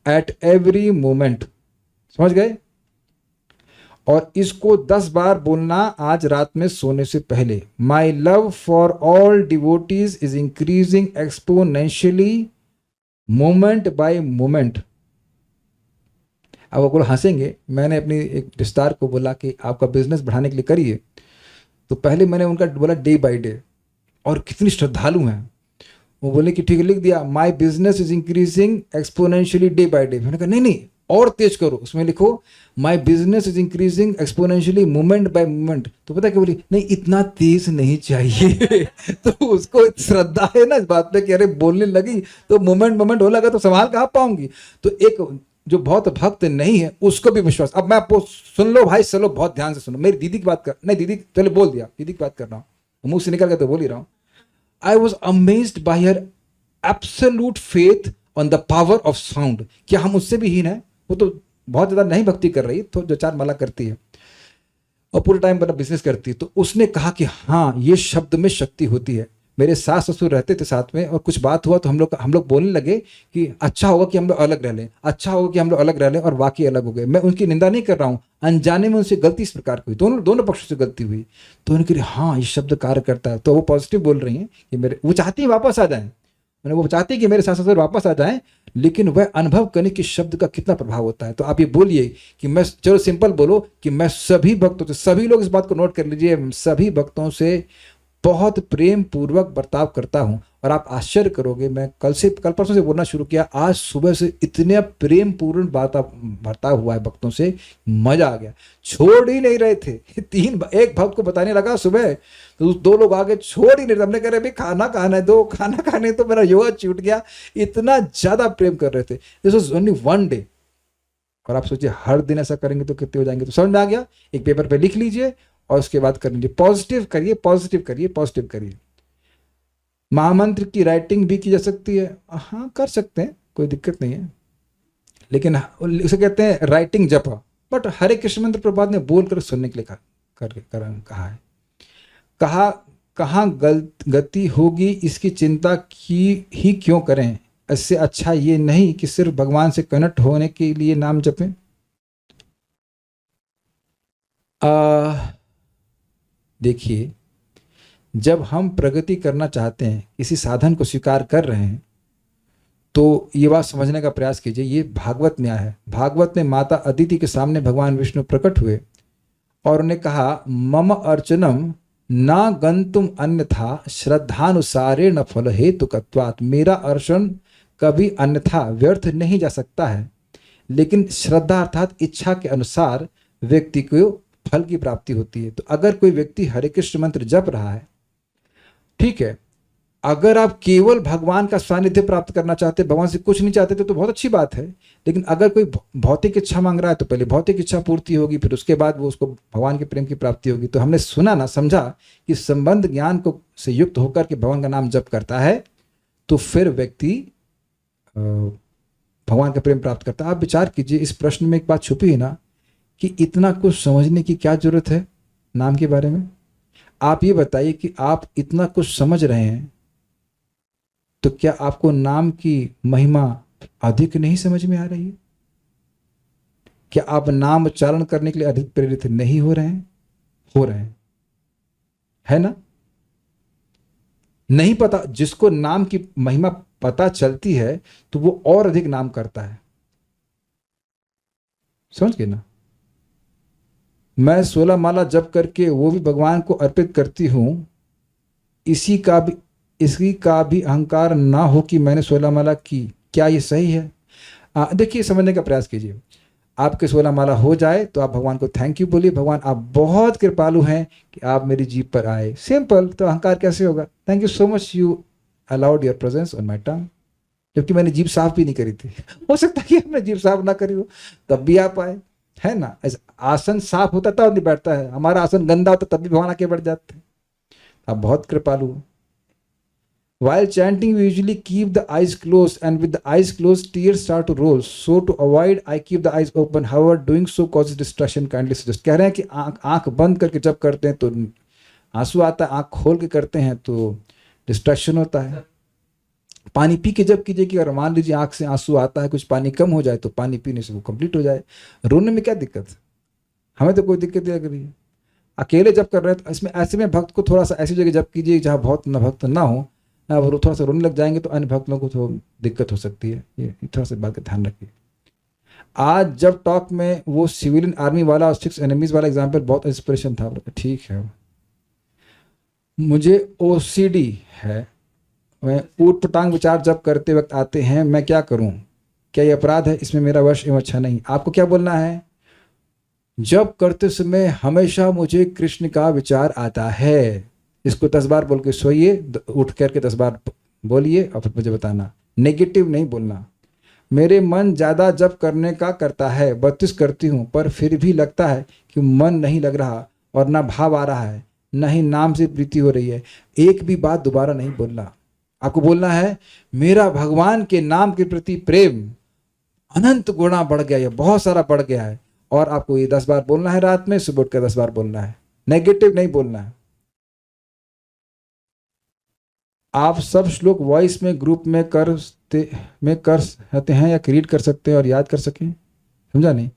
Speaker 1: at every moment. समझ गए? और इसको 10 बार बोलना आज रात में सोने से पहले। My love for all devotees is increasing exponentially moment bye moment. अब वो हंसेंगे, मैंने अपनी एक विस्तार को बोला कि आपका बिजनेस बढ़ाने के लिए करिए, तो पहले मैंने उनका बोला डे बाय डे, और कितनी श्रद्धालु हैं वो बोले कि ठीक है, लिख दिया my business is increasing exponentially day by day. मैंने कहा नहीं नहीं और तेज करो, उसमें लिखो my business is increasing exponentially moment bye moment. तो पता क्या बोली, नहीं इतना तेज नहीं चाहिए तो उसको श्रद्धा है ना इस बात पे कि अरे बोलने लगी तो मोमेंट हो लगा तो संभाल कहाँ पाऊंगी। तो एक जो बहुत भक्त नहीं है उसको भी विश्वास। अब मैं आपको सुन लो भाई, चलो बहुत ध्यान से सुनो, मेरी दीदी की बात कर, नहीं दीदी पहले बोल दिया, दीदी की बात कर रहा हूँ, मुंह से निकल गया तो बोल ही रहा हूँ। I was amazed by her absolute faith on the power of sound। क्या हम उससे भी हीन है? वो तो बहुत ज़्यादा नहीं भक्ति कर रही, तो जो 4 माला करती है और पूरे टाइम अपना बिजनेस करती है। तो उसने कहा कि हाँ ये शब्द में शक्ति होती है। मेरे सास ससुर रहते थे साथ में और कुछ बात हुआ तो हम लोग बोलने लगे कि अच्छा होगा कि हम लोग अलग रह लें, अच्छा होगा कि हम लोग अलग रह लें, और वाकई अलग हो गए। मैं उनकी निंदा नहीं कर रहा हूँ, अनजाने में उनसे गलती इस प्रकार की हुई, दोनों पक्षों से गलती हुई। तो उन्होंने कहा हाँ ये शब्द कार्य करता है। तो वो पॉजिटिव बोल रही हैं कि वो चाहती है वापस आ जाएं, मैंने वो चाहती है कि मेरे सास ससुर वापस आ जाएं, लेकिन वह अनुभव करने कि शब्द का कितना प्रभाव होता है। तो आप ये बोलिए कि मैं, चलो सिंपल बोलो कि मैं सभी भक्तों से, सभी लोग इस बात को नोट कर लीजिए, सभी भक्तों से बहुत प्रेम पूर्वक बर्ताव करता हूं। और आप आश्चर्य करोगे, मैं कल परसों से बोलना शुरू किया, आज सुबह से इतने प्रेम पूर्ण बर्ताव हुआ है भक्तों से, मजा आ गया। छोड़ ही नहीं रहे थे। एक भक्त को बताने लगा सुबह तो 2 लोग आगे छोड़ ही नहीं रहे। हमने कह रहे भाई खाना खाने दो, खाना खाने तो मेरा योगा छूट गया, इतना ज्यादा प्रेम कर रहे थे। This was only 1 day. और आप सोचिए हर दिन ऐसा करेंगे तो कितने हो जाएंगे। तो समझ में आ गया, एक पेपर पे लिख लीजिए और उसके बाद कर लीजिए। पॉजिटिव करिए, पॉजिटिव करिए, पॉजिटिव करिए। महामंत्र की राइटिंग भी की जा सकती है, हाँ कर सकते हैं, कोई दिक्कत नहीं है, लेकिन इसे कहते हैं राइटिंग जप। बट हरे कृष्ण मंत्र प्रभात ने बोल कर सुनने के लिए कहा है। कहाँ गति होगी इसकी चिंता की ही क्यों करें, इससे अच्छा ये नहीं कि सिर्फ भगवान से कनेक्ट होने के लिए नाम जपें। देखिए, जब हम प्रगति करना चाहते हैं, किसी साधन को स्वीकार कर रहे हैं, तो ये बात समझने का प्रयास कीजिए। ये भागवत न्याय है। भागवत में माता अदिति के सामने भगवान विष्णु प्रकट हुए और उन्हें कहा मम अर्चनम ना गंतुम अन्यथा श्रद्धानुसारेण फल हेतुकत्वात्। मेरा अर्चन कभी अन्यथा व्यर्थ नहीं जा सकता है, लेकिन श्रद्धा अर्थात इच्छा के अनुसार व्यक्ति को फल की प्राप्ति होती है। तो अगर कोई व्यक्ति हरे कृष्ण मंत्र जप रहा है, ठीक है, अगर आप केवल भगवान का सानिध्य प्राप्त करना चाहते, भगवान से कुछ नहीं चाहते तो बहुत अच्छी बात है। लेकिन अगर कोई भौतिक इच्छा मांग रहा है तो पहले भौतिक इच्छा पूर्ति होगी, फिर उसके बाद वो उसको भगवान के प्रेम की प्राप्ति होगी। तो हमने सुना ना, समझा कि संबंध ज्ञान को से युक्त होकर के भगवान का नाम जप करता है तो फिर व्यक्ति भगवान का प्रेम प्राप्त करता है। आप विचार कीजिए, इस प्रश्न में एक बात छुपी है ना कि इतना कुछ समझने की क्या जरूरत है नाम के बारे में। आप ये बताइए कि आप इतना कुछ समझ रहे हैं तो क्या आपको नाम की महिमा अधिक नहीं समझ में आ रही है? क्या आप नाम उच्चारण करने के लिए अधिक प्रेरित नहीं हो रहे हैं? हो रहे हैं, है ना? नहीं पता, जिसको नाम की महिमा पता चलती है तो वो और अधिक नाम करता है। समझ गए ना? मैं 16 माला जप करके वो भी भगवान को अर्पित करती हूं, इसकी का भी अहंकार ना हो कि मैंने 16 माला की। क्या ये सही है? देखिए, समझने का प्रयास कीजिए। आपके 16 माला हो जाए तो आप भगवान को थैंक यू बोलिए, भगवान आप बहुत कृपालु हैं कि आप मेरी जीभ पर आए। सिंपल। तो अहंकार कैसे होगा? Thank you so much you allowed your presence on my tongue. जबकि मैंने जीभ साफ भी नहीं करी थी। हो सकता है कि हमने जीभ साफ ना करी हो तब भी आप आए, है ना? आसन साफ होता तब नहीं बैठता है, हमारा आसन गंदा होता तब भी भगवान आके बैठ जाते हैं। आप बहुत कृपालु हो। While chanting, we usually keep the eyes closed, and with the eyes closed, tears start to roll. So to avoid, I keep the eyes open. However, doing so causes distraction. Kindly suggest. कह रहे हैं कि आंख बंद करके जब करते हैं तो आंसू आता है, आंख खोल के करते हैं तो डिस्ट्रैक्शन होता है। पानी पी के जब कीजिए कि अगर मान लीजिए आंख से आंसू आता है, कुछ पानी कम हो जाए तो पानी पीने से वो कंप्लीट हो जाए। रोने में क्या दिक्कत है? हमें तो कोई दिक्कत नहीं लग रही है। अकेले जब कर रहे हैं तो इसमें ऐसे में भक्त को थोड़ा सा ऐसी जगह जब कीजिए जहाँ बहुत न भक्त ना हो, वो थोड़ा सा रोने लग जाएंगे तो अन्य भक्त लोगों को तो दिक्कत हो सकती है। ये थोड़ा सा बात का ध्यान रखिए। आज जब टॉक में वो सिविलियन आर्मी वाला और 6 एनिमीज वाला एग्जाम्पल बहुत इंस्पिरेशन था। ठीक है, मुझे OCD है, मैं ऊट पटांग विचार जब करते वक्त आते हैं, मैं क्या करूं? क्या ये अपराध है? इसमें मेरा वश एवं अच्छा नहीं। आपको क्या बोलना है? जब करते समय हमेशा मुझे कृष्ण का विचार आता है। इसको 10 बार बोल के सोइए, उठ करके 10 बार बोलिए और फिर मुझे बताना। नेगेटिव नहीं बोलना। मेरे मन ज़्यादा जप करने का करता है, 32 करती हूँ, पर फिर भी लगता है कि मन नहीं लग रहा और ना भाव आ रहा है, न ही नाम से प्रीति हो रही है। एक भी बात दोबारा नहीं बोलना। आपको बोलना है मेरा भगवान के नाम के प्रति प्रेम अनंत गुना बढ़ गया है, बहुत सारा बढ़ गया है। और आपको ये 10 बार बोलना है, रात में, सुबह उठ कर 10 बार बोलना है। नेगेटिव नहीं बोलना है। आप सब श्लोक वॉइस में ग्रुप में कर सकते हैं या रीड कर सकते हैं और याद कर सकें। समझा नहीं?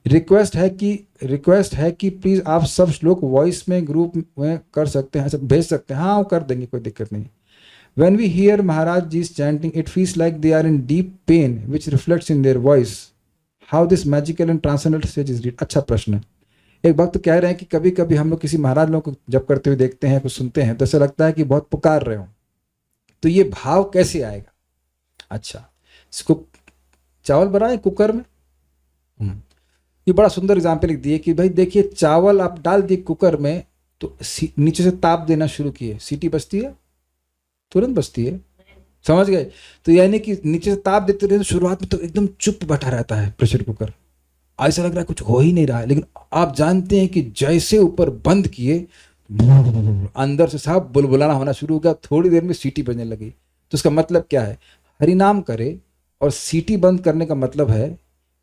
Speaker 1: रिक्वेस्ट है कि प्लीज आप सब श्लोक वॉइस में ग्रुप में कर सकते हैं, भेज सकते हैं। हाँ, वो कर देंगे, कोई दिक्कत नहीं। When we hear Maharaj Ji's chanting, it feels like they are in deep pain, which reflects in their voice. How this magical and transcendental stage is read? अच्छा प्रश्न है। एक भक्त तो कह रहे हैं कि कभी कभी हम लोग किसी महाराज लोगों को जब करते हुए देखते हैं, कुछ सुनते हैं तो ऐसा लगता है कि बहुत पुकार रहे हो। तो ये भाव कैसे आएगा? अच्छा, इसको चावल बनाए कुकर में। ये बड़ा सुंदर एग्जाम्पल लिख दिए कि भाई देखिए, चावल आप डाल दिए कुकर में तो नीचे से ताप देना शुरू किए, सीटी बजती है, तुरंत बजती है। समझ गए? तो यानी कि नीचे से ताप देते रहे, शुरुआत में तो एकदम चुप बैठा रहता है प्रेशर कुकर, ऐसा लग रहा है कुछ हो ही नहीं रहा है। लेकिन आप जानते हैं कि जैसे ऊपर बंद किए, अंदर से साहब बुलबुलाना होना शुरू हो गया, थोड़ी देर में सीटी बजने लगी। तो इसका मतलब क्या है? हरिनाम करे और सीटी बंद करने का मतलब है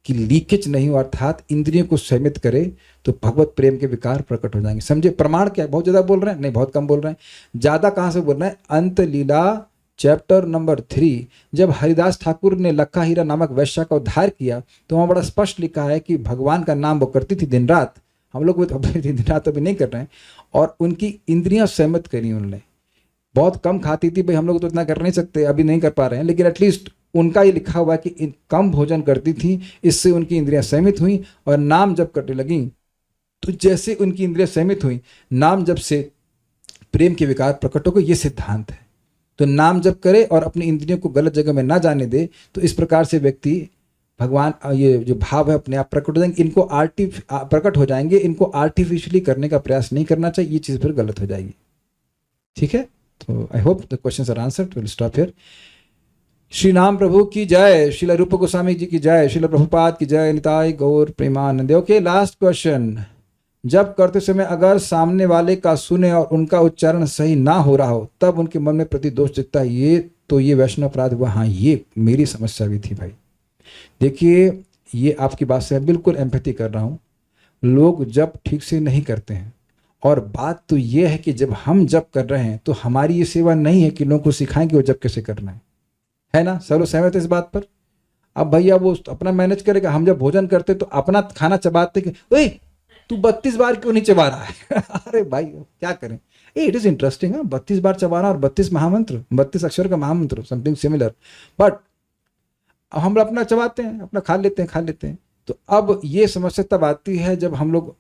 Speaker 1: कि लीकेज नहीं हो, अर्थात इंद्रियों को संयमित करे तो भगवत प्रेम के विकार प्रकट हो जाएंगे। समझे? प्रमाण क्या है? बहुत ज़्यादा बोल रहे हैं? नहीं, बहुत कम बोल रहे हैं। ज़्यादा कहाँ से बोल रहे हैं? अंत लीला चैप्टर नंबर 3, जब हरिदास ठाकुर ने लक्खा हीरा नामक वैश्या का उद्धार किया तो वहाँ बड़ा स्पष्ट लिखा है कि भगवान का नाम वो करती थी दिन रात। हम लोग वो दिन रात अभी नहीं कर रहे हैं। और उनकी इंद्रियां संयमित करी उन्होंने। बहुत कम खाती थी भाई, हम लोग तो इतना कर नहीं सकते, अभी नहीं कर पा रहे हैं, लेकिन एटलीस्ट उनका ये लिखा हुआ है कि कम भोजन करती थी, इससे उनकी इंद्रियां संयमित हुई और नाम जब करने लगी तो जैसे उनकी इंद्रियां संयमित हुई, नाम जब से प्रेम के विकार प्रकट हो गए। ये सिद्धांत है। तो नाम जब करे और अपनी इंद्रियों को गलत जगह में ना जाने दे, तो इस प्रकार से व्यक्ति भगवान, ये जो भाव है अपने आप प्रकट हो जाएंगे। इनको प्रकट हो जाएंगे। इनको आर्टिफिशियली करने का प्रयास नहीं करना चाहिए, ये चीज़ फिर गलत हो जाएगी। ठीक है? तो I hope the questions are answered. Will stop here. Shri नाम प्रभु की जय, श्रील रूप गोस्वामी जी की जय, श्रील प्रभुपाद की जय, Nitai Gaur Premanand. Okay, last question. जब करते समय अगर सामने वाले का सुने और उनका उच्चारण सही ना हो रहा हो, तब उनके मन में प्रति दोष दिखता है, ये वैष्णव अपराध हुआ। हाँ, ये मेरी समस्या भी थी भाई। देखिए, ये आपकी बात से बिल्कुल एम्पैथी कर रहा हूँ। लोग जब ठीक से नहीं करते हैं और बात तो ये है कि जब हम जप कर रहे हैं तो हमारी ये सेवा नहीं है कि लोगों को सिखाएं कि वो जप कैसे करना है ना? सब लोग सहमत है इस बात पर? अब भैया वो अपना मैनेज करेगा, हम जब भोजन करते तो अपना खाना चबाते कि ओए तू 32 बार क्यों नहीं चबा रहा है? अरे भाई क्या करें? इट इज इंटरेस्टिंग, 32 बार चबाना और 32 महामंत्र, 32 अक्षर का महामंत्र, समथिंग सिमिलर। बट हम अपना चबाते हैं, अपना खा लेते हैं। तो अब ये समस्या तब आती है जब हम लोग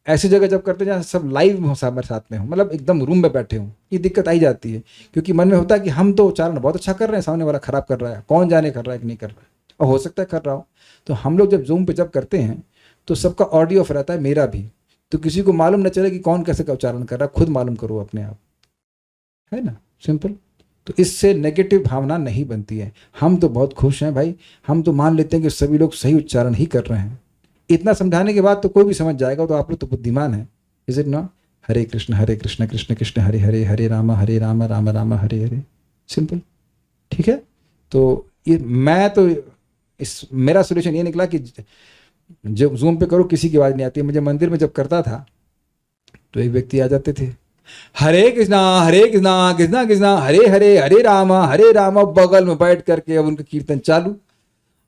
Speaker 1: ऐसी जगह जब करते हैं जहाँ सब लाइव हो, हमारे साथ में हो, मतलब एकदम रूम में बैठे हों, ये दिक्कत आई जाती है। क्योंकि मन में होता है कि हम तो उच्चारण बहुत अच्छा कर रहे हैं, सामने वाला खराब कर रहा है, कौन जाने कर रहा है कि नहीं कर रहा है, और हो सकता है कर रहा हो। तो हम लोग जब जूम पे जब करते हैं तो सबका ऑडियो ऑफ रहता है, मेरा भी, तो किसी को मालूम न चले कि कौन कैसे का उच्चारण कर रहा है, खुद मालूम करो अपने आप, है ना? सिंपल। तो इससे नेगेटिव भावना नहीं बनती है। हम तो बहुत खुश हैं भाई, हम तो मान लेते हैं कि सभी लोग सही उच्चारण ही कर रहे हैं। इतना समझाने के बाद तो कोई भी समझ जाएगा, तो आप लोग तो बुद्धिमान है, is it not? Hare Krishna Krishna Krishna Hare Hare, Hare Ram Ram Ram Hare Hare. Simple, ठीक है? तो ये मैं तो मेरा सोल्यूशन ये निकला कि जब जूम पे करो किसी की आवाज़ नहीं आती। मुझे मंदिर में जब करता था तो एक व्यक्ति आ जाते थे, हरे कृष्णा कृष्णा कृष्णा हरे हरे, हरे राम, बगल में बैठ करके अब उनका कीर्तन चालू।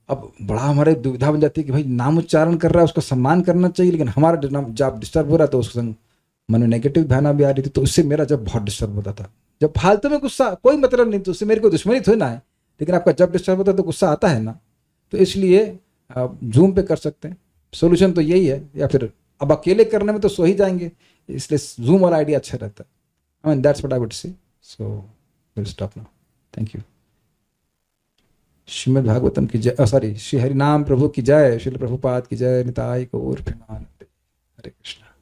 Speaker 1: अब बड़ा हमारे दुविधा बन जाती है कि भाई नाम उच्चारण कर रहा है, उसका सम्मान करना चाहिए, लेकिन हमारा नाम जब डिस्टर्ब हो रहा था, उसके संग मन में नेगेटिव भावना भी आ रही थी, तो उससे मेरा जब बहुत डिस्टर्ब होता था। जब फालतू में गुस्सा, कोई मतलब नहीं, तो उससे मेरे को दुश्मनी थोड़ी ना है, लेकिन आपका जब डिस्टर्ब होता है तो गुस्सा आता है ना। तो इसलिए आप जूम पे कर सकते हैं, सोल्यूशन तो यही है। या फिर अब अकेले करने में तो सो ही जाएंगे, इसलिए जूम वाला आइडिया अच्छा रहता है। I mean that's what I would say. So will stop now, thank you. Shrimad Bhagavatam की जय, सॉरी, श्री हरिनाम प्रभु की जय, श्रील प्रभुपाद की जय, निताई गौर प्रेमानंद। हरे कृष्णा।